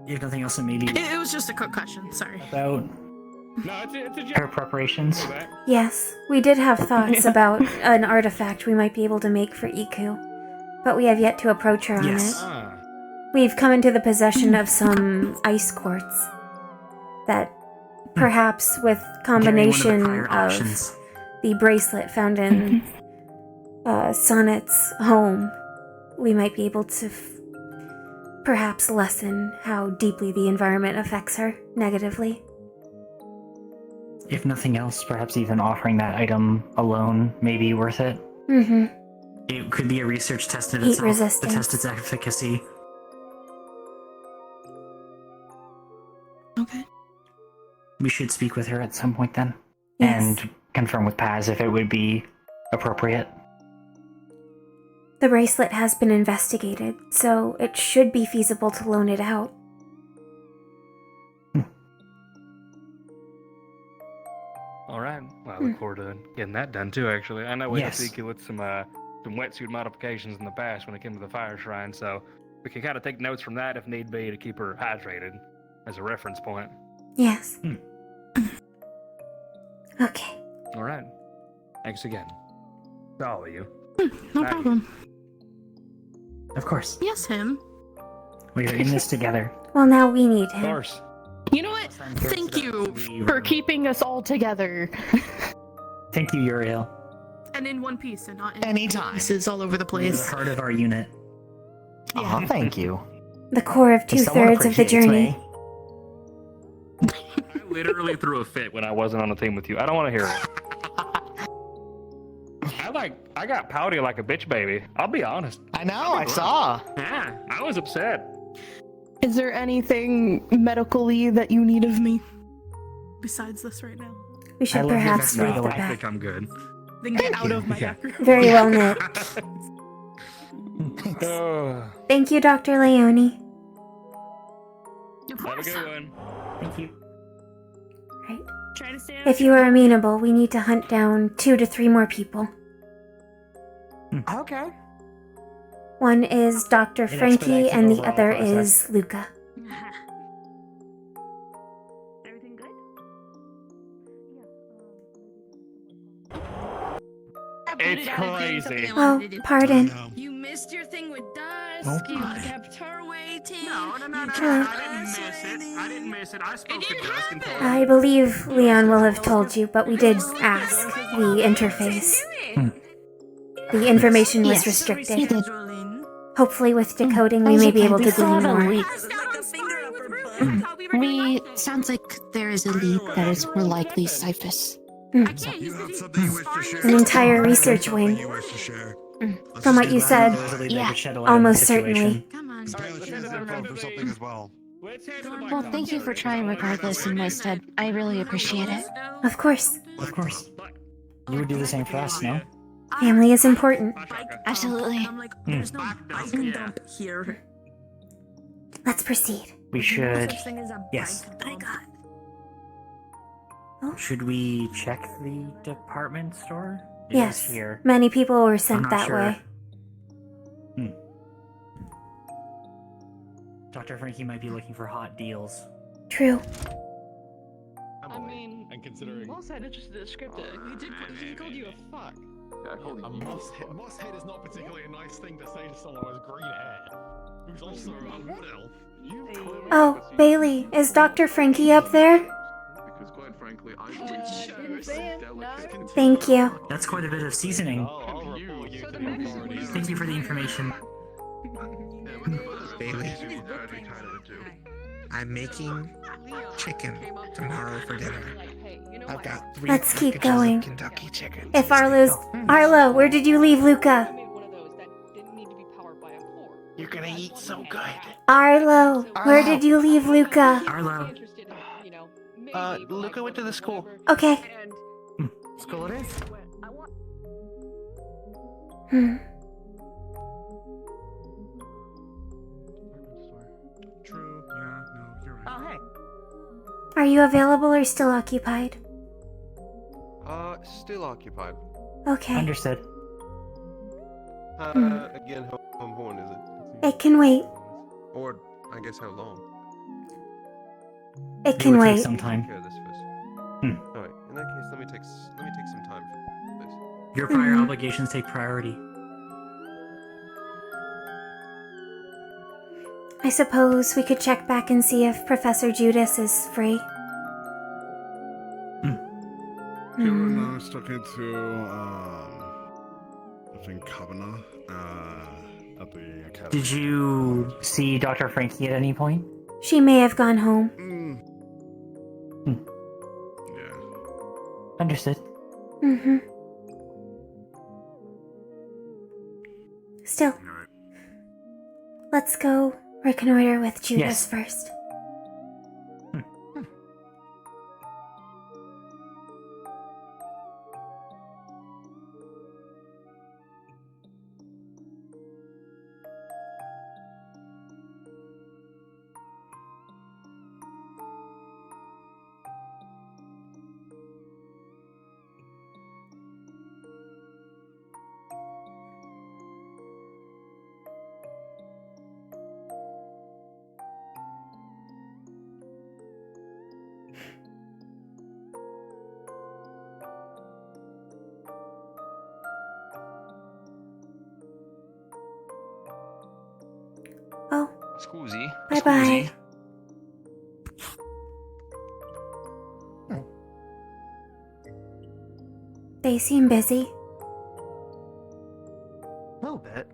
You have nothing else that maybe It was just a quick question. Sorry. about her preparations? yes, we did have thoughts about an artifact we might be able to make for Iku, but we have yet to approach her on Yes. it. We've come into the possession of some ice quartz that perhaps with combination prior of options. the bracelet found in Sonnet's home, we might be able to perhaps lessen how deeply the environment affects her negatively. If nothing else, perhaps even offering that item alone may be worth it. Mm-hmm. It could be a research test in Heat itself resistance. to test its efficacy. Okay. We should speak with her at some point then. Yes. And confirm with Paz if it would be appropriate. The bracelet has been investigated, so it should be feasible to loan it out. All right. Well, I look forward to getting that done too. Actually, I know we Yes. had to with some wetsuit modifications in the past when it came to the fire shrine, so we can kind of take notes from that if need be to keep her hydrated as a reference point. Yes. Okay. All right. Thanks again. To all of you. No problem. Of course. Yes, him. We are in this together. Well, now we need Of him. course. You know what? Thank you for keeping us all together. Thank you, Uriel. And in one piece, and not in Anytime. pieces all over the You're place. the heart of our unit. Aw, thank you. The core of If someone 2/3 of the appreciates journey. me. I literally threw a fit when I wasn't on the team with you. I don't want to hear it. I got pouty like a bitch baby. I'll be honest. I know, I saw. Yeah, I was upset. Is there anything medically that you need of me? Besides this right now? We should perhaps leave the I back. think I'm good. Then get out of my back room. Very well knit. Oh, Thank you, Dr. Leone. have a good one. Thank you. Right. Try to stay If you are amenable, we need to hunt down 2 to 3 more people. Okay. One is Dr. It Frankie, expedites and the the overall other process. is Luca. Everything good? It's crazy. Oh, pardon. You missed your thing with Dusk. You kept her waiting. No. Hello. I didn't miss it. I spoke to Dusk and told her. I believe Leon will have told you, but we did ask the interface. The information was Yes, restricted. he did. Hopefully with decoding we may be able to glean more. We sounds like there is a lead that is more likely Cyphus. You have something you wish to share? An entire research wing. You wish to share? From what you said, Yeah, almost certainly. Something as well. Well, thank you for trying regardless in my stead. I really appreciate it. Of course. Of course. You would do the same for us, no? Family is important. Absolutely. There's no bike dump here. Let's proceed. We should. Such thing as a Yes. bike dump. Should we check the department store? It is Yes. here. Many people were I'm sent not that sure. way. Dr. Frankie might be looking for hot deals. True. I mean, And considering well said. It's just descriptive. He called you a fuck. a moss head is not particularly a nice thing to say to someone with green hair, who's also a wood elf. Oh, Bailey, is Dr. Frankie up there? Because quite frankly, I believe delicate. Thank you. That's quite a bit of seasoning. Thank you for the information. Bailey, I'm making chicken tomorrow for dinner. I've got 3 Let's keep packages going. of Kentucky chicken. If Arlo, where did you leave Luca? You're gonna eat so good. Arlo, where did you leave Luca? Arlo. Luca went to the school. Okay. School it is. True. Yeah. No, you're right. Oh, hey. Are you available or still occupied? Still occupied. Okay. Understood. Again, how important is it? It can wait. Or, I guess, how long? It can wait. Some time. Take care of this first. Alright, in that case, let me take some time for this. Your prior obligations take priority. I suppose we could check back and see if Professor Judas is free. Kira and I was talking to, I think Kavanaugh, at the academy. Did you see Dr. Frankie at any point? She may have gone home. Yeah. Understood. Mm-hmm. Still. Let's go reconnoiter with Judas Yes. first. Oh. Scusi. Bye-bye. They seem busy. A little bit.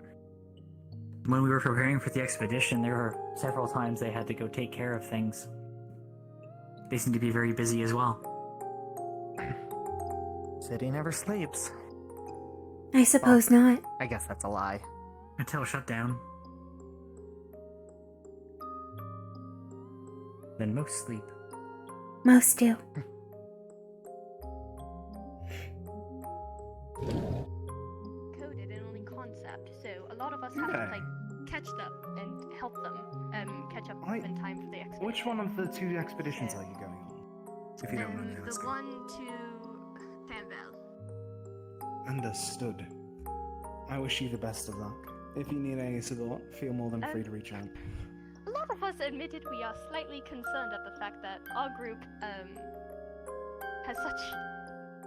When we were preparing for the expedition, there were several times they had to go take care of things. They seem to be very busy as well. City never sleeps. I suppose not. I guess that's a lie. Until shutdown. Then most sleep. Most do. Coded and only concept, so a lot of us have to catch up and help them catch up in time for the expedition. Which one of the two expeditions are you going on? If you don't mind me The asking. one to Fanville. Understood. I wish you the best of luck. If you need any support, feel more than free to reach out. A lot of us admitted we are slightly concerned at the fact that our group has such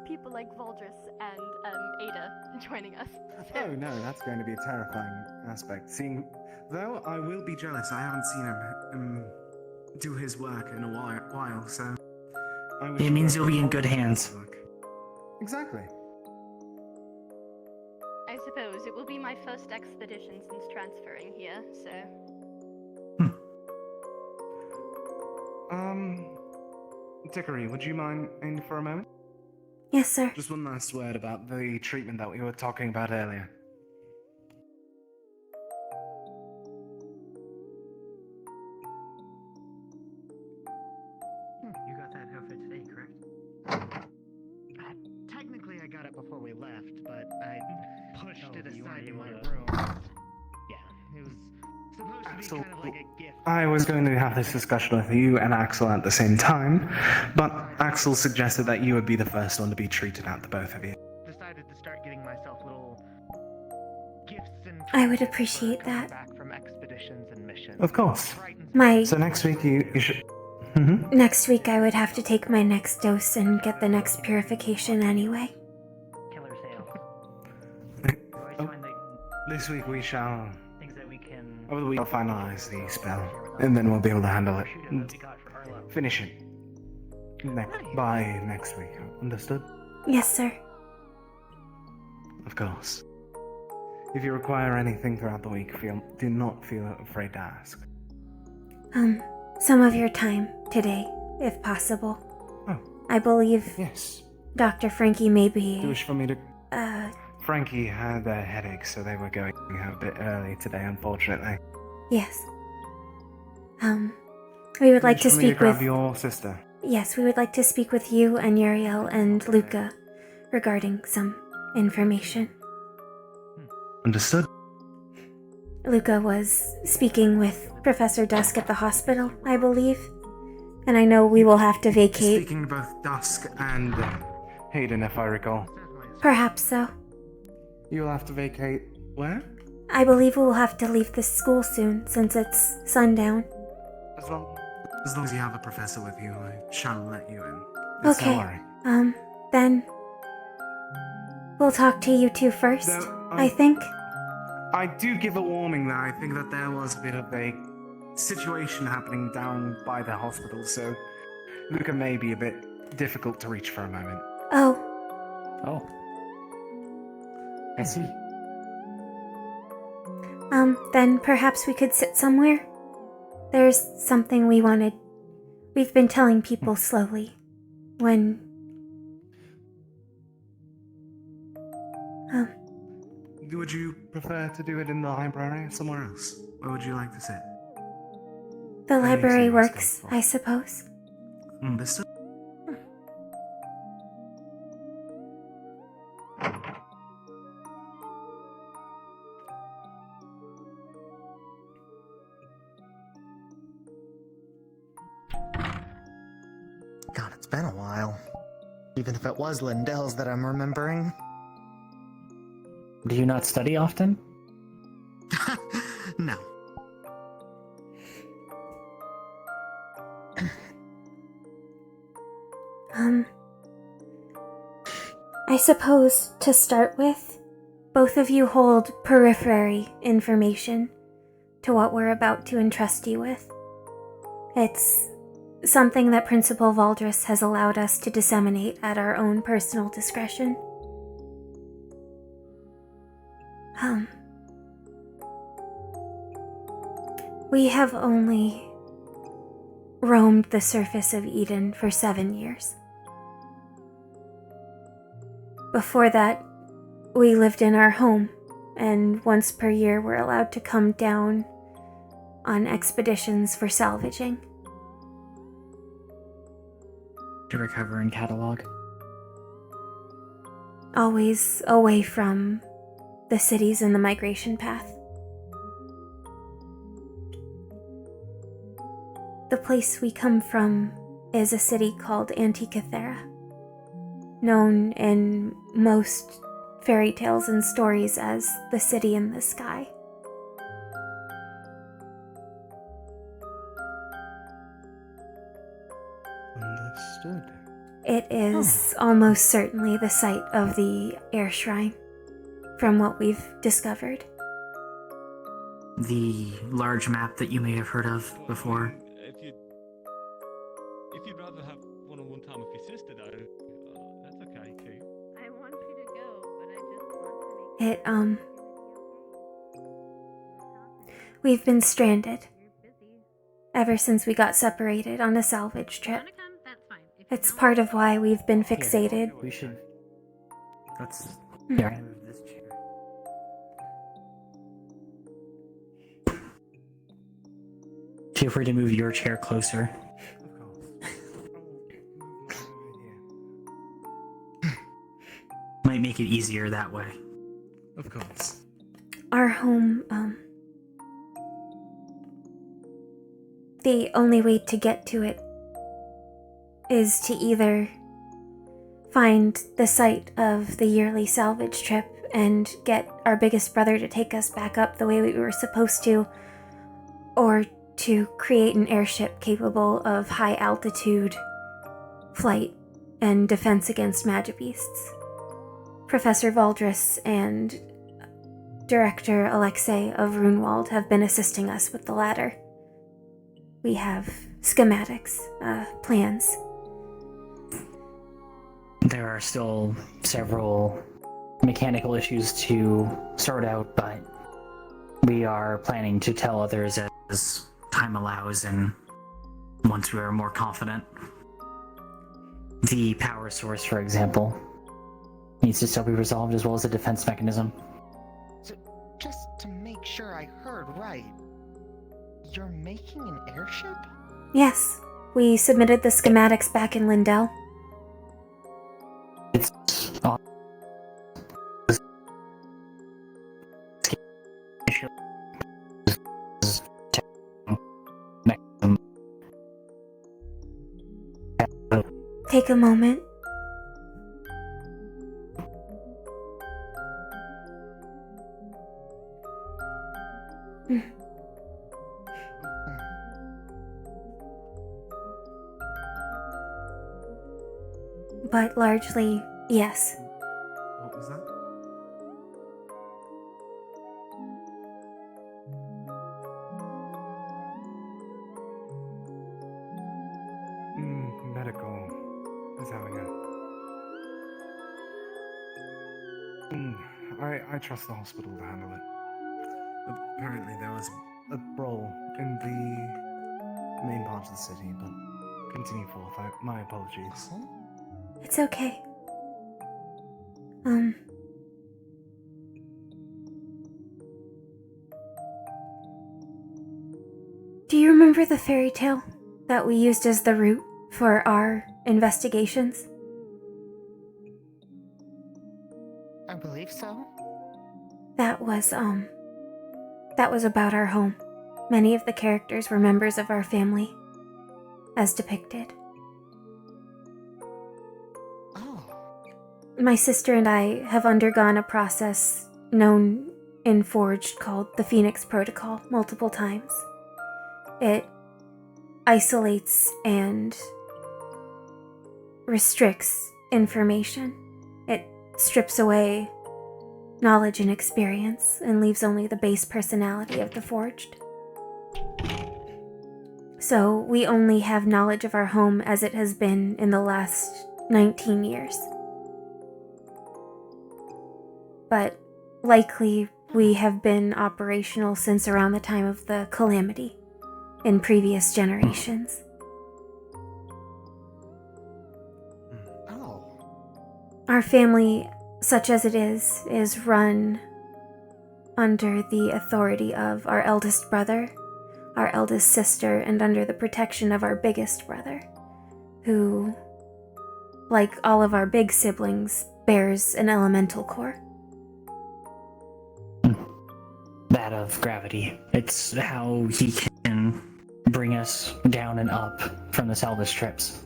people like Voldris and Ada joining us. Oh no, that's going to be a terrifying aspect. Though I will be jealous, I haven't seen him do his work in a while, so I wish It you means both you'll be in the good best hands. of luck. Exactly. I suppose it will be my first expedition since transferring here, so. Dickory, would you mind in for a moment? Yes, sir. Just one last word about the treatment that we were talking about earlier. You got that outfit today, correct? Technically, I got it before we left, but I pushed it aside in my room. Yeah, it was supposed to be kind of like a gift. I was going to have this discussion with you and Axel at the same time, but Axel suggested that you would be the first one to be treated out, the both of you. Decided to start getting myself little gifts and I would appreciate that. back from expeditions and missions. Of course. My So next week you should... next week I would have to take my next dose and get the next purification anyway. Killer sale. This week we shall... Things that we can. Over the week I'll finalize the spell, and then we'll be able to handle it. And finish it. By next week. Understood? Yes, sir. Of course. If you require anything throughout the week, do not feel afraid to ask. Some of your time today, if possible. Oh. I believe Yes. Dr. Frankie may be... Do you wish for me to... Uh, Frankie had a headache, so they were going a bit early today, unfortunately. yes. We would like to Wish for me speak grab with... your sister. Yes, we would like to speak with you and Uriel and Luca regarding some information. Understood? Luca was speaking with Professor Dusk at the hospital, I believe. And I know we will have to vacate. Speaking to both Dusk and Hayden, if I recall. Perhaps so. You will have to vacate Where? I believe we'll have to leave the school soon, since it's sundown. As long as you have a professor with you, I shall let you in. It's no Okay, worry. then we'll talk to you two first, I think. I do give a warning that I think that there was a bit of a situation happening down by the hospital, so Luca may be a bit difficult to reach for a moment. Oh. Oh. I see. Then perhaps we could sit somewhere? There's something we've been telling people slowly. Would you prefer to do it in the library or somewhere else? Where would you like to sit? The library works, I suppose. Understood. God, it's been a while. Even if it was Lindell's that I'm remembering. Do you not study often? No. I suppose, to start with, both of you hold periphery information to what we're about to entrust you with. It's something that Principal Valdris has allowed us to disseminate at our own personal discretion. We have only roamed the surface of Eden for 7 years. Before that, we lived in our home, and once per year we're allowed to come down on expeditions for salvaging. To recover and catalog. Always away from the cities in the migration path. The place we come from is a city called Antikythera, known in most fairy tales and stories as the city in the sky. Understood. It is almost certainly the site of the air shrine, from what we've discovered. The large map that you may have heard of before. If you'd rather have one-on-one time with your sister, though, that's okay too. I want you to go, but I just want to make We've been stranded ever since we got separated on a salvage trip. It's part of why we've been fixated. We should. Let's. Mhm. Yeah. Move this chair. Feel free to move your chair closer. Might make it easier that way. Of course. Our home, the only way to get to it is to either find the site of the yearly salvage trip and get our biggest brother to take us back up the way we were supposed to, or to create an airship capable of high altitude flight and defense against magibeasts. Professor Valdris and Director Alexei of Runewald have been assisting us with the latter. We have schematics, plans. There are still several mechanical issues to sort out, but we are planning to tell others as time allows and once we are more confident. The power source, for example, needs to still be resolved, as well as the defense mechanism. So, just to make sure I heard right, you're making an airship? Yes, we submitted the schematics back in Lindell. It's Take a moment. but largely, yes. What was that? Medical is having I trust the hospital to handle it. Apparently there was a brawl in the main part of the city, but continue forth. My apologies. It's okay. Do you remember the fairy tale that we used as the route for our investigations? I believe so. That was about our home. Many of the characters were members of our family, as depicted. Oh. My sister and I have undergone a process known in Forged called the Phoenix Protocol multiple times. It isolates and restricts information. It strips away knowledge and experience and leaves only the base personality of the Forged. So we only have knowledge of our home as it has been in the last 19 years. But likely we have been operational since around the time of the Calamity in previous generations. Oh. Our family, such as it is run under the authority of our eldest brother, our eldest sister, and under the protection of our biggest brother, who, like all of our big siblings, bears an elemental core. That of gravity. It's how he can bring us down and up from the eldest trips.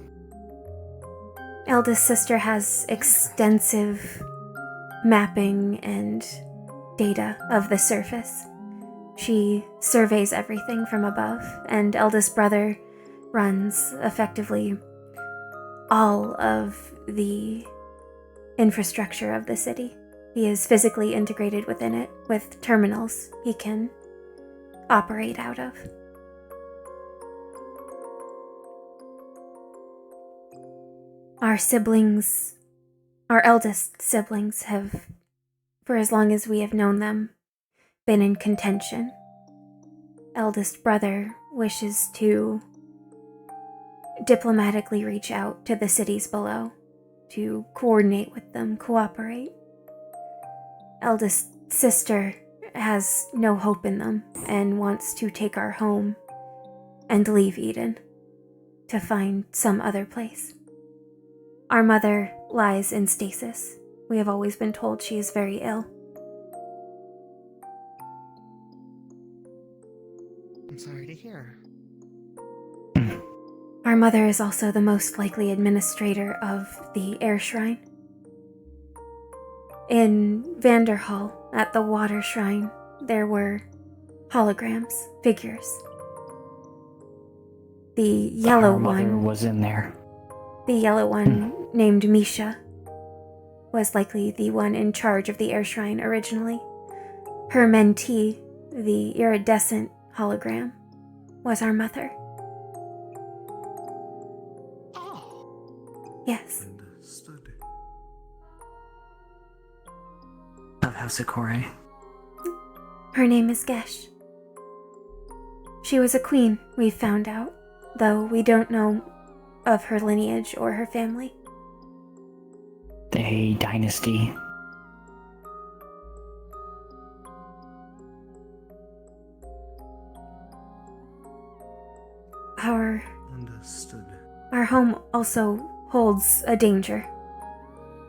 Eldest sister has extensive mapping and data of the surface. She surveys everything from above, and eldest brother runs effectively all of the infrastructure of the city. He is physically integrated within it with terminals he can operate out of. Our siblings, our eldest siblings, have, for as long as we have known them, been in contention. Eldest brother wishes to diplomatically reach out to the cities below, to coordinate with them, cooperate. Eldest sister has no hope in them and wants to take our home and leave Eden to find some other place. Our mother lies in stasis. We have always been told she is very ill. I'm sorry to hear. Our mother is also the most likely administrator of the air shrine. In Vanderhall, at the water shrine, there were holograms, figures. The yellow Our mother one was in there. The yellow one, named Misha, was likely the one in charge of the air shrine originally. Her mentee, the iridescent hologram, was our mother. Yes. Understood. Of House Dickory. Her name is Gesh. She was a queen, we've found out, though we don't know of her lineage or her family. A dynasty. Understood. Our home also holds a danger,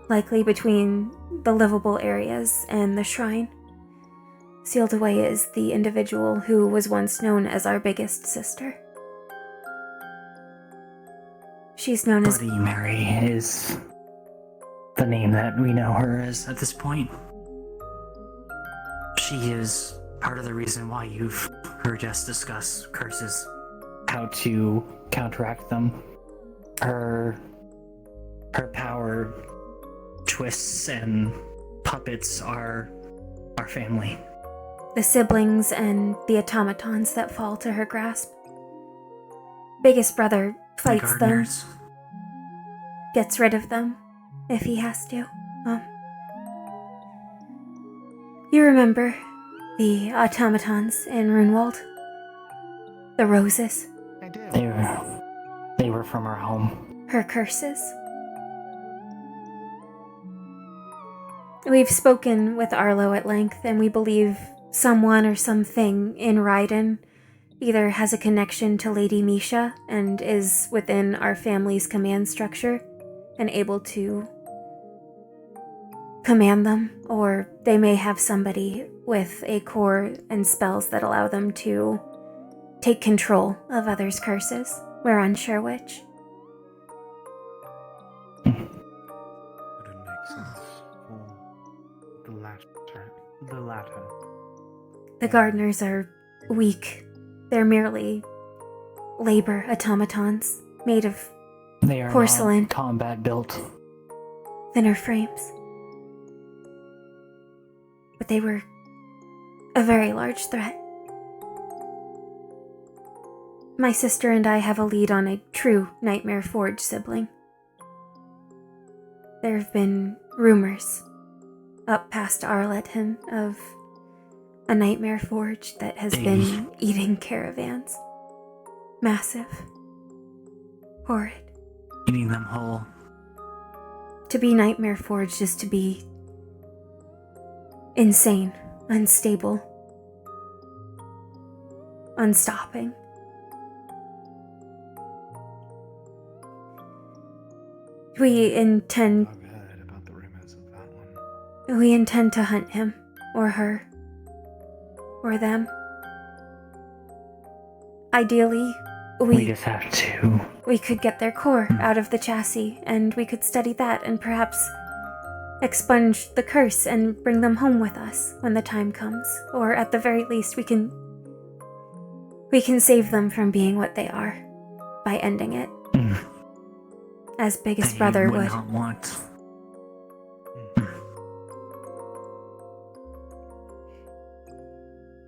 likely between the livable areas and the shrine. Sealed away is the individual who was once known as our biggest sister. She's known as Bloody Mary is the name that we know her as at this point. She is part of the reason why you've heard us discuss curses, how to counteract them. Her her power twists and puppets our family. The siblings and the automatons that fall to her grasp. Biggest brother fights them, gets rid of them if he has to. You remember the automatons in Runewald? The roses? I do. They were from our home. Her curses? We've spoken with Arlo at length, and we believe someone or something in Raiden either has a connection to Lady Misha and is within our family's command structure and able to command them, or they may have somebody with a core and spells that allow them to take control of others' curses. We're unsure which. Wouldn't make sense for the latter. The gardeners are weak. They're merely labor automatons made of They are porcelain, not combat built. thinner frames. But they were a very large threat. My sister and I have a lead on a true Nightmare Forge sibling. There have been rumors up past Arleton of a Nightmare Forge that has been eating caravans. Massive. Horrid. Eating them whole. To be Nightmare Forged is to be insane, unstable, unstopping. We intend to hunt him, or her, or them. Ideally, we just have to. We could get their core out of the chassis, and we could study that and perhaps expunge the curse and bring them home with us when the time comes. Or at the very least, we can save them from being what they are by ending it. As biggest brother would. Not want.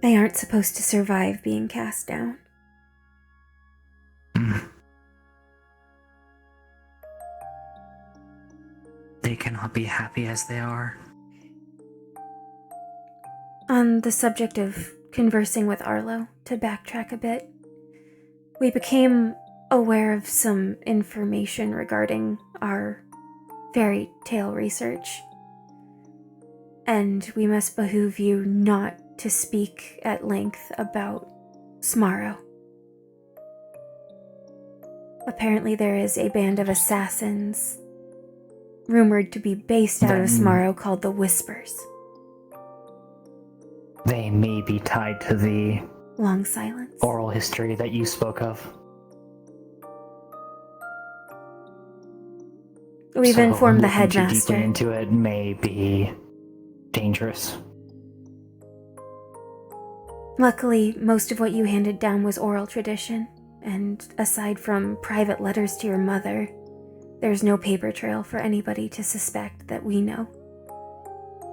They aren't supposed to survive being cast down. They cannot be happy as they are. On the subject of conversing with Arlo, to backtrack a bit, we became aware of some information regarding our fairy tale research, and we must behoove you not to speak at length about Smarrow. Apparently there is a band of assassins rumored to be based out of Smarrow called the Whispers. They may be tied to the long silence oral history that you spoke of. We've informed the looking too headmaster. deeply into it may be dangerous. Luckily, most of what you handed down was oral tradition, and aside from private letters to your mother, there's no paper trail for anybody to suspect that we know.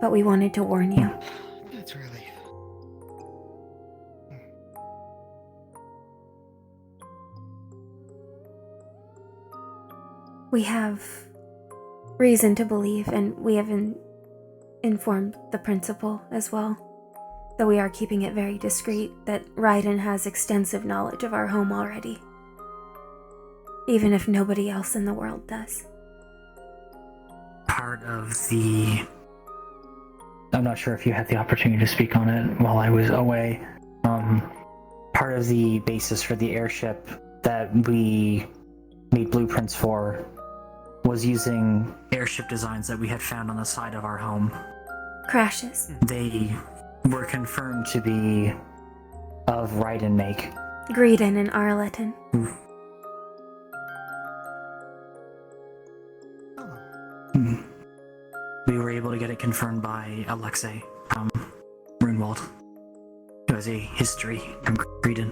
But we wanted to warn you. That's really... We have reason to believe, and we have informed the principal as well, though we are keeping it very discreet, that Raiden has extensive knowledge of our home already. Even if nobody else in the world does. Part of the... I'm not sure if you had the opportunity to speak on it while I was away. Part of the basis for the airship that we made blueprints for was using airship designs that we had found on the side of our home. Crashes. They were confirmed to be of Raiden make. Greedon and Arleton. We were able to get it confirmed by Alexei from Runewald, who has a history from Greedon.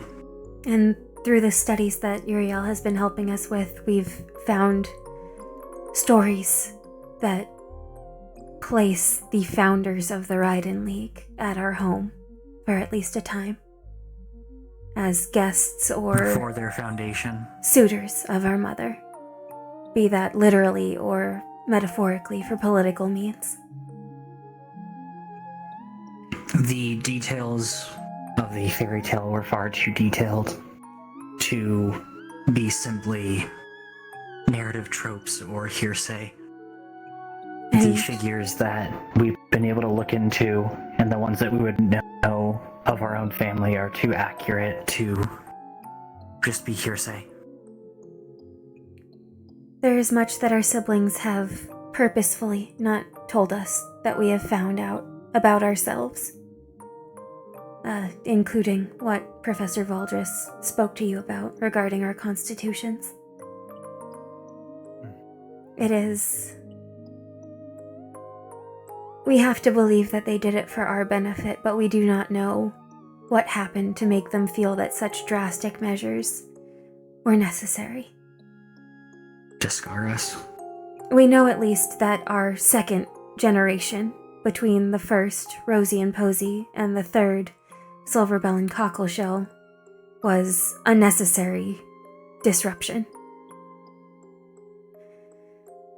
And through the studies that Uriel has been helping us with, we've found stories that place the founders of the Raiden League at our home for at least a time, as guests or For their foundation. suitors of our mother, be that literally or metaphorically for political means. The details of the fairy tale were far too detailed to be simply narrative tropes or hearsay. The figures that we've been able to look into and the ones that we would know of our own family are too accurate to just be hearsay. There is much that our siblings have purposefully not told us that we have found out about ourselves, including what Professor Valdris spoke to you about regarding our constitutions. It is... We have to believe that they did it for our benefit, but we do not know what happened to make them feel that such drastic measures were necessary. To scar us. We know at least that our second generation, between the first, Rosie and Posy, and the third, Silverbell and Cockleshell, was unnecessary disruption.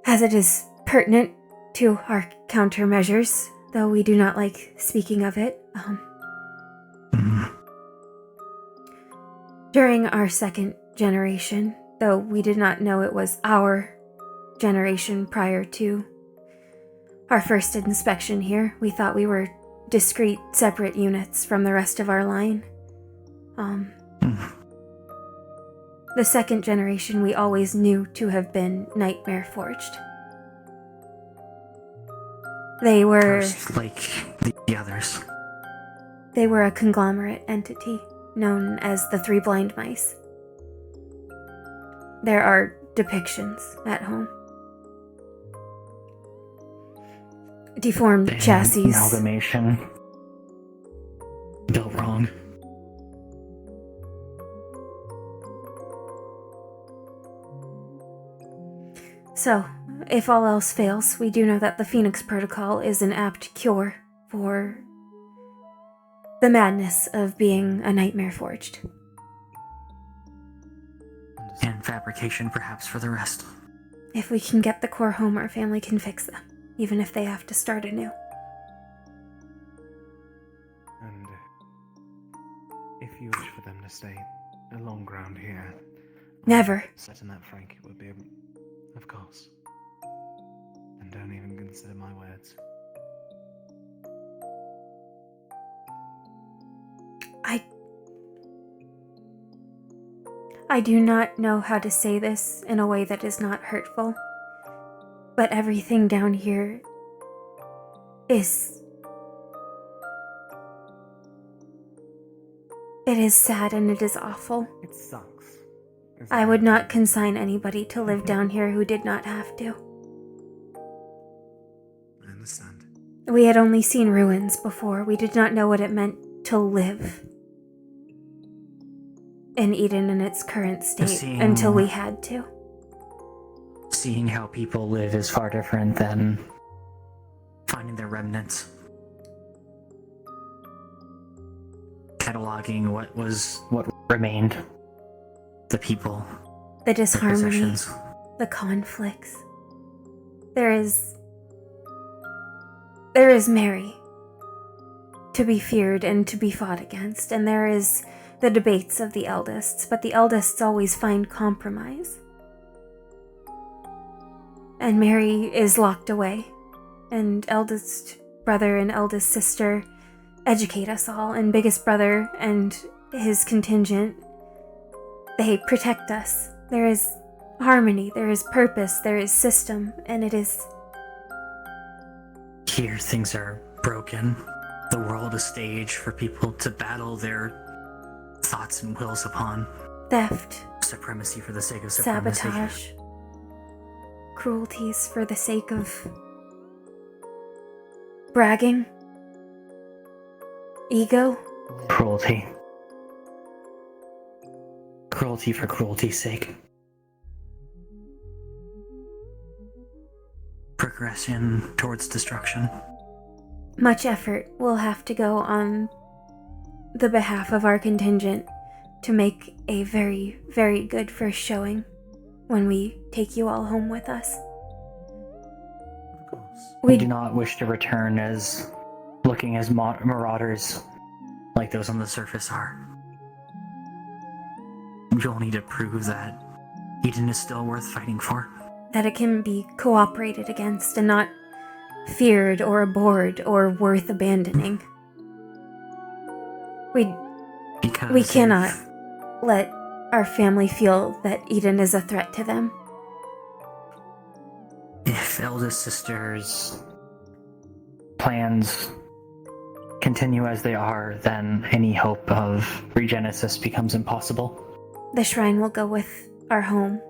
As it is pertinent to our countermeasures, though we do not like speaking of it, during our second generation, though we did not know it was our generation prior to our first inspection here, we thought we were discrete, separate units from the rest of our line. The second generation we always knew to have been Nightmare Forged. They were... Just like the others. They were a conglomerate entity known as the Three Blind Mice. There are depictions at home. Deformed chassis. Amalgamation. Built wrong. So, if all else fails, we do know that the Phoenix Protocol is an apt cure for the madness of being a Nightmare Forged. And fabrication perhaps for the rest. If we can get the core home, our family can fix them, even if they have to start anew. And if you wish for them to stay along ground here... Never. Certain that Frank would be... Of course. And don't even consider my words. I do not know how to say this in a way that is not hurtful, but everything down here is... It is sad and it is awful. It sucks. I would not consign anybody to live down here who did not have to. I understand. We had only seen ruins before. We did not know what it meant to live in Eden in its current state until we had to. Seeing how people live is far different than finding their remnants. Cataloging what remained. The people. The disharmony. possessions. The conflicts. There is Mary to be feared and to be fought against, and there is the debates of the eldest, but the eldest always find compromise. And Mary is locked away, and eldest brother and eldest sister educate us all, and biggest brother and his contingent, they protect us. There is harmony, there is purpose, there is system, and it is... Here things are broken. The world a stage for people to battle their thoughts and wills upon. Theft. Supremacy for the sake of supremacy. Sabotage. Cruelties for the sake of... bragging. Ego. Cruelty. Cruelty for cruelty's sake. progression towards destruction. Much effort will have to go on the behalf of our contingent to make a very, very good first showing when we take you all home with us. We do not wish to return as looking as marauders like those on the surface are. You'll need to prove that Eden is still worth fighting for. That it can be cooperated against and not feared or abhorred or worth abandoning. We cannot let our family feel that Eden is a threat to them. If eldest sister's plans continue as they are, then any hope of regenesis becomes impossible. The shrine will go with our home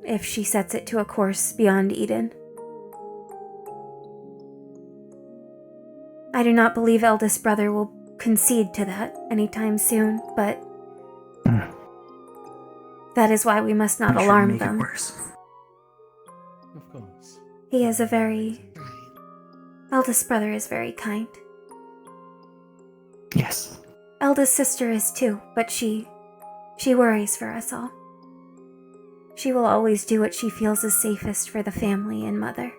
if she sets it to a course beyond Eden. I do not believe eldest brother will concede to that anytime soon, but that is why we must not alarm them. Worse. Of course. He is eldest brother is very kind. Yes. Eldest sister is too, but she worries for us all. She will always do what she feels is safest for the family and mother.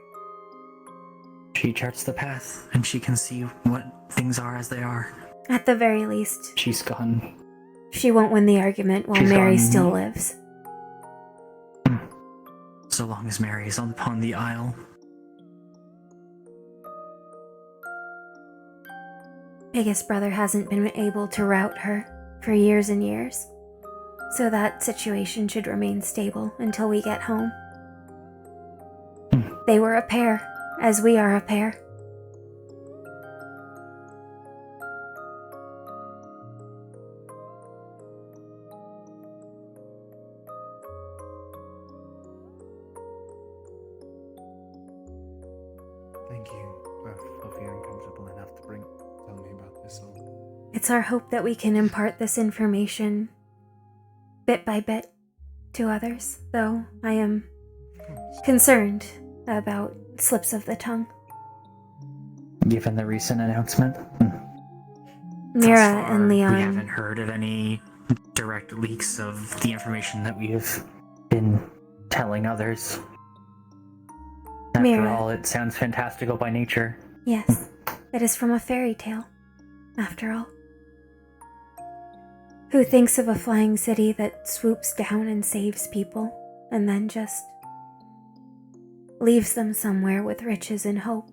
She charts the path, and she can see what things are as they are. At the very least, she's gone. She won't win the argument while Mary still lives. So long as Mary is upon the Isle. Biggest brother hasn't been able to rout her for years and years, so that situation should remain stable until we get home. They were a pair, as we are a pair. Thank you both for feeling comfortable enough to tell me about this all. It's our hope that we can impart this information bit by bit to others, though I am concerned about slips of the tongue. Given the recent announcement, Mira and Leon. We haven't heard of any direct leaks of the information that we have been telling others. After Mira. all, it sounds fantastical by nature. Yes, it is from a fairy tale, after all. Who thinks of a flying city that swoops down and saves people, and then just leaves them somewhere with riches and hope?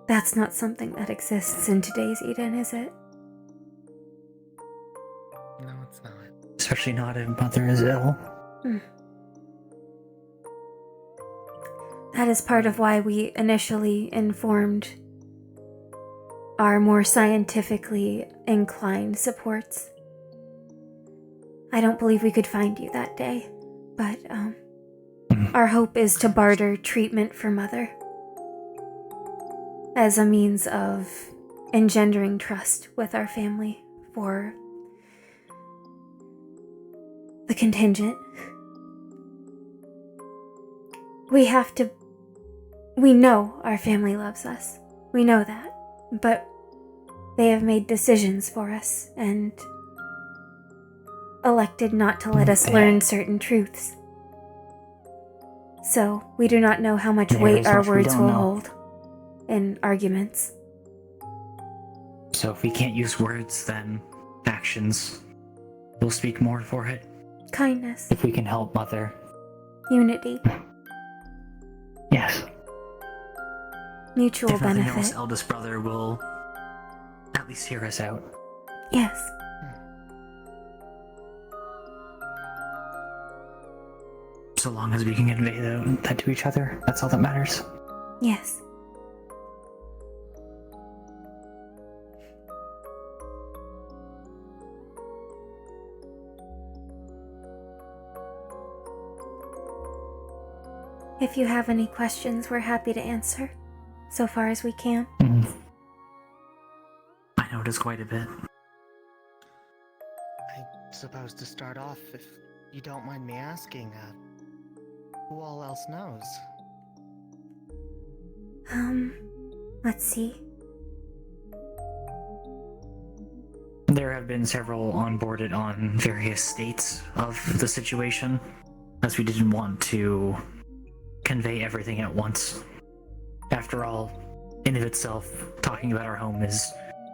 That's not something that exists in today's Eden, is it? No, it's not. Especially not if Mother is ill. That is part of why we initially informed our more scientifically inclined supports. I don't believe we could find you that day, but our hope is to barter treatment for Mother as a means of engendering trust with our family for the contingent. We know our family loves us. We know that. But they have made decisions for us and elected not to let us learn certain truths. So we do not know how much weight our words will hold in arguments. So if we can't use words, then actions will speak more for it. Kindness. If we can help Mother. Unity. Yes. Mutual if nothing benefit. Else, eldest brother will at least hear us out. Yes. So long as we can convey that to each other, that's all that matters. Yes. If you have any questions, we're happy to answer, so far as we can. I noticed quite a bit. I suppose to start off, if you don't mind me asking, Who all else knows? Let's see. There have been several onboarded on various states of the situation, as we didn't want to convey everything at once. After all, in of itself, talking about our home is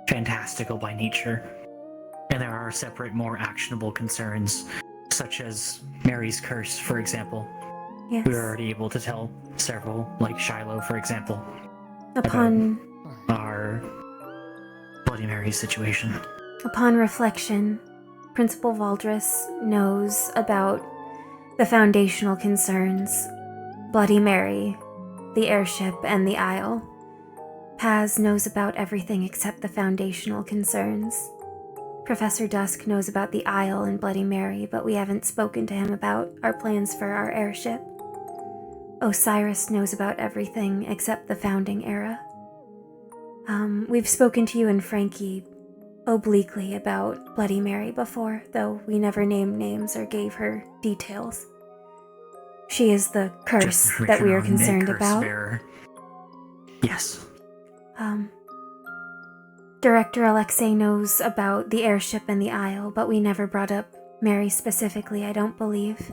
fantastical by nature, and there are separate, more actionable concerns, such as Mary's curse, for example. Yes. We were already able to tell several, like Shiloh, for example, Upon about our Bloody Mary situation. Upon reflection, Principal Valdris knows about the foundational concerns, Bloody Mary, the airship, and the Isle. Paz knows about everything except the foundational concerns. Professor Dusk knows about the Isle and Bloody Mary, but we haven't spoken to him about our plans for our airship. Osiris knows about everything except the founding era. We've spoken to you and Frankie obliquely about Bloody Mary before, though we never named names or gave her details. She is the curse that we are concerned about. Bearer. Yes. Director Alexei knows about the airship and the Isle, but we never brought up Mary specifically, I don't believe.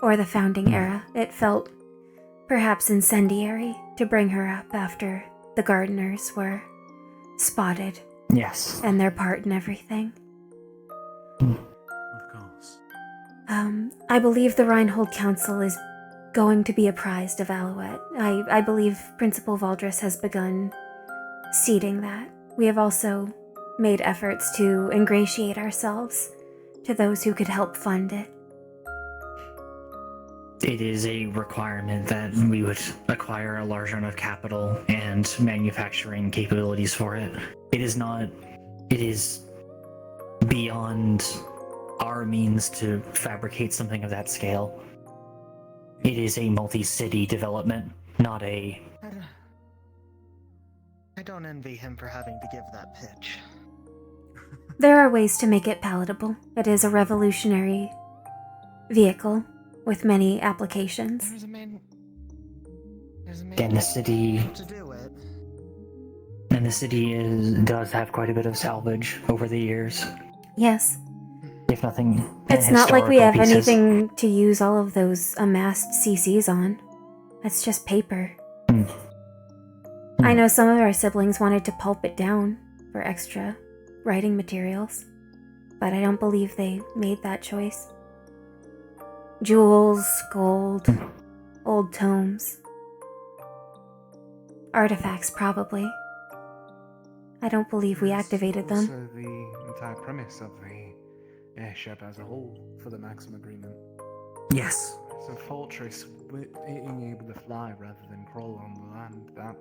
Or the founding era. It felt perhaps incendiary to bring her up after the gardeners were spotted. Yes. And their part in everything. Of course. I believe the Reinhold Council is going to be apprised of Alouette. I believe Principal Valdris has begun seeding that. We have also made efforts to ingratiate ourselves to those who could help fund it. It is a requirement that we would acquire a large amount of capital and manufacturing capabilities for it. It is beyond our means to fabricate something of that scale. It is a multi-city development, not a... I don't envy him for having to give that pitch. There are ways to make it palatable. It is a revolutionary vehicle with many applications. And the city... And the city does have quite a bit of salvage over the years. Yes. If nothing... It's not like we have pieces. anything to use all of those amassed CCs on. It's just paper. I know some of our siblings wanted to pulp it down for extra writing materials, but I don't believe they made that choice. Jewels, gold, old tomes. Artifacts, probably. I don't believe we activated them. Also the entire premise of the airship as a whole for the Maxim agreement. Yes. It's a fortress being able to fly rather than crawl on the land. That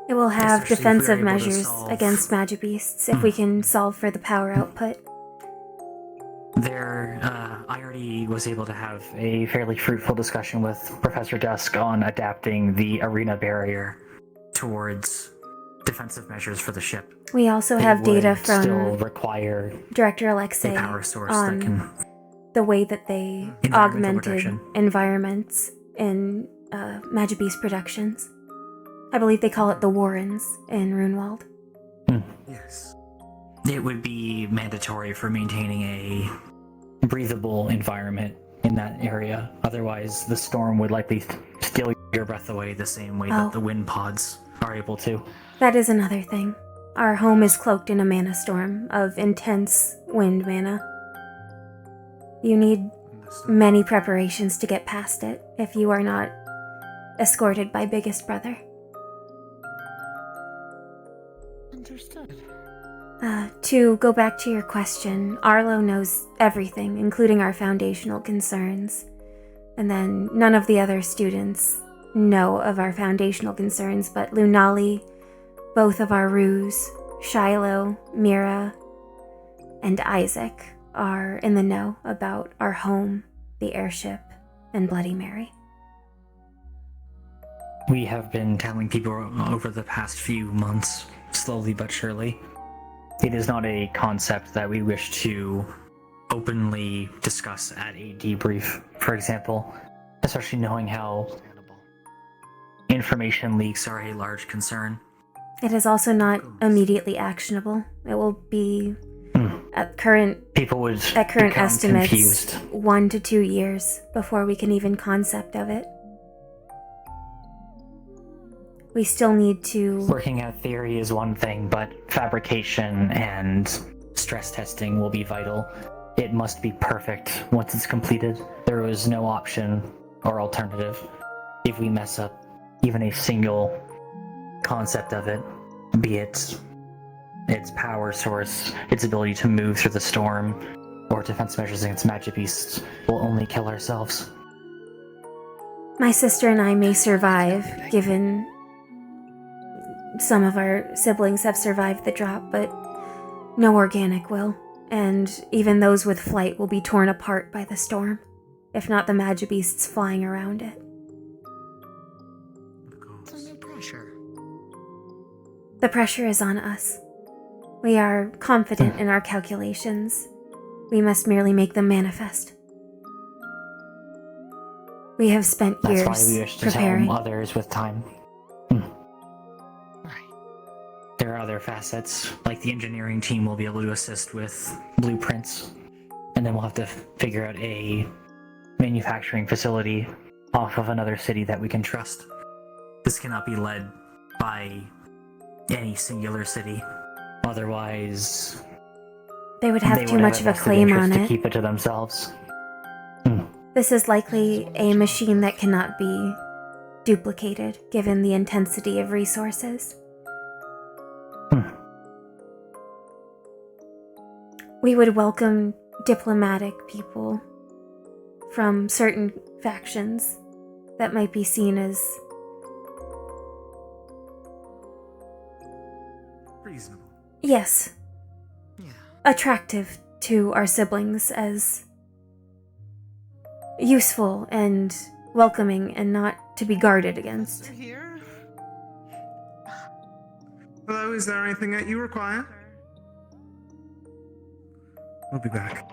It will have Especially if defensive we're able to measures solve- against Magibeasts if we can solve for the power output. I already was able to have a fairly fruitful discussion with Professor Dusk on adapting the arena barrier towards defensive measures for the ship. We also It have data would from still require Director Alexei a power source on that can... the way that they Environmental augmented protection. environments in Magibeast productions. I believe they call it the Warrens in Runewald. Yes. It would be mandatory for maintaining a breathable environment in that area. Otherwise, the storm would likely steal your breath away the same way Oh. that the wind pods are able to. That is another thing. Our home is cloaked in a mana storm of intense wind mana. You need many preparations to get past it if you are not escorted by Biggest Brother. Understood. To go back to your question, Arlo knows everything, including our foundational concerns. And then none of the other students know of our foundational concerns, but Lunali, both of our Ruse, Shiloh, Mira, and Isaac are in the know about our home, the airship, and Bloody Mary. We have been telling people over the past few months, slowly but surely. It is not a concept that we wish to openly discuss at a debrief, for example. especially knowing how information leaks are a large concern. It is also not immediately actionable. It will be at current become estimates confused. 1 to 2 years before we can even concept of it. We still need to... Working out theory is one thing, but fabrication and stress testing will be vital. It must be perfect once it's completed. There is no option or alternative. If we mess up even a single concept of it, be it its power source, its ability to move through the storm, or defense measures against magic beasts, we'll only kill ourselves. My sister and I may survive, given some of our siblings have survived the drop, but no organic will. And even those with flight will be torn apart by the storm, if not the magic beasts flying around it. It's under pressure. The pressure is on us. We are confident in our calculations. We must merely make them manifest. We have spent years That's why we wish to preparing. tell others with time. There are other facets, like the engineering team will be able to assist with blueprints, and then we'll have to figure out a manufacturing facility off of another city that we can trust. This cannot be led by any singular city, otherwise They would have too much of a vested claim interest on to it. keep it to themselves. This is likely a machine that cannot be duplicated, given the intensity of resources. We would welcome diplomatic people from certain factions that might be seen as reasonable. yes, attractive to our siblings, as useful and welcoming and not to be guarded against. Here? Hello, is there anything that you require? We'll be back.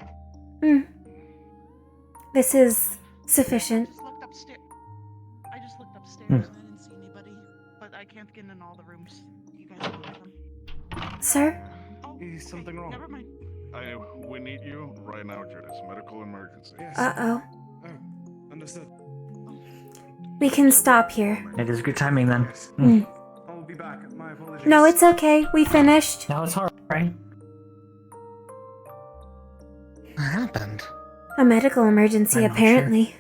This is sufficient. I just looked upstairs and I didn't see anybody, but I can't get in all the rooms. You guys go with them. Sir? Is something wrong? Never mind. We need you right now, Judas. Medical emergency. Uh-oh. Oh, understood. We can stop here. It is good timing then. I'll be back. My apologies. No, it's okay. We finished. No, it's alright. What happened? A medical emergency, I'm not apparently.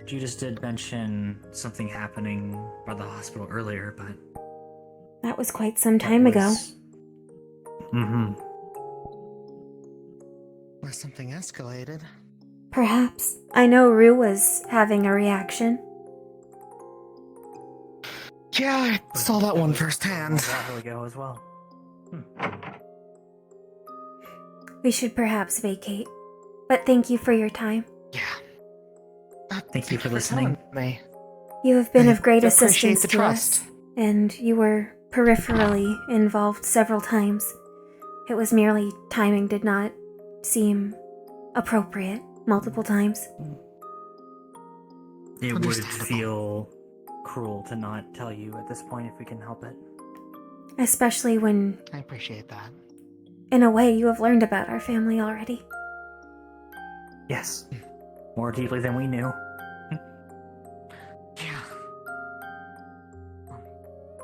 Judas did mention something happening by the hospital earlier, but... That was quite some time ago. Well, something escalated. Perhaps. I know Rue was having a reaction. Yeah, I saw that one firsthand. A while ago as well. We should perhaps vacate. But thank you for your time. Thank you for listening. Me. You have been of great appreciate assistance the to trust. us, and you were peripherally involved several times. It was merely timing did not seem appropriate multiple times. It would feel cruel to not tell you at this point if we can help it. Especially when, I appreciate that. in a way, you have learned about our family already. Yes. More deeply than we knew.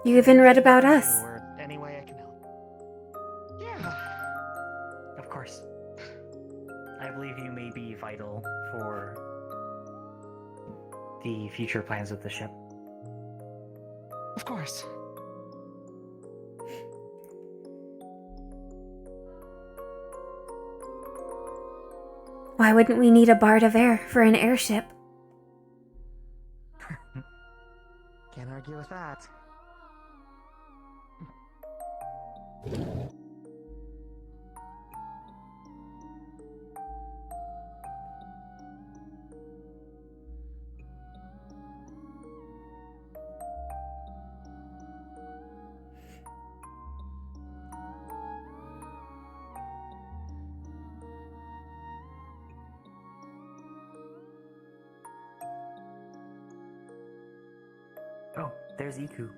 You even read about us. Any way I can help. Of course. I believe you may be vital for the future plans of the ship. Of course. Why wouldn't we need a Bard of Air for an airship? Can't argue with that. there's Iku.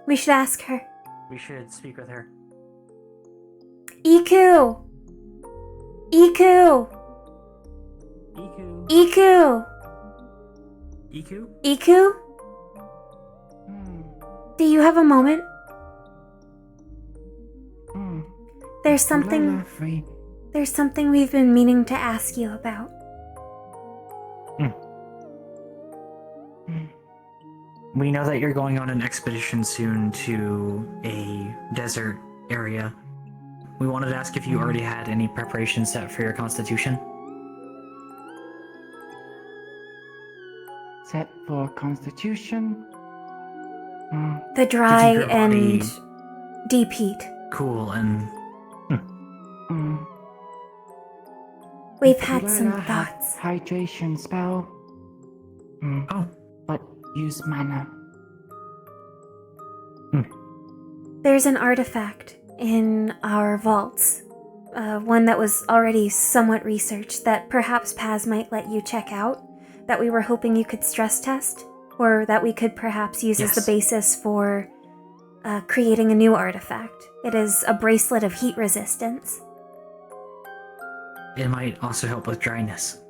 We should ask her. We should speak with her. Iku! Iku! Iku? Iku! Iku? Iku? Do you have a moment? There's something we've been meaning to ask you about. We know that you're going on an expedition soon to a desert area. We wanted to ask if you already had any preparations set for your constitution. Set for constitution? The dry To keep your body and deep heat. cool and... We've had some Ukulele have thoughts. Hydration spell. Oh. But use mana. There's an artifact in our vaults. One that was already somewhat researched that perhaps Paz might let you check out. That we were hoping you could stress test. Or that we could perhaps use as the basis for creating a new artifact. It is a bracelet of heat resistance. It might also help with dryness.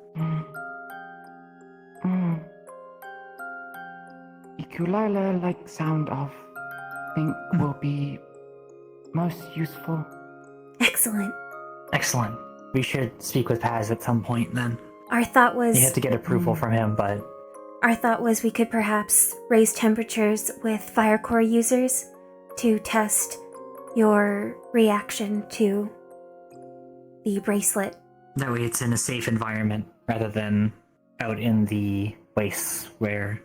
Ukulele like sound of think will be most useful. Excellent. Excellent. We should speak with Paz at some point then. Our thought was... You have to get approval from him, but... Our thought was we could perhaps raise temperatures with fire core users to test your reaction to the bracelet. That way it's in a safe environment rather than out in the wastes where...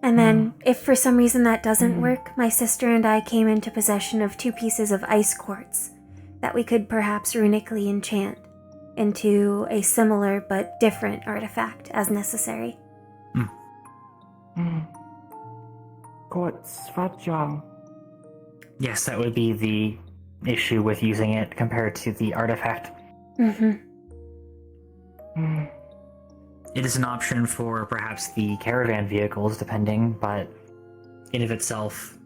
And then, if for some reason that doesn't work, my sister and I came into possession of 2 pieces of ice quartz that we could perhaps runically enchant into a similar but different artifact as necessary. Quartz fragile. Yes, that would be the issue with using it compared to the artifact. It is an option for perhaps the caravan vehicles, depending, but in of itself,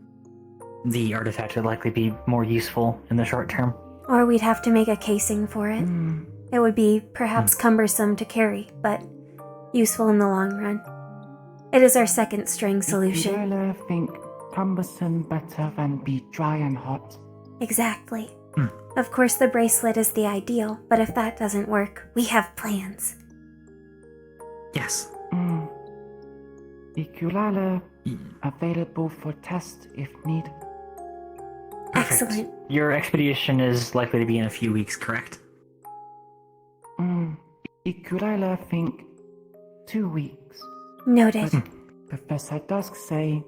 the artifact would likely be more useful in the short term. Or we'd have to make a casing for it. It would be perhaps cumbersome to carry, but useful in the long run. It is our second string solution. Ukulele think cumbersome better than be dry and hot. Exactly. Of course, the bracelet is the ideal, but if that doesn't work, we have plans. Yes. Ukulele available for test if need. Excellent. Your expedition is likely to be in a few weeks, correct? Ukulele think 2 weeks. Noted. Professor Dusk say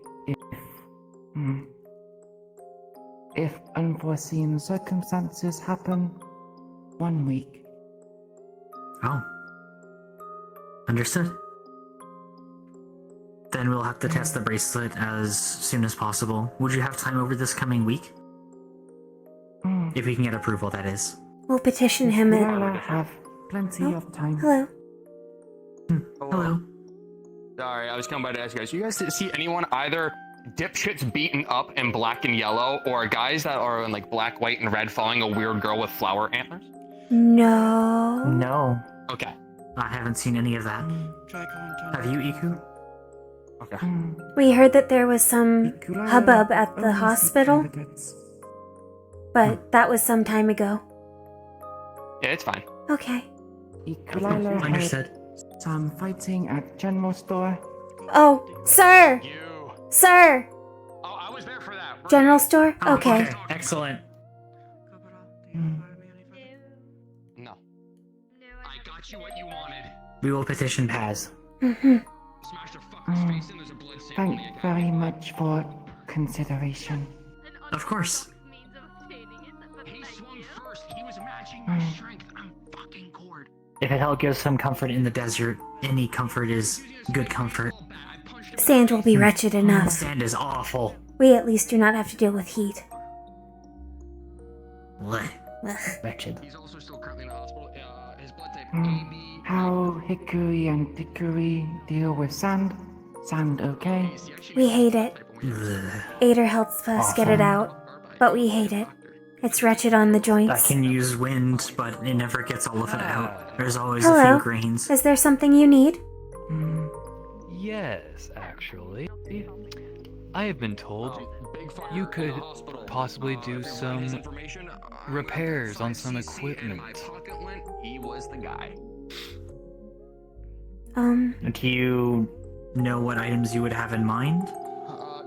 if unforeseen circumstances happen, 1 week. Oh. Understood. Then we'll have to test the bracelet as soon as possible. Would you have time over this coming week? If we can get approval, that is. We'll petition him at... Ukulele have plenty of time. Hello. Hello. Sorry, I was coming by to ask you guys. You guys see anyone either dipshits beaten up in black and yellow, or guys that are in like black, white, and red following a weird girl with flower antlers? No. No. Okay. I haven't seen any of that. Have you, Iku? Okay. We heard that there was some hubbub at the hospital, but that was some time ago. Yeah, it's fine. Okay. Ukulele Understood. had some fighting at general store. Oh, sir! Sir! Oh, I was there for that. General store? Okay. Excellent. No. I got you what you wanted. We will petition Paz. Thank very much for consideration. Of course. He swung first. He was matching my strength. I'm fucking cord. If it helps give some comfort in the desert, any comfort is good comfort. Sand will be wretched enough. Sand is awful. We at least do not have to deal with heat. Wretched. He's also still currently in the hospital. His blood type How Hickory and Dickory deal with sand? Sound okay? We hate it. Ader helps us get it Awful. out, but we hate it. It's wretched on the I joints. can use wind, but it never gets all of it out. There's always a Hello. few grains. Is there something you need? Yes, actually. I have been told you could possibly do some repairs on some equipment. He was the guy. Do you know what items you would have in mind?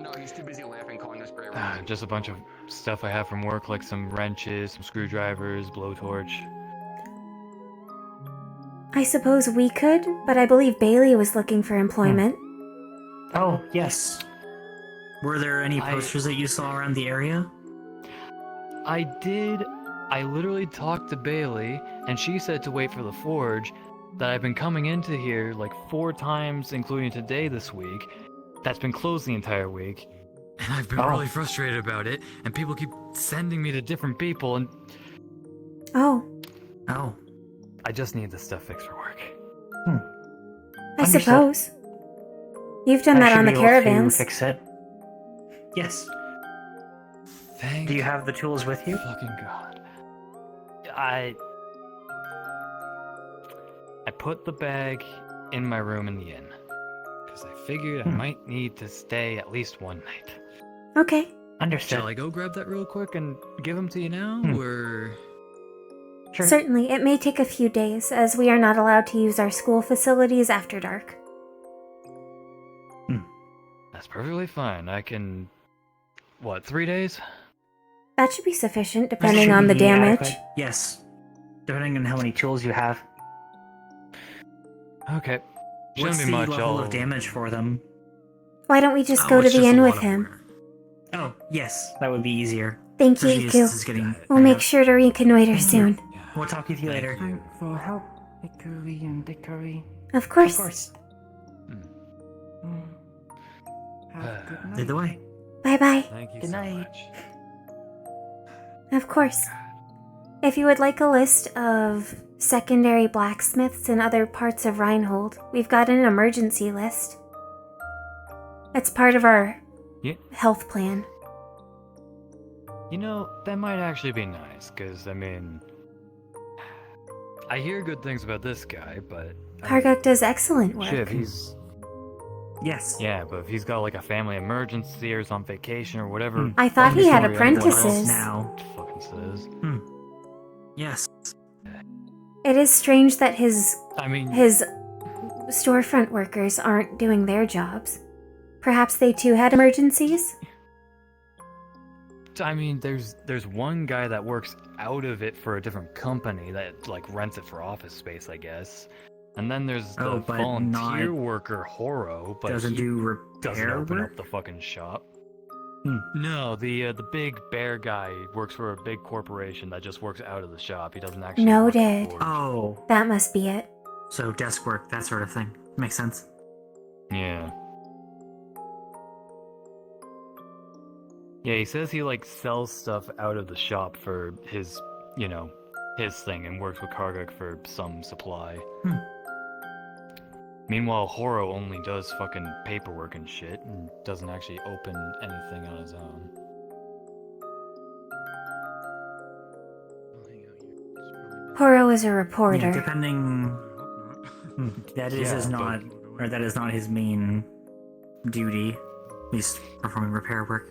No, he's too busy laughing, calling us spray Just a bunch of stuff I have from work, like some wrenches, some screwdrivers, blowtorch. I suppose we could, but I believe Bailey was looking for employment. Oh, yes. Were there any posters that you saw around the area? I did. I literally talked to Bailey, and she said to wait for the forge, that I've been coming into here like 4 times, including today this week. That's been closed the entire week. And I've been really frustrated about it, and people keep sending me to different people, and... Oh. I just need this stuff fixed for work. I suppose. You've done that on the caravans. Fix it. Yes. Thank Do you have the tools with you? Fucking God. I put the bag in my room in the inn, because I figured I might need to stay at least one night. Okay. Understood. Shall I go grab that real quick and give them to you now, or...? Sure. Certainly, it may take a few days, as we are not allowed to use our school facilities after dark. That's perfectly fine. I can... What, 3 days? That should be sufficient, depending on the damage. Adequate. Yes. Depending on how many tools you have. Okay. What's Shouldn't be the much. level of damage for them? Why don't we just go to the inn with him? Oh, yes. That would be easier. Thank you, Especially Iku. since it's getting... We'll make sure to reconnoiter soon. We'll talk with you later. Thank for help, Dickory and Dickory. Of course. Of course. Have a good night. Lead the way. Bye-bye. Thank you Good so night. much. Of course. If you would like a list of secondary blacksmiths in other parts of Reinhold, we've got an emergency list. It's part of our health plan. You know, that might actually be nice, because, I mean... I hear good things about this guy, but... Karguk does excellent work. Shit, if he's... Yes. Yeah, but if he's got, like, a family emergency or is on vacation or whatever... I thought he had story anyone else apprentices. Now. Fucking says. Yes. It is strange that his I storefront workers aren't doing their jobs. Perhaps they too had emergencies? I mean, there's one guy that works out of it for a different company that, like, rents it for office space, I guess. And then there's the but volunteer not- worker, Horo, but doesn't he do doesn't repair open work? up the fucking shop. No, the big bear guy works for a big corporation that just works out of the shop. He doesn't actually work Noted. for- Oh. That must be it. So desk work, that sort of thing. Makes sense. Yeah. Yeah, he says he, like, sells stuff out of the shop for his, you know, his thing, and works with Karguk for some supply. Meanwhile, Horo only does fucking paperwork and shit, and doesn't actually open anything on his own. Horo is a reporter. Yeah, depending... That is not his main duty. He's performing repair work.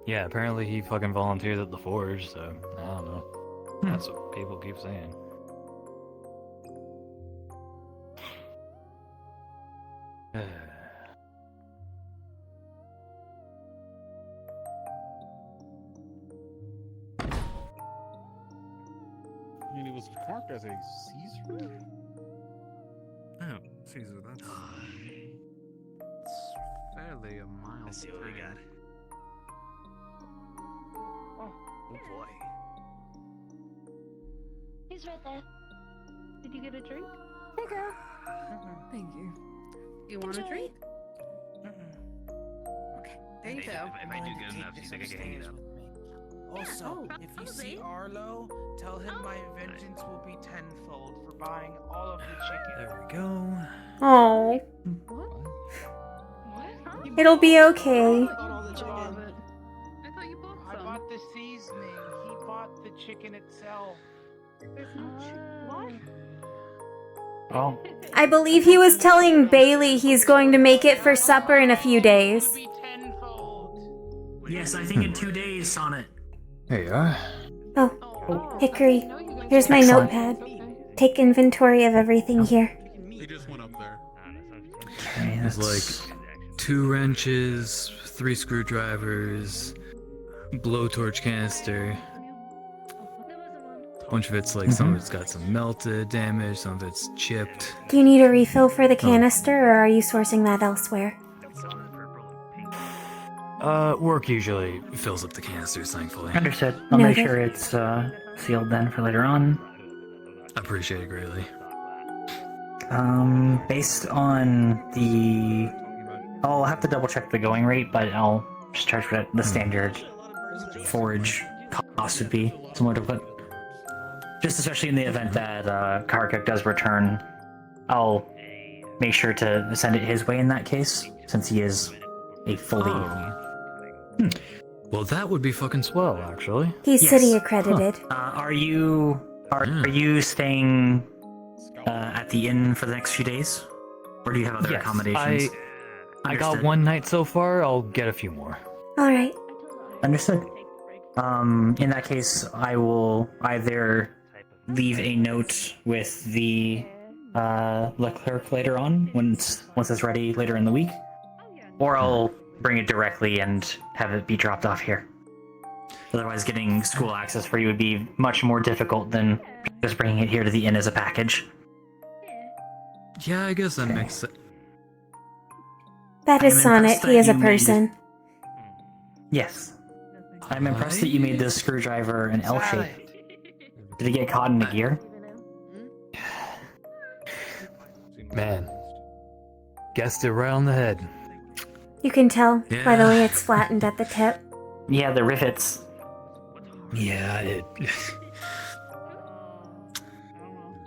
Yeah, apparently he fucking volunteers at the forge, so I don't know. That's what people keep saying. I mean, it was marked as a Caesar? Oh, Caesar, that's... It's fairly a mild Let's see what we got. Oh boy. He's right there. Did you get a drink? Hey, girl. Thank you. You want a drink? Okay. There you go. If I do good enough, you think I can hang it up? Also, if you see Arlo, tell him my vengeance will be tenfold for buying all of the chicken. There we go. Oh. It'll be okay. I bought the seasoning. He bought the chicken itself. What? Oh. I believe he was telling Bailey he's going to make it for supper in a few days. Yes, I think in 2 days, Sonnet. There you are. Oh, Hickory, here's my Excellent. notepad. Take inventory of everything here. He just went up there. Okay, There's that's... like 2 wrenches, 3 screwdrivers, blowtorch canister. A bunch of it's like some of it's got some melted damage, some of it's chipped. Do you need a refill for the canister, or are you sourcing that elsewhere? Work usually fills up the canisters, thankfully. Understood. I'll make Noted. sure it's sealed then for later on. Appreciate it greatly. Based on the... I'll have to double check the going rate, but I'll just charge what the standard forage cost would be, similar to what... Just especially in the event that Karkuk does return, I'll make sure to send it his way in that case, since he is a fully... Well, that would be fucking swell, actually. He's Yes. city accredited. Are you staying at the inn for the next few days, or do you have other Yes, accommodations? I got Understood. 1 night so far. I'll get a few more. Alright. Understood. In that case, I will either leave a note with the clerk later on once it's ready later in the week, or I'll bring it directly and have it be dropped off here. Otherwise, getting school access for you would be much more difficult than just bringing it here to the inn as a package. Yeah, I guess that makes sense. That is I'm Sonnet, impressed he that is a you made- person. Yes. I'm impressed that you made this screwdriver an L shape. Did it get caught in the gear? Man, guessed it right on the head. You can tell by the Yeah. way it's flattened at the tip. Yeah, the rivets. Yeah, it.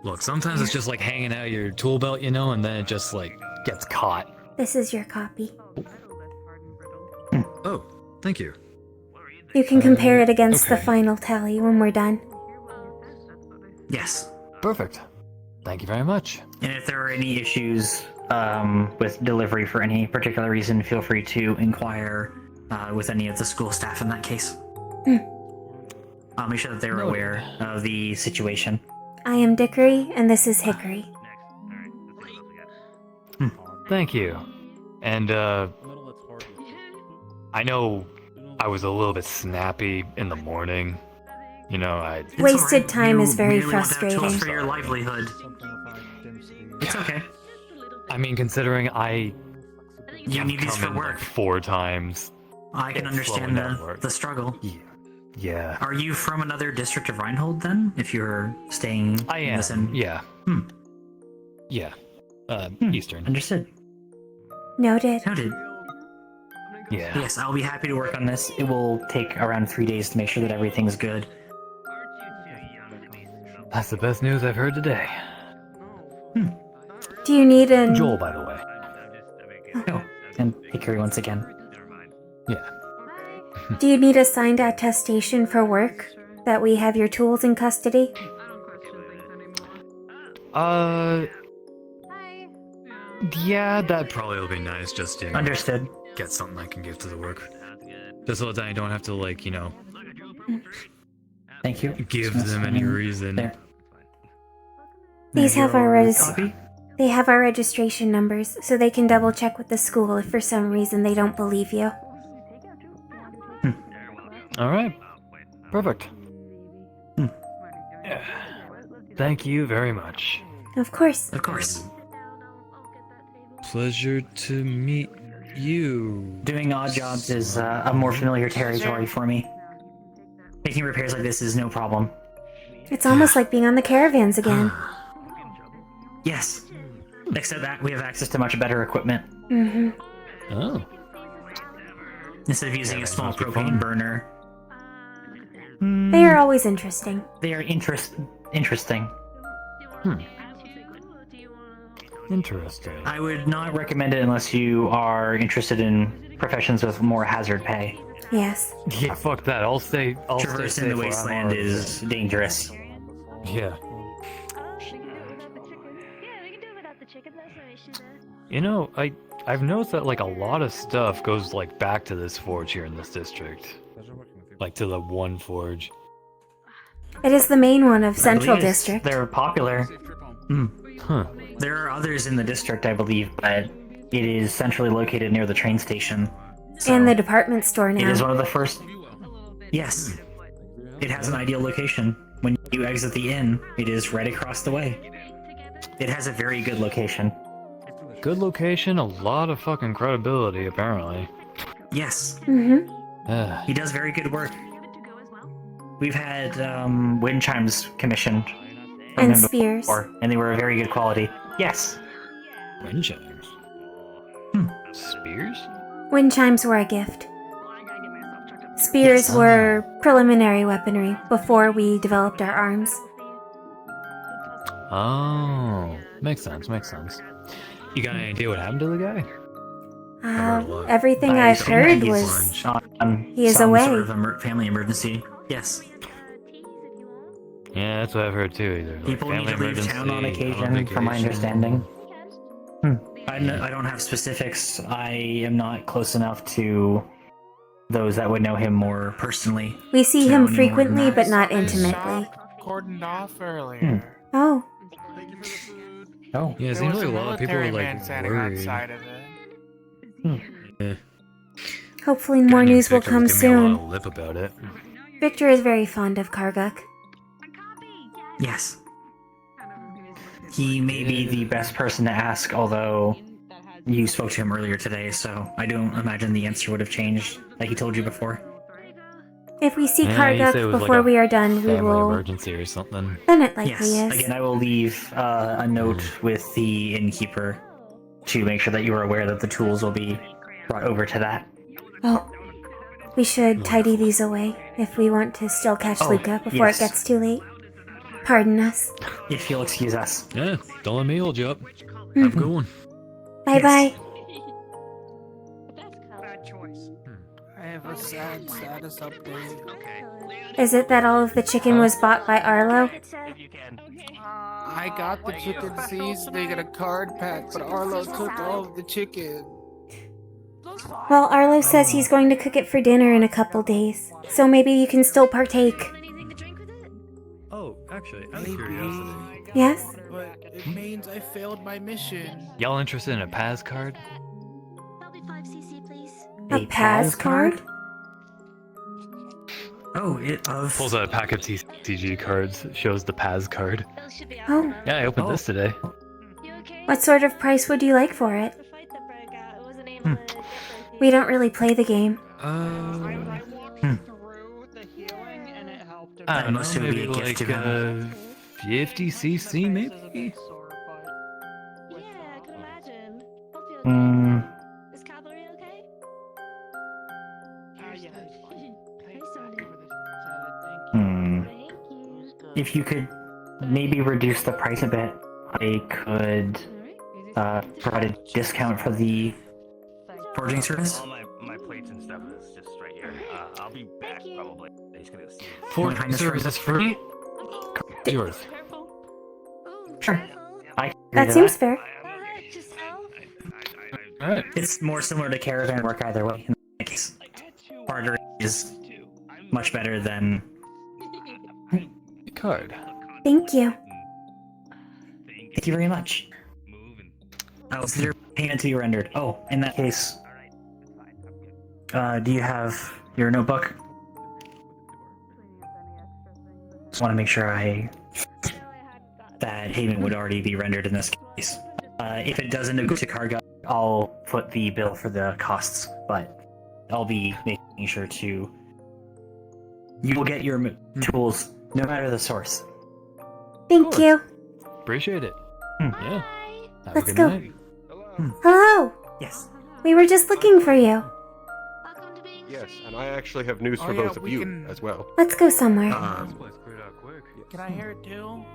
Look, sometimes it's just like hanging out your tool belt, you know, and then it just like gets caught. This is your copy. Oh, thank you. You can compare it against the okay. final tally when we're done. Yes. Perfect. Thank you very much. And if there are any issues with delivery for any particular reason, feel free to inquire with any of the school staff in that case. I'll make sure that they're aware of the situation. I am Dickory, and this is Hickory. Thank you. And, I know I was a little bit snappy in the morning. You know, Wasted time is very merely want to have tools frustrating. for your livelihood. It's okay. I mean, considering You need these for come in work. like 4 times. I can it's understand slowing down work. the struggle. Yeah. Are you from another district of Reinhold then? If you're staying I in am. this inn? Yeah. Hmm. Yeah. Eastern. Understood. Noted. Noted. Yeah. Yes, I'll be happy to work on this. It will take around 3 days to make sure that everything's good. That's the best news I've heard today. Do you need an... Joel, by the way. Oh, and Hickory once again. Yeah. Do you need a signed attestation for work? That we have your tools in custody? Yeah, that probably will be nice. Just you know, Understood. Get something I can give to the work. Just so that I don't have to like, you know, Thank you. give them any reason. There. These have our Copy? They have our registration numbers, so they can double check with the school if for some reason they don't believe you. All right. Perfect. Thank you very much. Of course. Of course. Pleasure to meet you. Doing odd jobs is a more familiar territory for me. Making repairs like this is no problem. It's almost like being on the caravans again. Yes. Except that we have access to much better equipment. Mm-hmm. Oh. Instead of using a small must be propane fun. burner. They are always interesting. They are interesting. Interesting. I would not recommend it unless you are interested in professions with more hazard pay. Yes. Yeah, fuck that. I'll stay Traversing the safe where I'm wasteland already is safe. dangerous. Yeah. Yeah, I've noticed that like a lot of stuff goes like back to this forge here in this district. Like to the one forge. It is the main one of I Central believe District. They're popular. Hmm. Huh. There are others in the district, I believe, but it is centrally located near the train station. And the department store now. It is one of the first. Yes. It has an ideal location. When you exit the inn, it is right across the way. It has a very good location. Good location, a lot of fucking credibility, apparently. Yes. Mm-hmm. He does very good work. We've had wind chimes commissioned. from And him spears. before, and they were of very good quality. Yes. Wind chimes. Spears? Wind chimes were a gift. Spears were preliminary weaponry before we developed our arms. Oh, makes sense, makes sense. You got any idea what happened to the guy? Everything I've heard was he is some away. sort of family emergency. Yes. Yeah, that's what I've heard too. Either like People need family to leave town on emergency, occasion, from my vacation. understanding. I don't have specifics. I am not close enough to those that would know him more personally. We see to him know any more than frequently, that. but not intimately. Cordoned off earlier. Oh. Oh. Yeah, it There seems was like a a lot of people are military like man standing worried. outside of it. Yeah. Hopefully more Guy named news will Victor come was giving me a lot soon. of lip about it. Victor is very fond of Karguk. Yes. He may be the best person to ask, although you spoke to him earlier today, so I don't imagine the answer would have changed, like he told you before. If we see Yeah, he said it Karguk was before like a we are done, we family will. emergency or something. Then it likely Yes. is. Again, I will leave a note with the innkeeper to make sure that you are aware that the tools will be brought over to that. Oh. We should tidy these away if we want to still catch Oh, Luca before yes. it gets too late. Pardon us. If you'll excuse us. Yeah, don't let me hold you up. Have a good one. Bye bye. I have a sad status update. Is it that all of the chicken was bought by Arlo? I got the chicken seasoning in a card pack, but Arlo took all of the chicken. Well, Arlo says he's going to cook it for dinner in a couple days, so maybe you can still partake. Oh, actually, out of curiosity. Yes? But it means I failed my mission. Y'all interested in a Paz card? A Paz card? Oh, Pulls out a pack of TCG cards, shows the Paz card. Oh. Yeah, I opened this today. What sort of price would you like for it? We don't really play the game. I don't know, must be maybe a gift like to him. 50 CC maybe? If you could maybe reduce the price a bit, I could provide a discount for the forging service. All my plates and stuff is just right here. I'll be back probably. I'm just gonna see. Forging service is free? Yours. Sure. I can agree That to seems fair. Alright. It's more similar to caravan work either way. In that case, bartering is much better than card. Thank you. Thank you very much. I will consider payment to be rendered. Oh, in that case, do you have your notebook? Just want to make sure that payment would already be rendered in this case. If it doesn't go to Karga, I'll foot the bill for the costs, but I'll be making sure to. You will get your tools no matter the source. Thank you. Appreciate it. Yeah. Have Let's a good go. night. Hello. Yes. We were just looking for you. Yes, and I actually have news Oh, for yeah, both of we you can- as well. Let's go somewhere. Can I hear it too?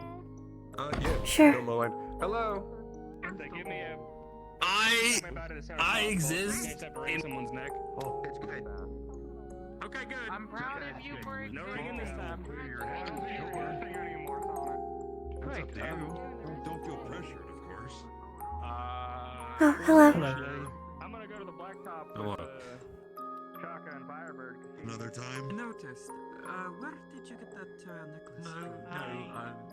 Yeah. Sure. Don't mind. Hello. I exist in someone's neck. Oh, it's good. Okay, good. I'm proud of you for No ringing this time. Great. Don't feel pressured, of course. Oh, hello. I'm gonna go to the blacktop Hello. with Chaka and Firebird. Another time? I noticed. Where did you get that necklace from?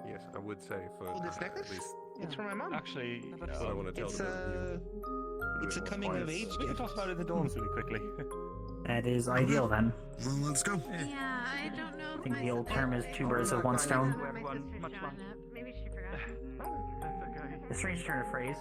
Yes, I would say for Oh, this at necklace? least It's from my mom. Actually, Never I want to tell It's them it's a coming of age We can gift. talk about it in the dorms really quickly. That is ideal then. Well, let's go. Yeah, I don't know. I think the old term is two birds with one stone. Maybe she forgot. A strange turn of phrase.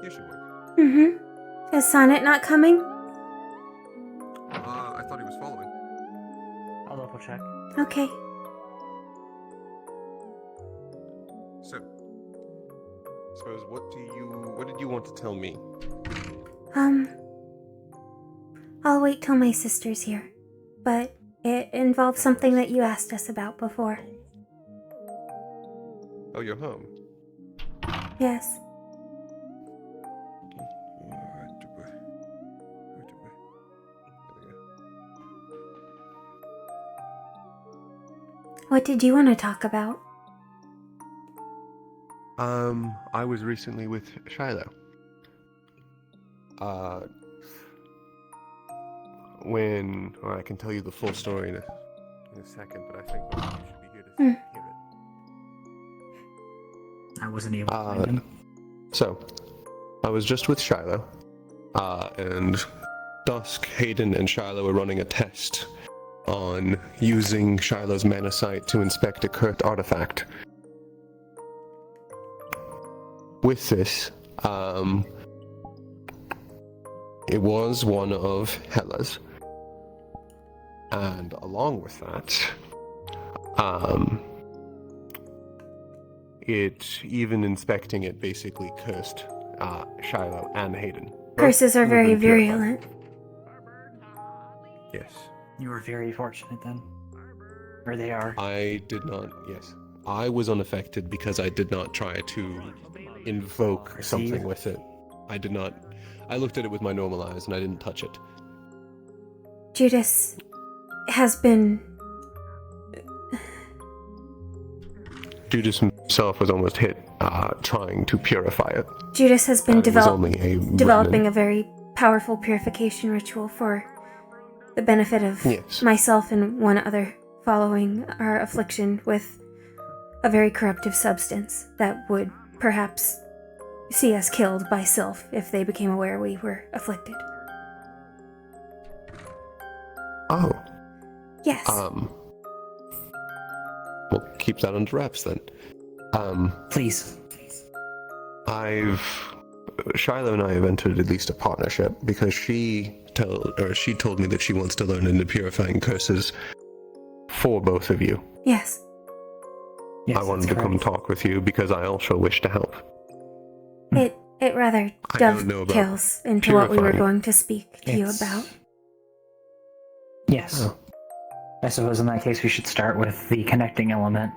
Here should work. Mm-hmm. Is Sonnet not coming? I thought he was following. I'll double check. Okay. So, suppose what did you want to tell me? I'll wait till my sister's here. But it involves something that you asked us about before. Oh, you're home. Yes. What did you want to talk about? I was recently with Shiloh. I can tell you the full story in a second, but I think both of you should be here to hear it. I wasn't able to find him. So, I was just with Shiloh, and Dusk, Hayden, and Shiloh were running a test on using Shiloh's mana sight to inspect a cursed artifact. With this, it was one of Hela's, and along with that, it, even inspecting it, basically cursed Shiloh and Hayden. Curses are very virulent. Yes. You were very fortunate then. Or they are. I did not, yes. I was unaffected because I did not try to invoke something with it. I did not. I looked at it with my normal eyes and I didn't touch it. Judas has been... Judas himself was almost hit trying to purify it. Judas has been It was only a developing remnant. a very powerful purification ritual for the benefit of myself and one other following our affliction with a very corruptive substance that would perhaps see us killed by Sylph if they became aware we were afflicted. Oh. Yes. We'll keep that under wraps then. Please. Shiloh and I have entered at least a partnership because she told me that she wants to learn into purifying curses for both of you. Yes. I wanted to come talk with you because I also wish to help. It rather I don't know about dovetails into what we were purifying. going to speak to you It's- about. Yes. I suppose in that case we should start with the connecting element.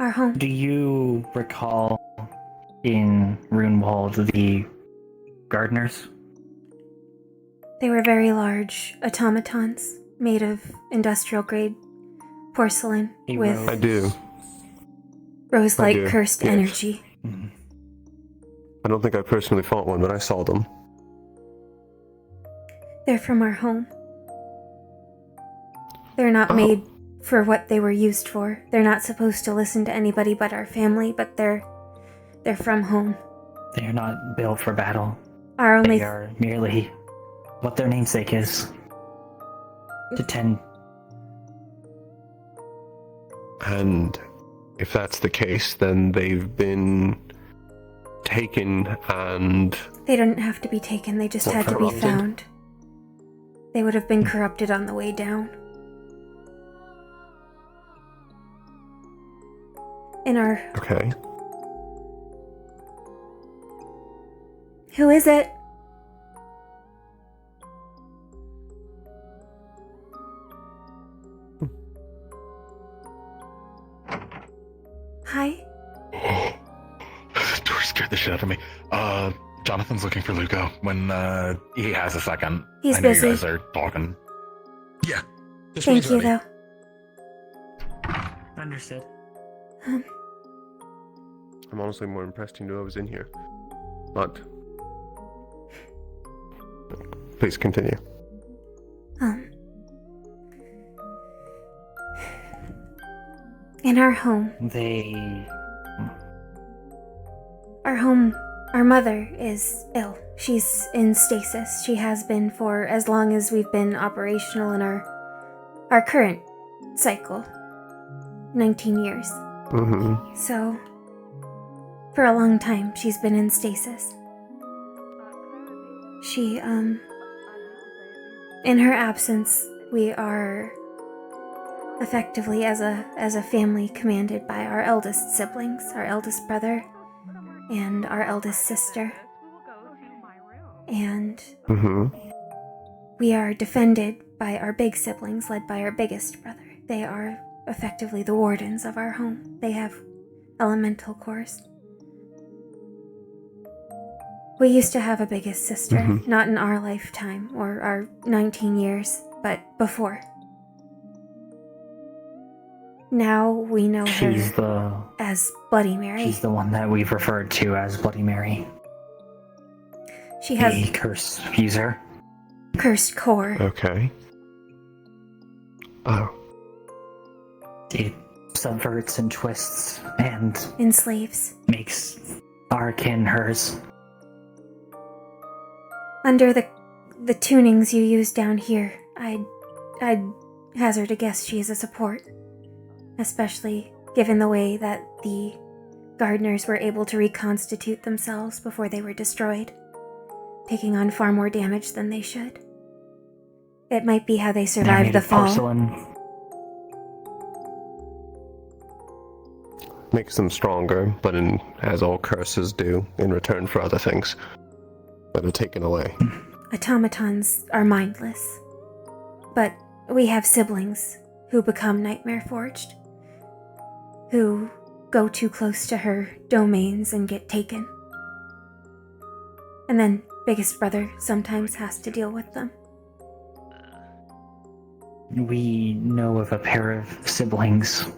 Our home. Do you recall in Runewald the gardeners? They were very large automatons made of industrial grade porcelain with I do. rose-like I do, cursed yes. energy. I don't think I personally fought one, but I saw them. They're from our home. They're not made for what they were used for. They're not supposed to listen to anybody but our family, but they're from home. They are not built for battle. Our only They are merely what their namesake is. To tend. And if that's the case, then they've been taken and They didn't have to be taken, they just What, had to be corrupted? found. They would have been corrupted on the way down. In our... Okay. Who is it? Hi? Door scared the shit out of me. Jonathan's looking for Lugo when he has a second. He's I know busy. you guys are talking. Yeah. Thank you, though. Understood. I'm honestly more impressed you knew I was in here. But please continue. In our home, our mother is ill. She's in stasis. She has been for as long as we've been operational in our current cycle. 19 years. Mm-hmm. So, for a long time, she's been in stasis. She, in her absence, we are effectively as a family commanded by our eldest siblings, our eldest brother and our eldest sister. And we are defended by our big siblings led by our biggest brother. They are effectively the wardens of our home. They have elemental cores. We used to have a biggest sister, not in our lifetime or our 19 years, but before. Now we know her as Bloody Mary. She's the one that we've referred to as Bloody Mary. She has a curse user. Cursed core. Okay. Oh. It subverts and twists and enslaves. Makes our kin hers. Under the tunings you use down here, I'd hazard a guess she is a support. Especially given the way that the gardeners were able to reconstitute themselves before they were destroyed, taking on far more damage than they should. It might be how they survived the fall. Porcelain. Makes them stronger, but as all curses do, in return for other things that are taken away. Automatons are mindless, but we have siblings who become Nightmare Forged, who go too close to her domains and get taken. And then biggest brother sometimes has to deal with them. We know of a pair of siblings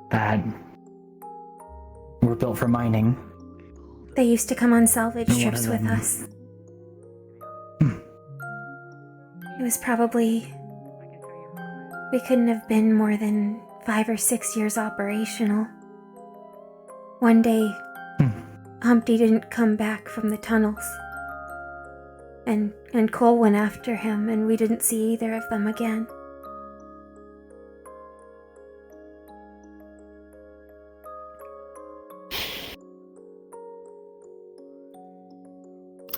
that were built for mining. They used to come on salvage And one trips of with them- us. It was probably... We couldn't have been more than 5 or 6 years operational. One day, Humpty didn't come back from the tunnels. And Cole went after him, and we didn't see either of them again.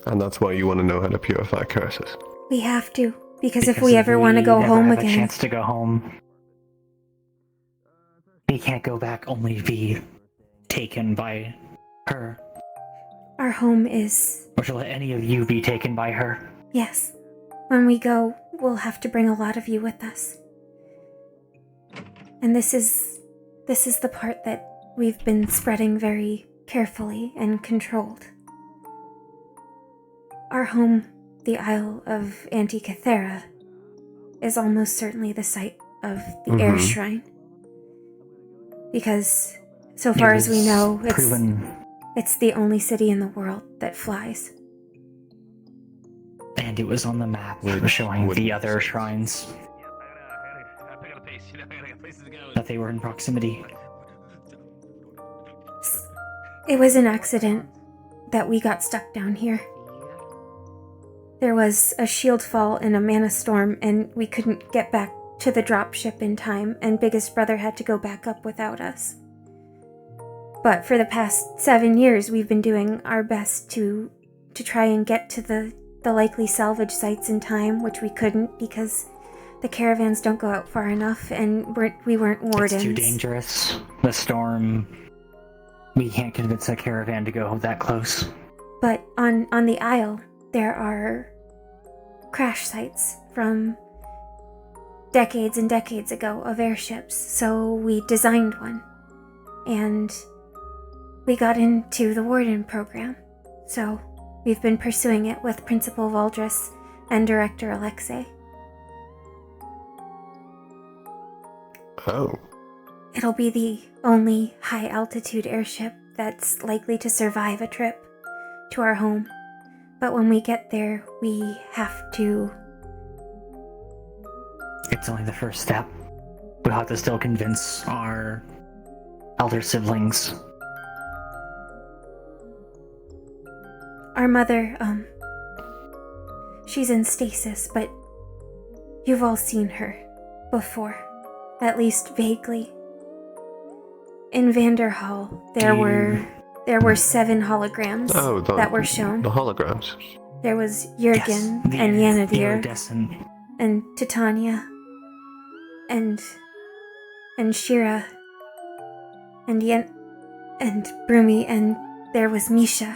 And that's why you want to know how to purify curses. We have to, because if we ever want to go home have again... a chance to go home, we can't go back only to be taken by her. Our home is... Or to let any of you be taken by her. Yes. When we go, we'll have to bring a lot of you with us. And this is the part that we've been spreading very carefully and controlled. Our home, the Isle of Antikythera, is almost certainly the site of the Air Shrine. Because, so far as we know, it's the only city in the world that flies. And it was on the map showing the other shrines. That they were in proximity. It was an accident that we got stuck down here. There was a shield fall and a mana storm, and we couldn't get back to the dropship in time, and biggest brother had to go back up without us. But for the past 7 years, we've been doing our best to try and get to the likely salvage sites in time, which we couldn't because the caravans don't go out far enough, and we weren't wardens. It's too dangerous. the storm, we can't convince a caravan to go that close. But on the Isle, there are crash sites from decades and decades ago of airships, so we designed one. And we got into the Warden program, so we've been pursuing it with Principal Valdris and Director Alexei. Oh. It'll be the only high-altitude airship that's likely to survive a trip to our home. But when we get there, we have to... It's only the first step. We'll have to still convince our elder siblings. Our mother, she's in stasis, but you've all seen her before, at least vaguely. In Vanderhall, there were 7 holograms that were shown. The holograms. There was Jurgen and Yanadir and Titania and Shira and and Brumi, and there was Misha,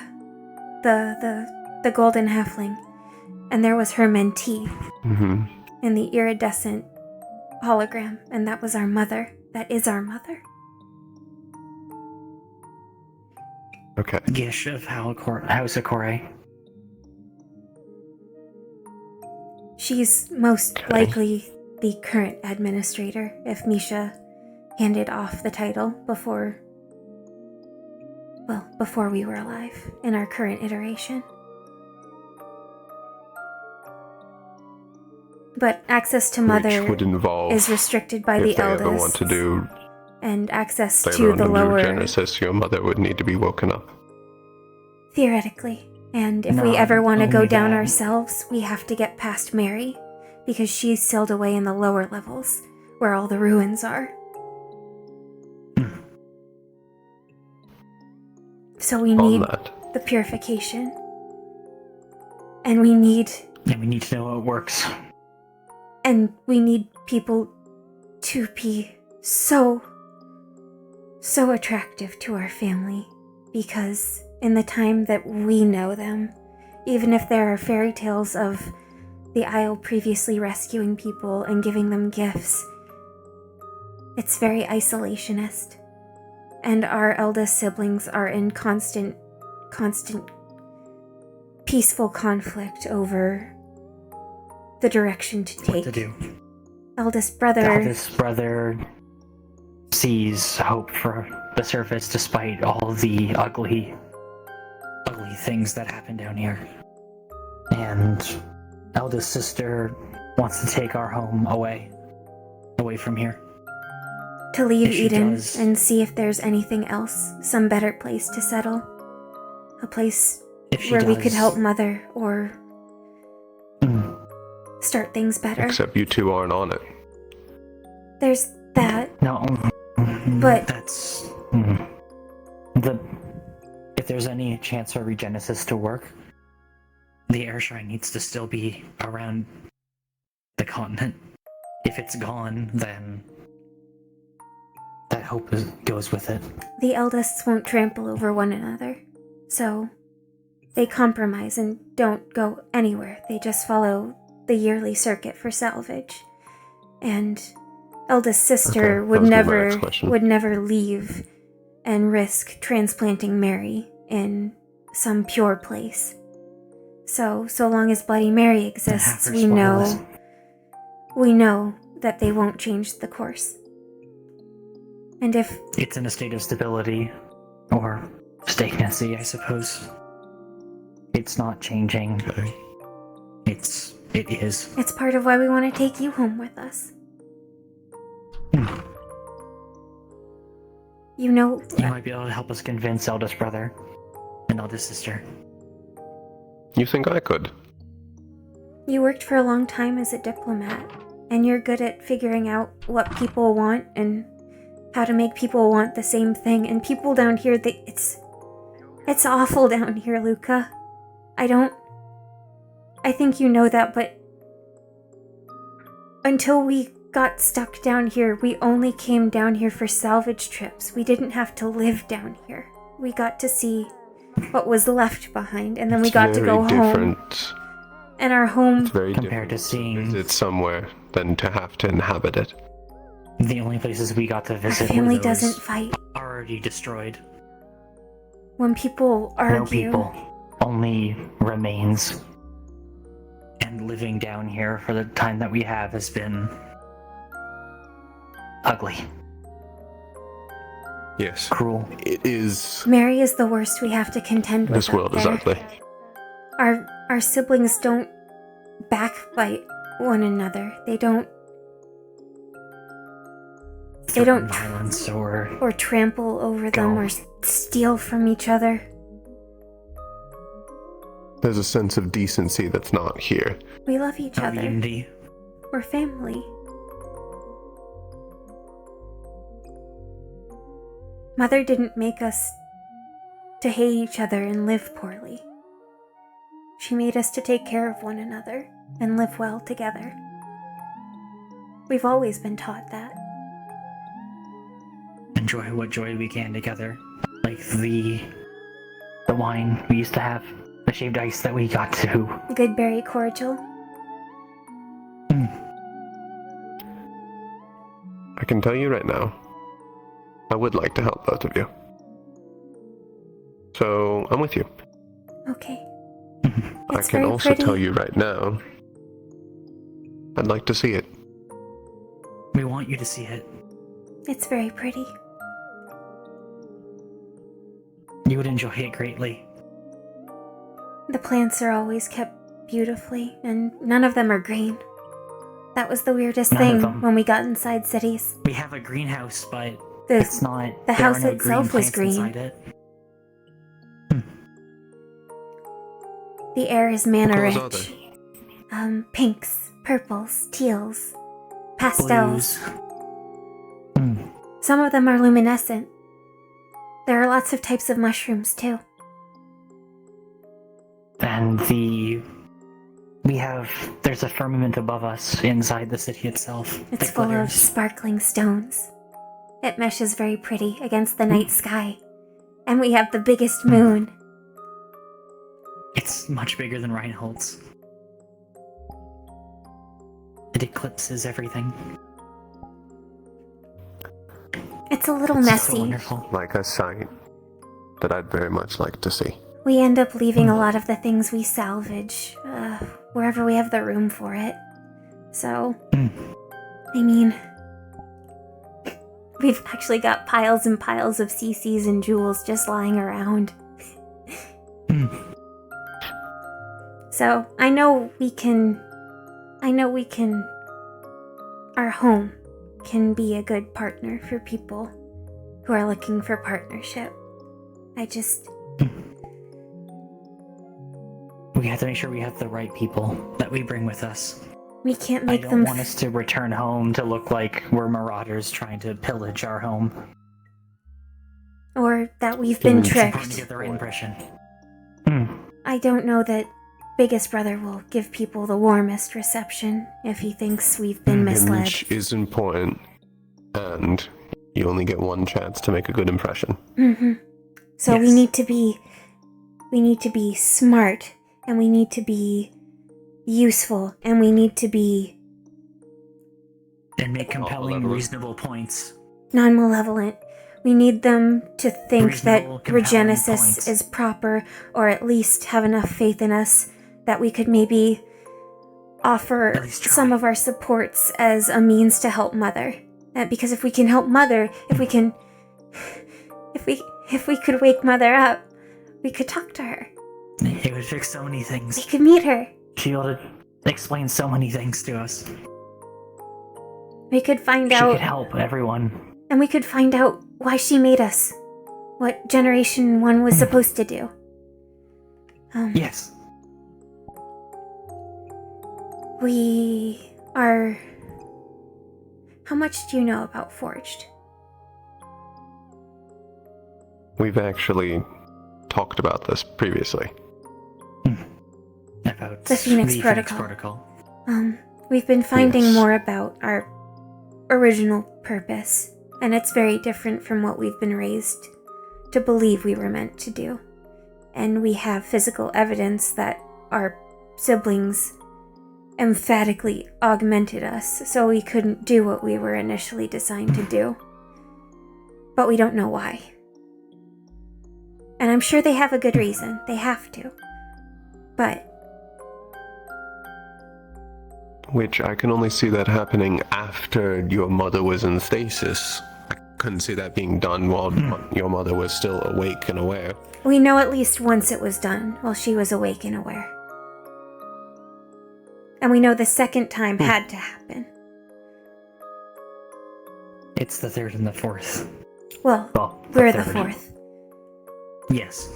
the golden halfling, and there was her mentee in the iridescent hologram, and that was our mother. That is our mother. Okay. Gish of House of Kore. She's most likely the current administrator if Misha handed off the title before we were alive in our current iteration. But access to Mother Which would involve is restricted by the if they eldest. ever want to do And access later to on the to lower... Genesis, your mother would need to be woken up. Theoretically. And if No, we ever want to go only down that. ourselves, we have to get past Mary, because she's sealed away in the lower levels, where all the ruins are. So we need the purification. And we need... And we need to know how it works. And we need people to be so attractive to our family, because in the time that we know them, even if there are fairy tales of the Isle previously rescuing people and giving them gifts, it's very isolationist. And our eldest siblings are in constant peaceful conflict over the direction to take. What to do. Eldest brother... The eldest brother sees hope for the surface despite all the ugly things that happen down here. And eldest sister wants to take our home away from here. To leave If she Eden does- and see if there's anything else, some better place to settle. A place If she where we could does- help Mother or start things better. Except you two aren't on it. There's that. No, But that's if there's any chance for regenesis to work, the air shrine needs to still be around the continent. If it's gone, then that hope goes with it. the eldest won't trample over one another, so they compromise and don't go anywhere. They just follow the yearly circuit for salvage. And eldest sister Okay, would that was my next question. never leave and risk transplanting Mary in some pure place. So long as Bloody Mary exists, her we know spoils. that they won't change the course. And if It's in a state of stability, or stagnancy, I suppose. It's not changing. It is. it's part of why we want to take you home with us. You know, You might be able to help us convince eldest brother and eldest sister. You think I could? you worked for a long time as a diplomat, and you're good at figuring out what people want and how to make people want the same thing. And people down here, it's awful down here, Luca. I think you know that, but until we got stuck down here, we only came down here for salvage trips. We didn't have to live down here. We got to see what was left behind, and then we got to go home. And our home... It's very compared different to seeing visit somewhere than to have to inhabit it. the only places we got to Our visit family were those doesn't fight. already destroyed. When people argue... No people, only remains. And living down here for the time that we have has been ugly. Yes. Cruel. It is. Mary is the worst we have to contend with. This world is ugly. Our siblings don't backbite one another. They don't violence or trample over them or steal from each other. There's a sense of decency that's not here. We love each other. unity. We're family. Mother didn't make us to hate each other and live poorly. She made us to take care of one another and live well together. We've always been taught that. Enjoy what joy we can together. Like the wine we used to have, the shaved ice that we got to. Good berry cordial. I can tell you right now, I would like to help both of you. So, I'm with you. Okay. I can also tell you right now, I'd like to see it. We want you to see it. It's very pretty. You would enjoy it greatly. The plants are always kept beautifully, and none of them are green. That was the weirdest None of thing them. when we got inside cities. We have a greenhouse, but The- it's not. the there house are no itself green was plants green. inside it. The air is mana What colors rich. are they? Pinks, purples, teals, pastels. Some of them are luminescent. There are lots of types of mushrooms too. And there's a firmament above us inside the city itself. It's that full of glitters. sparkling stones. It meshes very pretty against the night sky. And we have the biggest moon. It's much bigger than Reinhold's. It eclipses everything. It's a little It's so messy. wonderful. Like a sight that I'd very much like to see. We end up leaving a lot of the things we salvage, wherever we have the room for it. So, I mean, we've actually got piles and piles of CCs and jewels just lying around. So, I know we can, our home can be a good partner for people who are looking for partnership. We have to make sure we have the right people that we bring with us. We can't I make don't them want us to return home to look like we're marauders trying to pillage our home. or that we've been It's important to tricked. get the right impression. I don't know that Biggest Brother will give people the warmest reception if he thinks we've been misled. Image is important, and you only get one chance to make a good impression. So we need to be smart, and we need to be useful, and we need to be And make compelling, reasonable points. non-malevolent. We need them to think Reasonable, that compelling Regenesis points. is proper, or at least have enough faith in us that we could maybe offer some of our supports as a means to help Mother. Because if we can help Mother, if we could wake Mother up, we could talk to her. It would fix so many things. We could meet her. She'd be able to explain so many things to us. We could find She out. could help everyone. And we could find out why she made us. What Generation 1 was supposed to do. Yes. We are... How much do you know about Forged? We've actually talked about this previously. About The Phoenix Protocol. We've been finding more about our original purpose, and it's very different from what we've been raised to believe we were meant to do. And we have physical evidence that our siblings emphatically augmented us, so we couldn't do what we were initially designed to do. But we don't know why. And I'm sure they have a good reason. They have to. But Which I can only see that happening after your mother was in stasis. I couldn't see that being done while your mother was still awake and aware. we know at least once it was done while she was awake and aware. And we know the second time had to happen. It's the third and the fourth. Well, the we're the third. fourth. Yes.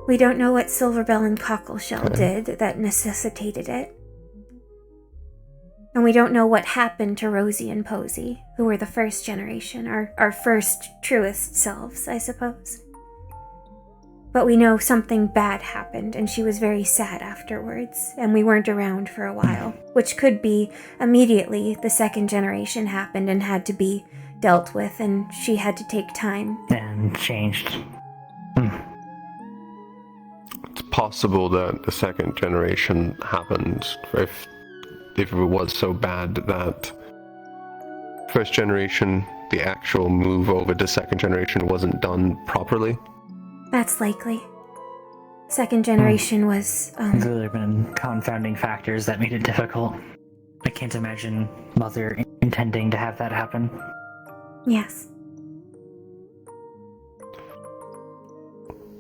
We don't know what Silverbell and Cockleshell did that necessitated it. And we don't know what happened to Rosie and Posey, who were the first generation, our first truest selves, I suppose. But we know something bad happened, and she was very sad afterwards, and we weren't around for a while, which could be immediately the second generation happened and had to be dealt with, and she had to take time. And changed. It's possible that the second generation happened if it was so bad that first generation, the actual move over to second generation wasn't done properly. That's likely. Second generation was, There have been confounding factors that made it difficult. I can't imagine Mother intending to have that happen. Yes.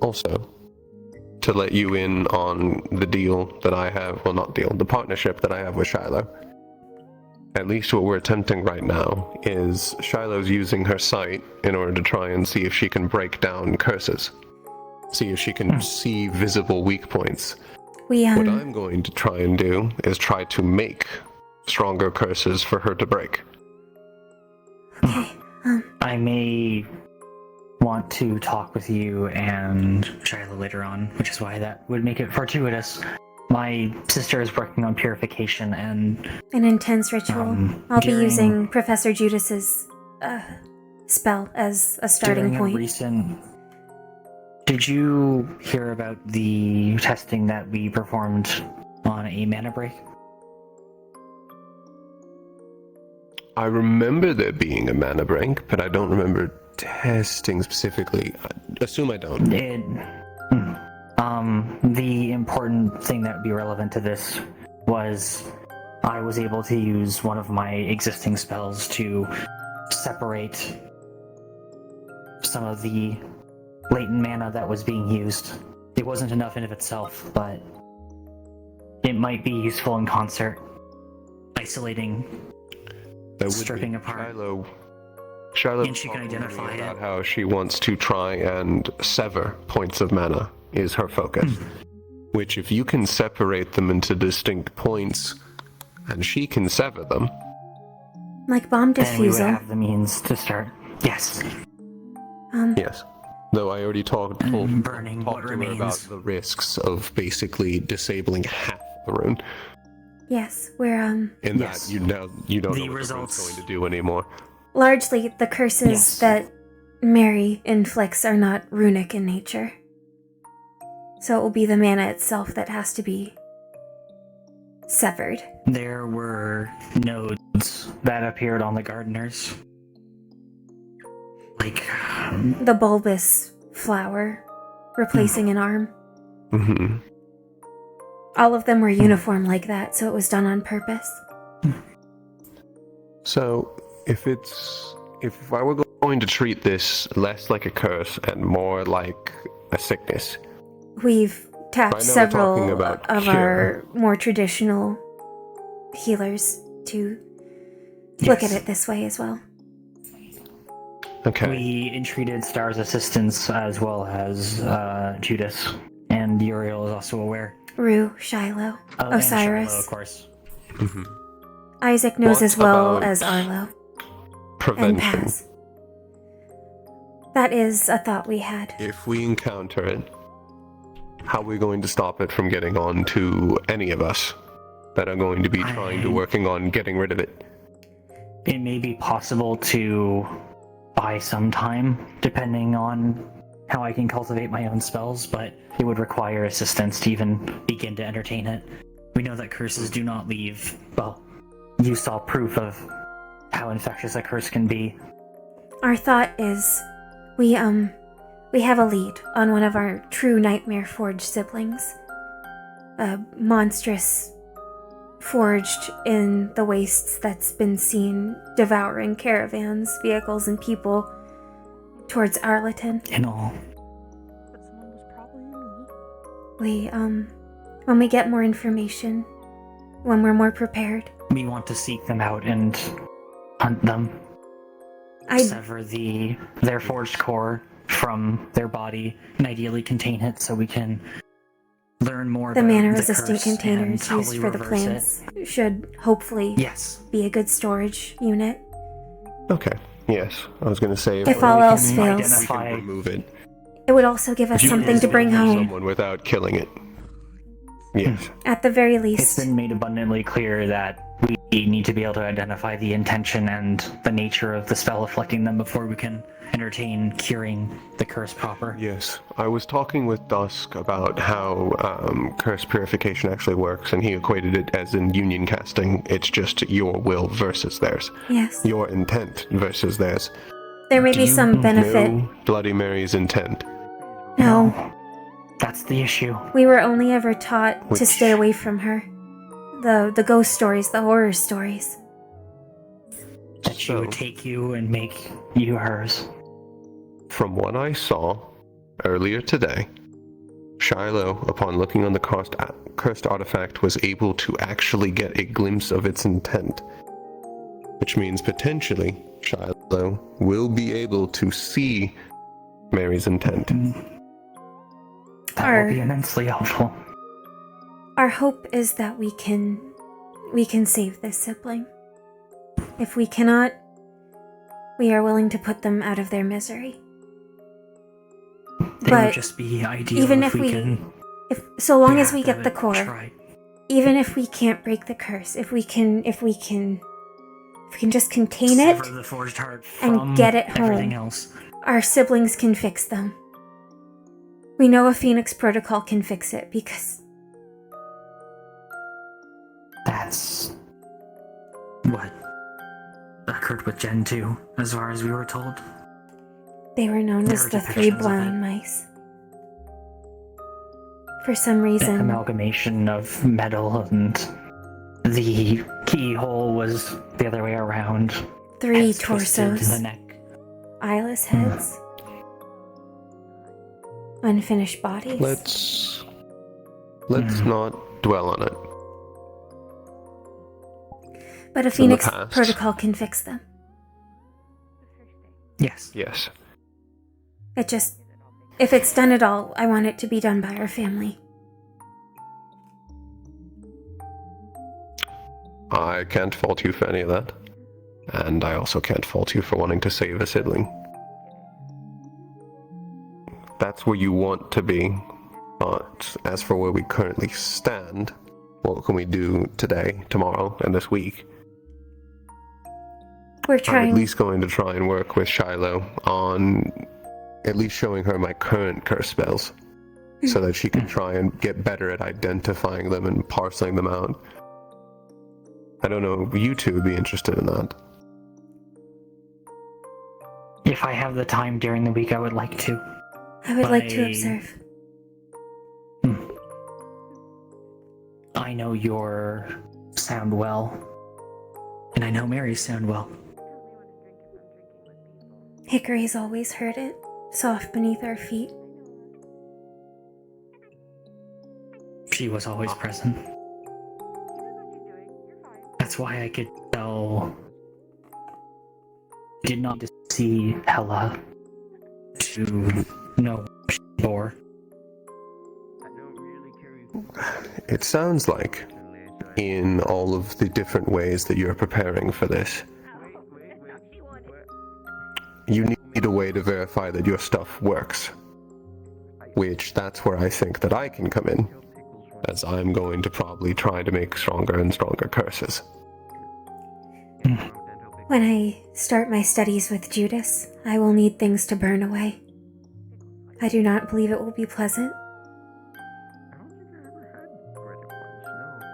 Also, to let you in on the deal that I have, well, not deal, the partnership that I have with Shiloh. At least what we're attempting right now is Shiloh's using her sight in order to try and see if she can break down curses. See if she can see visible weak points. What I'm going to try and do is try to make stronger curses for her to break. I may want to talk with you and Shiloh later on, which is why that would make it fortuitous. My sister is working on purification and an intense ritual. I'll be using Professor Judas's spell as a starting point. Did you hear about the testing that we performed on a mana break? I remember there being a mana break, but I don't remember testing specifically. I assume I don't. The important thing that would be relevant to this was I was able to use one of my existing spells to separate some of the latent mana that was being used. It wasn't enough in of itself, but it might be useful in concert. Isolating, stripping apart. Shiloh and she can identify it. About how she wants to try and sever points of mana is her focus. Which, if you can separate them into distinct points, and she can sever them, like bomb then we would diffusal. have the means to start. Yes. Yes. Though I already talked to burning what her remains. about the risks of basically disabling half the rune. Yes, we're In that you don't know what results the rune's going to do anymore. largely the curses that Mary inflicts are not runic in nature. So it will be the mana itself that has to be severed. There were nodes that appeared on the gardeners. Like The bulbous flower replacing an arm. Mm-hmm. All of them were uniform like that, so it was done on purpose. So, if I were going to treat this less like a curse and more like a sickness, We've tapped Right now we're several talking about of cure. our more traditional healers to look at it this way as well. Okay. We entreated Star's assistance as well as Judas, and Uriel is also aware. Rue, Shiloh, And Osiris. Shiloh, of course. Mm-hmm. Isaac knows What as well about as Arlo. prevention. And Paz. That is a thought we had. If we encounter it, how are we going to stop it from getting on to any of us that are going to be trying to working on getting rid of it? it may be possible to buy some time, depending on how I can cultivate my own spells, but it would require assistance to even begin to entertain it. We know that curses do not leave. Well, you saw proof of how infectious a curse can be. Our thought is, we have a lead on one of our true Nightmare Forge siblings. A monstrous forged in the wastes that's been seen devouring caravans, vehicles, and people towards Arlington. In all. When we get more information, when we're more prepared, We want to seek them out and hunt them. Sever their forged core from their body and ideally contain it so we can learn more the about mana-resistant the curse containers and used hopefully for the reverse plants should hopefully be a good storage unit. Okay. Yes, I was going to say If all else fails, we can remove it. it would also give us You can something to bring remove home. someone without killing it. Yes. At the very least. It's been made abundantly clear that we need to be able to identify the intention and the nature of the spell afflicting them before we can entertain curing the curse proper. Yes, I was talking with Dusk about how curse purification actually works, and he equated it as in union casting. It's just your will versus theirs. Yes. Your intent versus theirs. There may Do be you some benefit. know Bloody Mary's intent? No. That's the issue. We were only ever taught to Which- stay away from her. The ghost stories, the horror stories. That she would take you and make you hers. From what I saw earlier today, Shiloh, upon looking on the cursed artifact, was able to actually get a glimpse of its intent. Which means potentially Shiloh will be able to see Mary's intent. That will be immensely helpful. Our hope is that we can save this sibling. If we cannot, we are willing to put them out of their misery. It would just be ideal even if we can. So long as have we to get the core, try. even if we can't break the curse, if we can just contain it Sever the forged heart and from get it everything home, else. our siblings can fix them. We know a Phoenix protocol can fix it because That's what occurred with Gen 2, as far as we were told. they were known There as were the depictions three of blind mice. For some An reason, amalgamation of metal and the keyhole was the other way around. 3 Heads twisted to torsos, the neck. eyeless heads, unfinished bodies. Let's not dwell on it. But a It's in the Phoenix past. protocol can fix them. Yes. Yes. It just, if it's done at all, I want it to be done by our family. I can't fault you for any of that. And I also can't fault you for wanting to save a sibling. That's where you want to be. But as for where we currently stand, what can we do today, tomorrow, and this week? We're I'm trying. at least going to try and work with Shiloh on at least showing her my current curse spells, so that she can try and get better at identifying them and parceling them out. I don't know, you two would be interested in that. If I have the time during the week, I would like to. I would like to observe. I know your sound well, and I know Mary's sound well. Hickory's always heard it, soft beneath our feet. She was always present. That's why I could tell. Did not see Hella to know what she bore. It sounds like, in all of the different ways that you're preparing for this, you need a way to verify that your stuff works. Which, that's where I think that I can come in, as I'm going to probably try to make stronger and stronger curses. When I start my studies with Judas, I will need things to burn away. I do not believe it will be pleasant.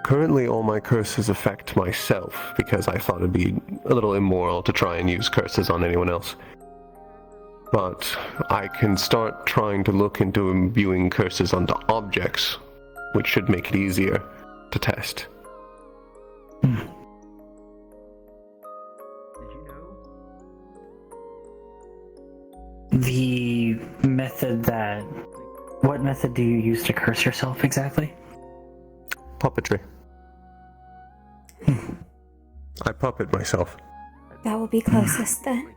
Currently, all my curses affect myself because I thought it'd be a little immoral to try and use curses on anyone else. But I can start trying to look into imbuing curses onto objects, which should make it easier to test. The method that... What method do you use to curse yourself exactly? Puppetry. I puppet myself. That will be closest then.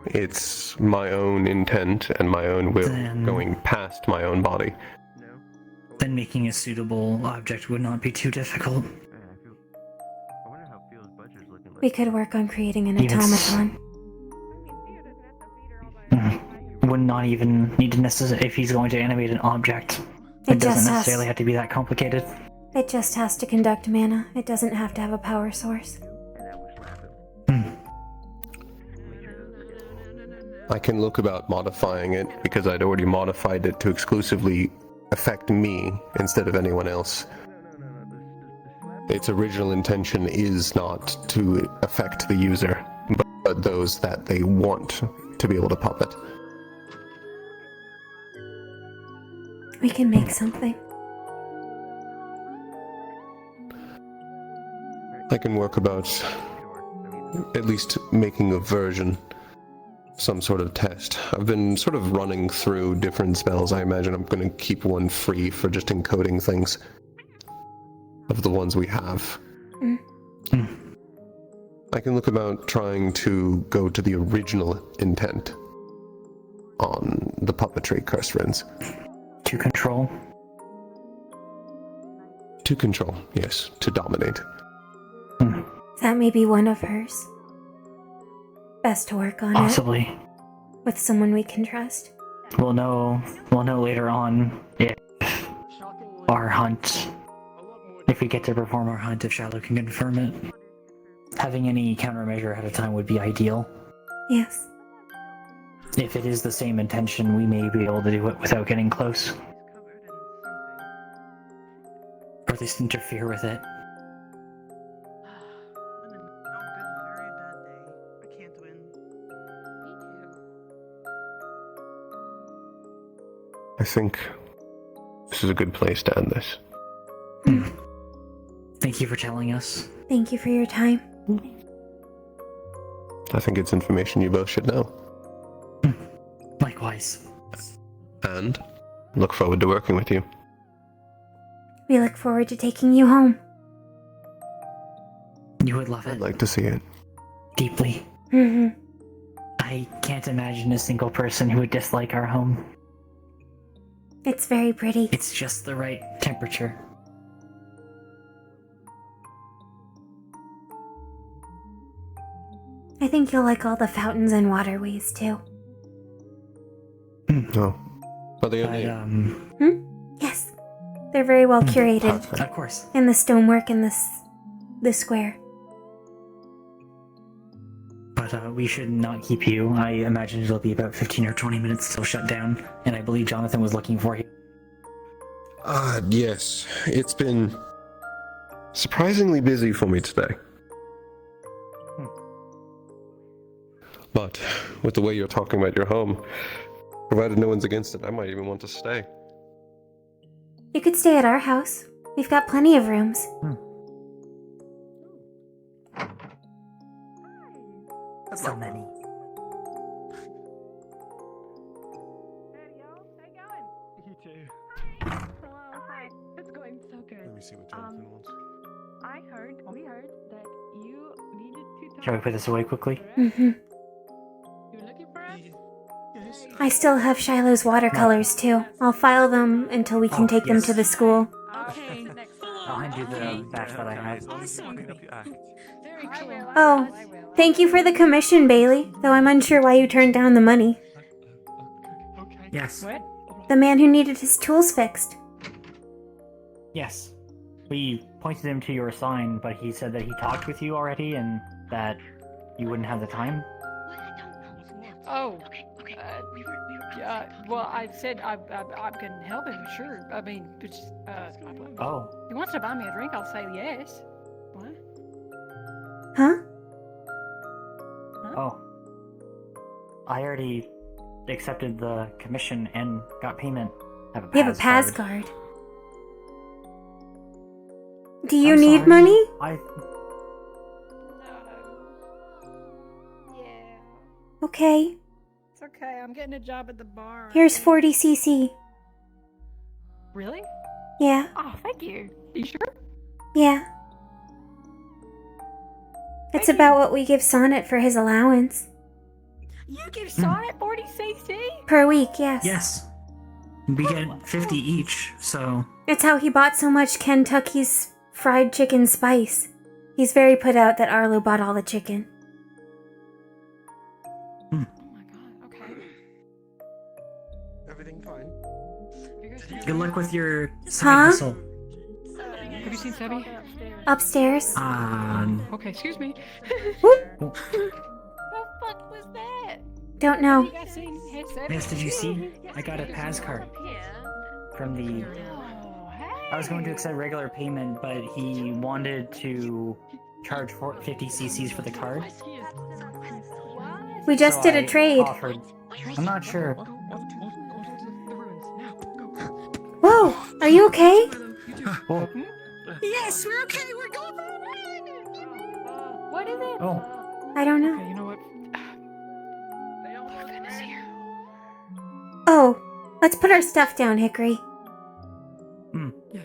It's my own intent and my own will going past my own body. Then making a suitable object would not be too difficult. We could work on creating an Even automaton. Would not even need to necessarily... If he's going to animate an object, It it doesn't just has- necessarily have to be that complicated. It just has to conduct mana. It doesn't have to have a power source. I can look about modifying it because I'd already modified it to exclusively affect me instead of anyone else. Its original intention is not to affect the user, but those that they want to be able to puppet. We can make something. I can work about at least making a version, some sort of test. I've been sort of running through different spells. I imagine I'm going to keep one free for just encoding things of the ones we have. I can look about trying to go to the original intent on the puppetry curse runes. To control? To control, yes. To dominate. That may be one of hers. Best to work on Possibly. it. With someone we can trust. We'll know later on if our hunt... If we get to perform our hunt, if Shiloh can confirm it. Having any countermeasure ahead of time would be ideal. Yes. If it is the same intention, we may be able to do it without getting close. Or at least interfere with it. I think this is a good place to end this. Thank you for telling us. Thank you for your time. I think it's information you both should know. Likewise. And look forward to working with you. We look forward to taking you home. You would love it. I'd like to see it. Deeply. I can't imagine a single person who would dislike our home. It's very pretty. It's just the right temperature. I think you'll like all the fountains and waterways too. Oh. Are they in Yes. They're very well curated. Of course. And the stonework in the square. But we should not keep you. I imagine it'll be about 15 or 20 minutes till shut down, and I believe Jonathan was looking for you. Yes. It's been surprisingly busy for me today. But with the way you're talking about your home, provided no one's against it, I might even want to stay. You could stay at our house. We've got plenty of rooms. So many. You too. Hello, hi. It's going so good. Let me see what Jonathan wants. We heard that you needed to talk. Shall we put this away quickly? Mm-hmm. You looking for us? Yes. I still have Shiloh's watercolors too. I'll file them until we can take them to the school. Okay, I'll hand you the batch that I have. very cool. Oh, thank you for the commission, Bailey. Though I'm unsure why you turned down the money. Yes. What? The man who needed his tools fixed. Yes. We pointed him to your sign, but he said that he talked with you already and that you wouldn't have the time. Oh. Yeah. Well, I said I can help him. Sure. I mean, it's, Oh. if he wants to buy me a drink, I'll say yes. What? Huh? Oh. I already accepted the commission and got payment. We have a pass card. Do you I'm need sorry. money? Okay. It's okay. I'm getting a job at the bar. Here's 40 cc. Really? Yeah. Oh, thank you. You sure? Yeah. It's about what we give Sonnet for his allowance. You give Sonnet 40 cc? Per week, yes. Yes. We get 50 each, so... It's how he bought so much Kentucky's fried chicken spice. He's very put out that Arlo bought all the chicken. Everything fine? Good luck with your side hustle. Have you seen Sebby? Upstairs. Okay, excuse me. Whoop. The fuck was that? Don't know. You guys seen Sebby? Yes, did you see? I got a pass card from the... I was going to accept regular payment, but he wanted to charge 50 cc's for the card. We just did a trade. Offered. I'm not sure. Whoa, are you okay? Oh. Yes, we're okay. We're going for a ride. What is it? Oh. I don't know. Okay, you know what? Oh, let's put our stuff down, Hickory. Yeah.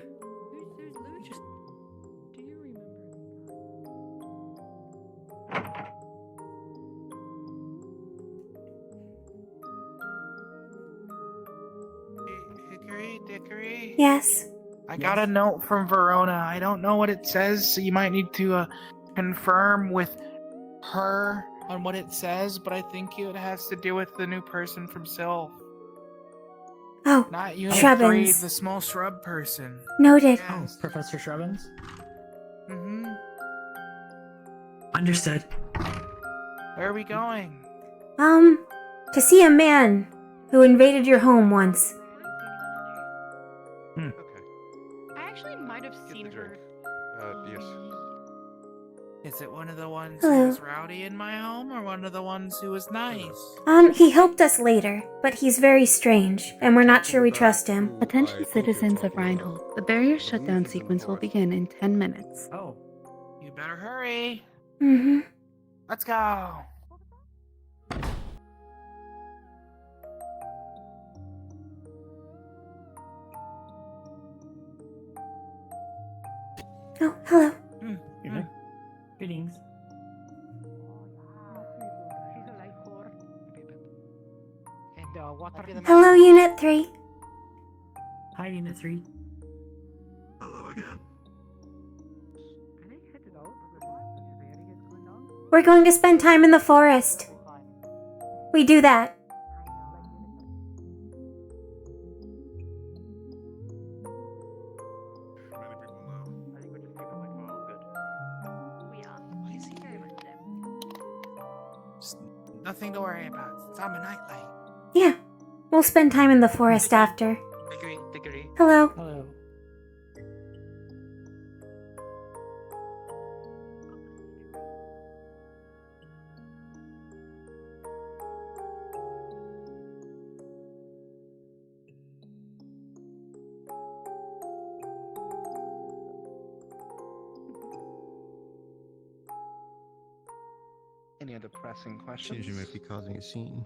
Dickory? Yes. I got a note from Verona. I don't know what it says, so you might need to confirm with her on what it says, but I think it has to do with the new person from Sylph. Oh, Not Unit 3, Shrubbins. the small shrub person. Noted. Oh, Professor Shrubbins? Mm-hmm. Understood. Where are we going? To see a man who invaded your home once. I actually might have seen her. Yes. Is it one of the ones Hello. who was rowdy in my home, or one of the ones who was nice? He helped us later, but he's very strange, and we're not sure we trust him. Attention citizens of Reinhold. The barrier shutdown sequence will begin in 10 minutes. Oh. You better hurry. Mm-hmm. Let's go. Oh, hello. Greetings. Hello, Unit 3. Hi, Unit 3. Hello again. We're going to spend time in the forest. We do that. Nothing to worry about. It's on a nightlight. Yeah. We'll spend time in the forest after. Dickory. Hello. Hello. Any other pressing questions? Seems you might be causing a scene.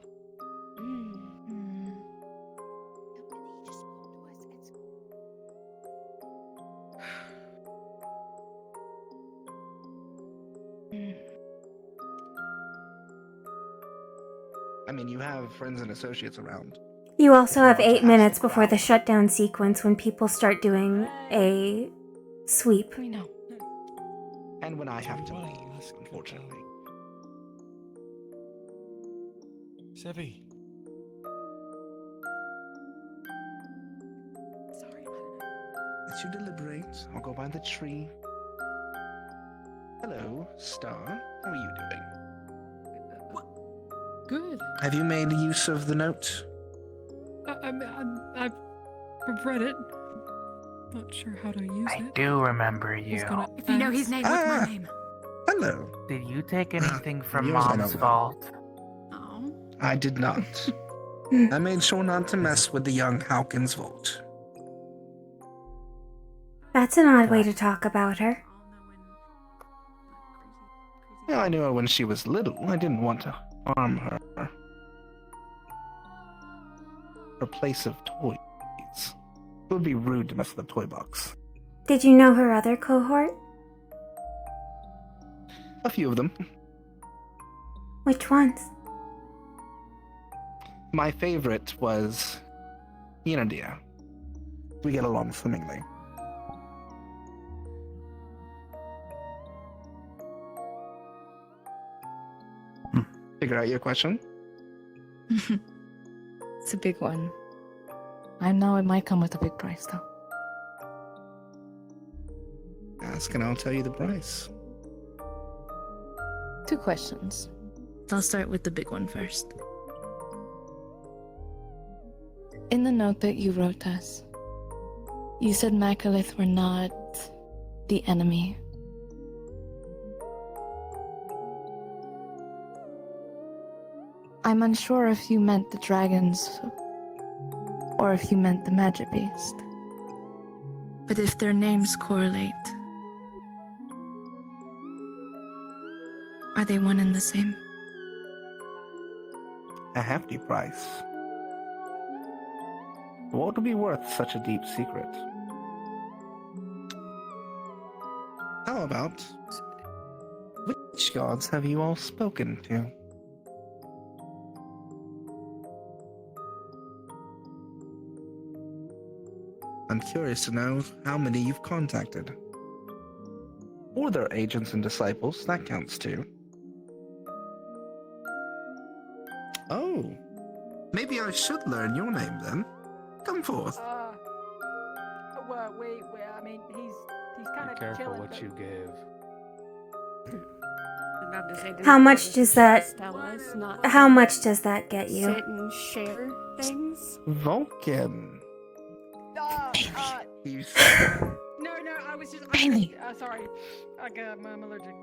I mean, you have friends and associates around. You also have 8 minutes before the shutdown sequence when people start doing a sweep. We know. And when I have to leave, unfortunately. Sebby. Let you deliberate. I'll go by the tree. Hello, Star. How are you doing? Good. Have you made use of the note? I've read it. Not sure how to use I it. do remember Was you. gonna If you know his ask. name, what's my name? Hello. Did you take anything from yours I Mom's don't know. vault? Oh. I did not. I made sure not to mess with the young Hawkins vault. That's an odd way to talk about her. Yeah, I knew her when she was little. I didn't want to harm her. Her place of toys. It would be rude to mess with a toy box. Did you know her other cohort? A few of them. Which ones? My favorite was Yenadia. We get along swimmingly. Figure out your question? It's a big one. I know it might come with a big price, though. Ask and I'll tell you the price. 2 questions. I'll start with the big one first. In the note that you wrote us, you said Macalith were not the enemy. I'm unsure if you meant the dragons or if you meant the magic beast. But if their names correlate, are they one and the same? A hefty price. What would be worth such a deep secret? How about... which gods have you all spoken to? I'm curious to know how many you've contacted. Or their agents and disciples, that counts too. Oh, maybe I should learn your name then. Come forth. Well, I mean, he's kind of Careful chilling. what you give. How much does that? Tell us not How much does that get you? sit and share things. Vulcan. No, I was just. Bailey. Sorry, I'm allergic.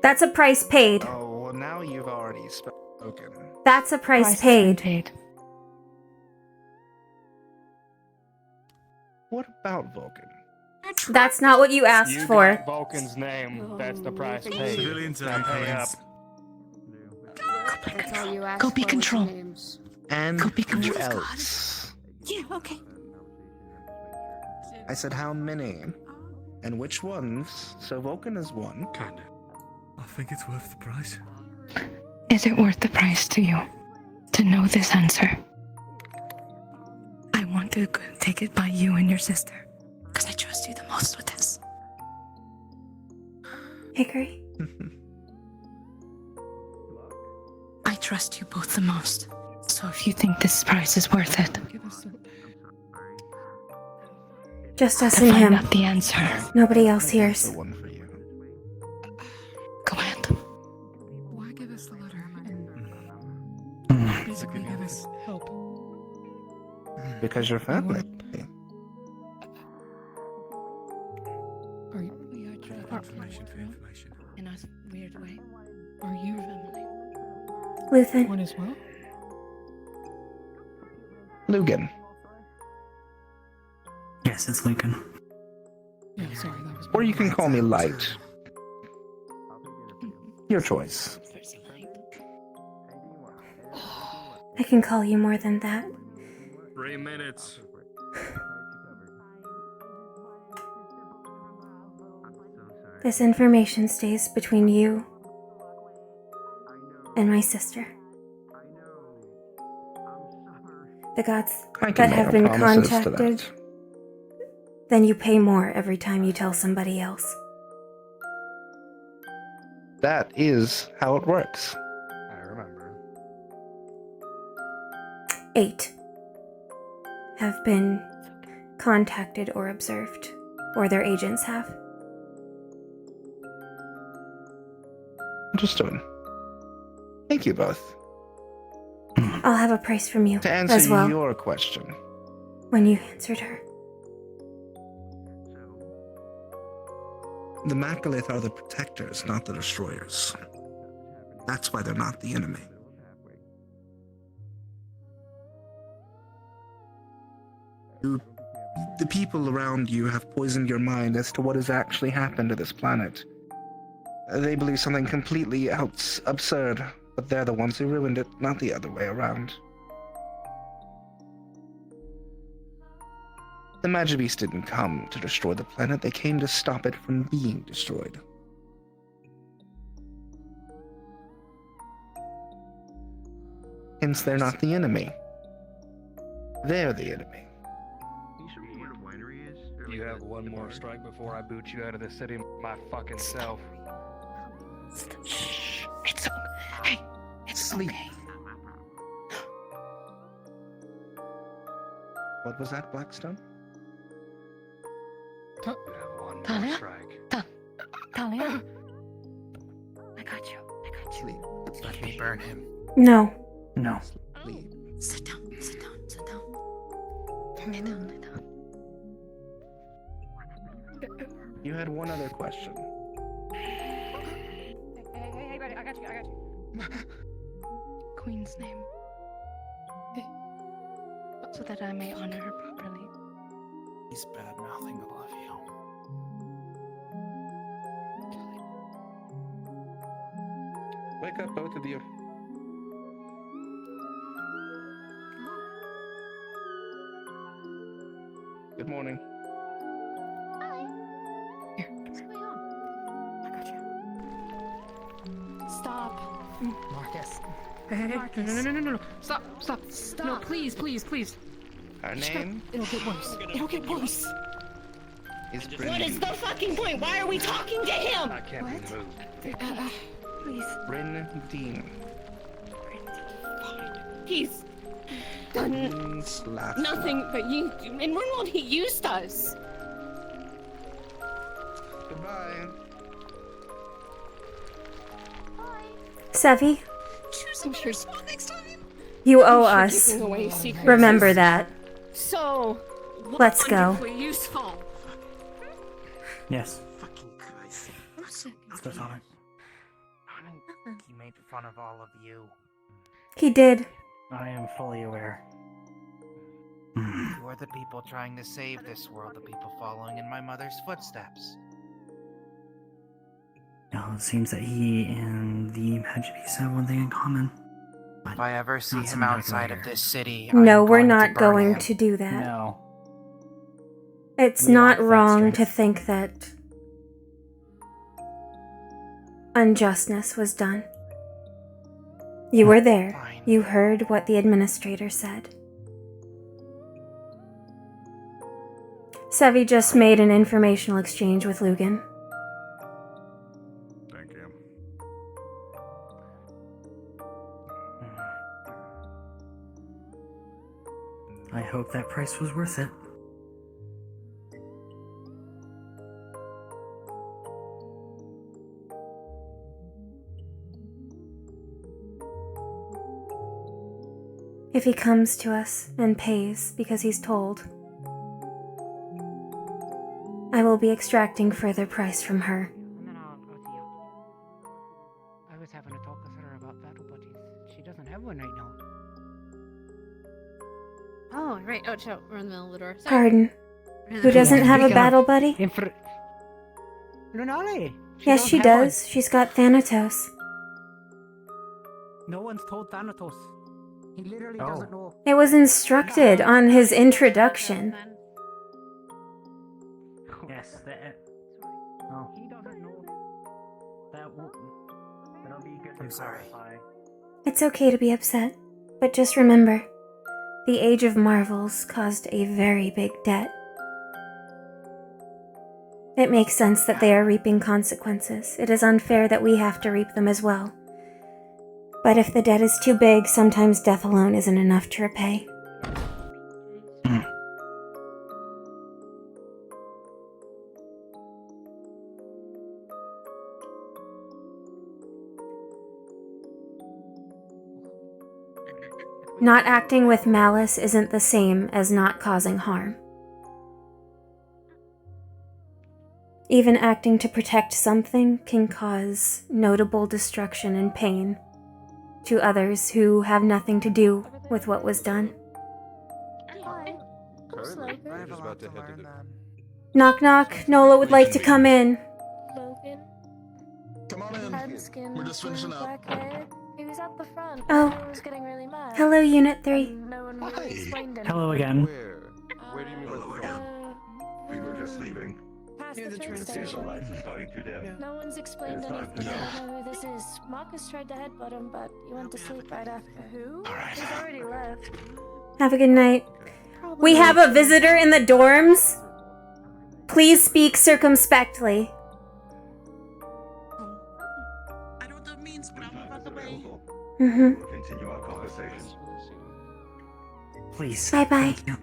That's a price paid. Oh, well, now you've already spoken. That's a price paid. What about Vulcan? That's not what you asked You for. got Vulcan's name. That's the price paid. Civilians Now pay up. That's all you asked Go be for was control. names. And Go be who control, else? Yeah, okay. I said how many? And which ones? So Vulcan is one. Kinda. I think it's worth the price. Is it worth the price to you to know this answer? I want to take it by you and your sister, because I trust you the most with this. Hickory. I trust you both the most. So if you think this price is worth it, Just us to and find him. out the answer. Nobody else hears. The one for you. Go ahead. Why give us the letter Basically, give us help. Because you're family. Information for information. In a weird way. Are you family? Luthen. One as well? Lugan. Yes, it's Lincoln. Yeah, sorry, that was Or you can call me Light. Your choice. I can call you more than that. 3 minutes. This information stays between you and my sister. The gods I can that make have no been promises to contacted, that. then you pay more every time you tell somebody else. That is how it works. I remember. 8 have been contacted or observed, or their agents have. Thank you both. I'll have a price from you To answer as well your question, when you answered her. the Macalith are the protectors, not the destroyers. That's why they're not the enemy. The people around you have poisoned your mind as to what has actually happened to this planet. They believe something completely absurd, but they're the ones who ruined it, not the other way around. The Magibeast didn't come to destroy the planet, they came to stop it from being destroyed. Hence, they're not the enemy. They're the enemy. You have one more strike before I boot you out of the city my fucking self. Shh. It's okay. Hey, it's Sleep. okay. What was that, Blackstone? You have one more Talia? strike. Talia? I got you. Sleep. Let me burn him. No. No. Sleep. Sit down. Sit down. Sit down. Lay down. Lay down. You had one other question. Hey, buddy, I got you. Queen's name. So that I may honor her properly. He's bad mouthing Olivia. Wake up, both of you. Good morning. Stop. Marcus. Hey, Marcus. No. Stop. No, please. Our name It'll get worse. It'll get worse. is What Bryn. is the fucking point? Why are we talking to him? I can't move. Please. Bryn Dean. He's done Dean's last nothing but you. In one world, he used us. Goodbye. Sevi, Choose a response next time. you owe I'm us. giving away secrets Remember is that. So Let's go. wonderfully useful. Yes. Fucking Christ. So sorry. He made fun of all of you. He did. I am fully aware. You are the people trying to save this world, the people following in my mother's footsteps. No, it seems that he and the Magibeast have one thing in common. If I ever see Not him something outside here. of this city, No, I'm we're going not to burn going him. to do that. No. It's We not lack that wrong strength. to think that unjustness was done. You were there. Fine. You heard what the administrator said. Sevi just made an informational exchange with Lugan. Thank you. I hope that price was worth it. If he comes to us and pays because he's told, I will be extracting further price from her. And then I'll go see you. I was having a talk with her about battle buddies. She doesn't have one right now. Oh, right. Oh, chill. We're in the middle of the door. Sorry. Pardon? Who doesn't have a battle buddy? Lunale. Yes, she does. She's got Thanatos. No one's told Thanatos. He literally doesn't know. It was instructed on his introduction. Yes, that. Oh. He doesn't know. That'll be good. I'm sorry. It's okay to be upset, but just remember, the Age of Marvels caused a very big debt. It makes sense that they are reaping consequences. It is unfair that we have to reap them as well. But if the debt is too big, sometimes death alone isn't enough to repay. Not acting with malice isn't the same as not causing harm. Even acting to protect something can cause notable destruction and pain to others who have nothing to do with what was done. Knock knock, Nola would like to come in. Logan. Come on in. We're just finishing up. He was at the front. Oh. Everyone was getting really mad. Hello, Unit 3. No one really explained anything. Hello again. Where do you mean by the front? We were just leaving. Past the train station. No one's explained anything. I don't know who this is. Marcus tried to headbutt him, but he went to sleep right after. Who? He's already left. Have a good night. We have a visitor in the dorms. Please speak circumspectly. I know what that means, but I'm on the way. Mm-hmm. We'll continue our conversation. Please. Bye-bye. Thank you.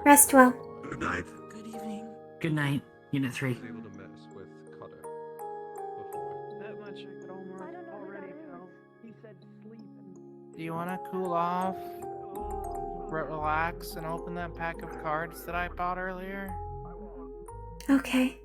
Rest well. Good night. Good evening. Good night, Unit 3. That much I could already tell. He said sleep and... Do you want to cool off, relax, and open that pack of cards that I bought earlier? Okay.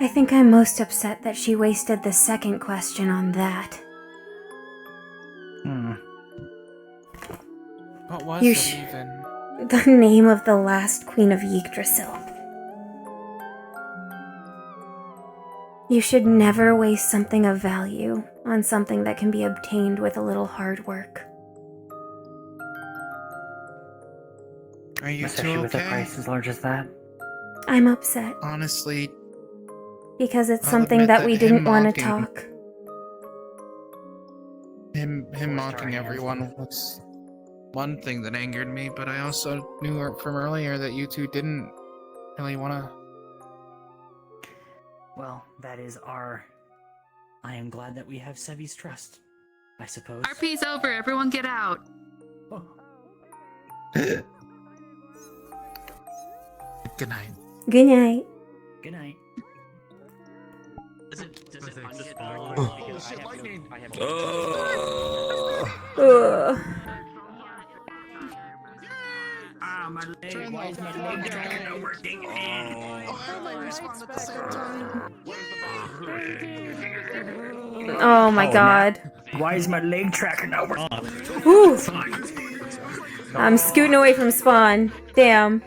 I think I'm most upset that she wasted the second question on that. What was You it even? The name of the last Queen of Yggdrasil. You should never waste something of value on something that can be obtained with a little hard work. Are you Especially two with a okay? price as large as that. I'm upset Honestly, because it's I'll something admit that that we him didn't want to mocking- talk. him mocking everyone was one thing that angered me, but I also knew from earlier that you two didn't really want to. Well, that is our... I am glad that we have Sevi's trust, I suppose. RP's over. Everyone get out. Good night. Good night. Good night. Oh shit, lightning! Ugh. Ah, my leg. Why is my leg dragging over? Dang it. Oh my god. Why is my leg tracking over? Whew. I'm scooting away from Spawn. Damn.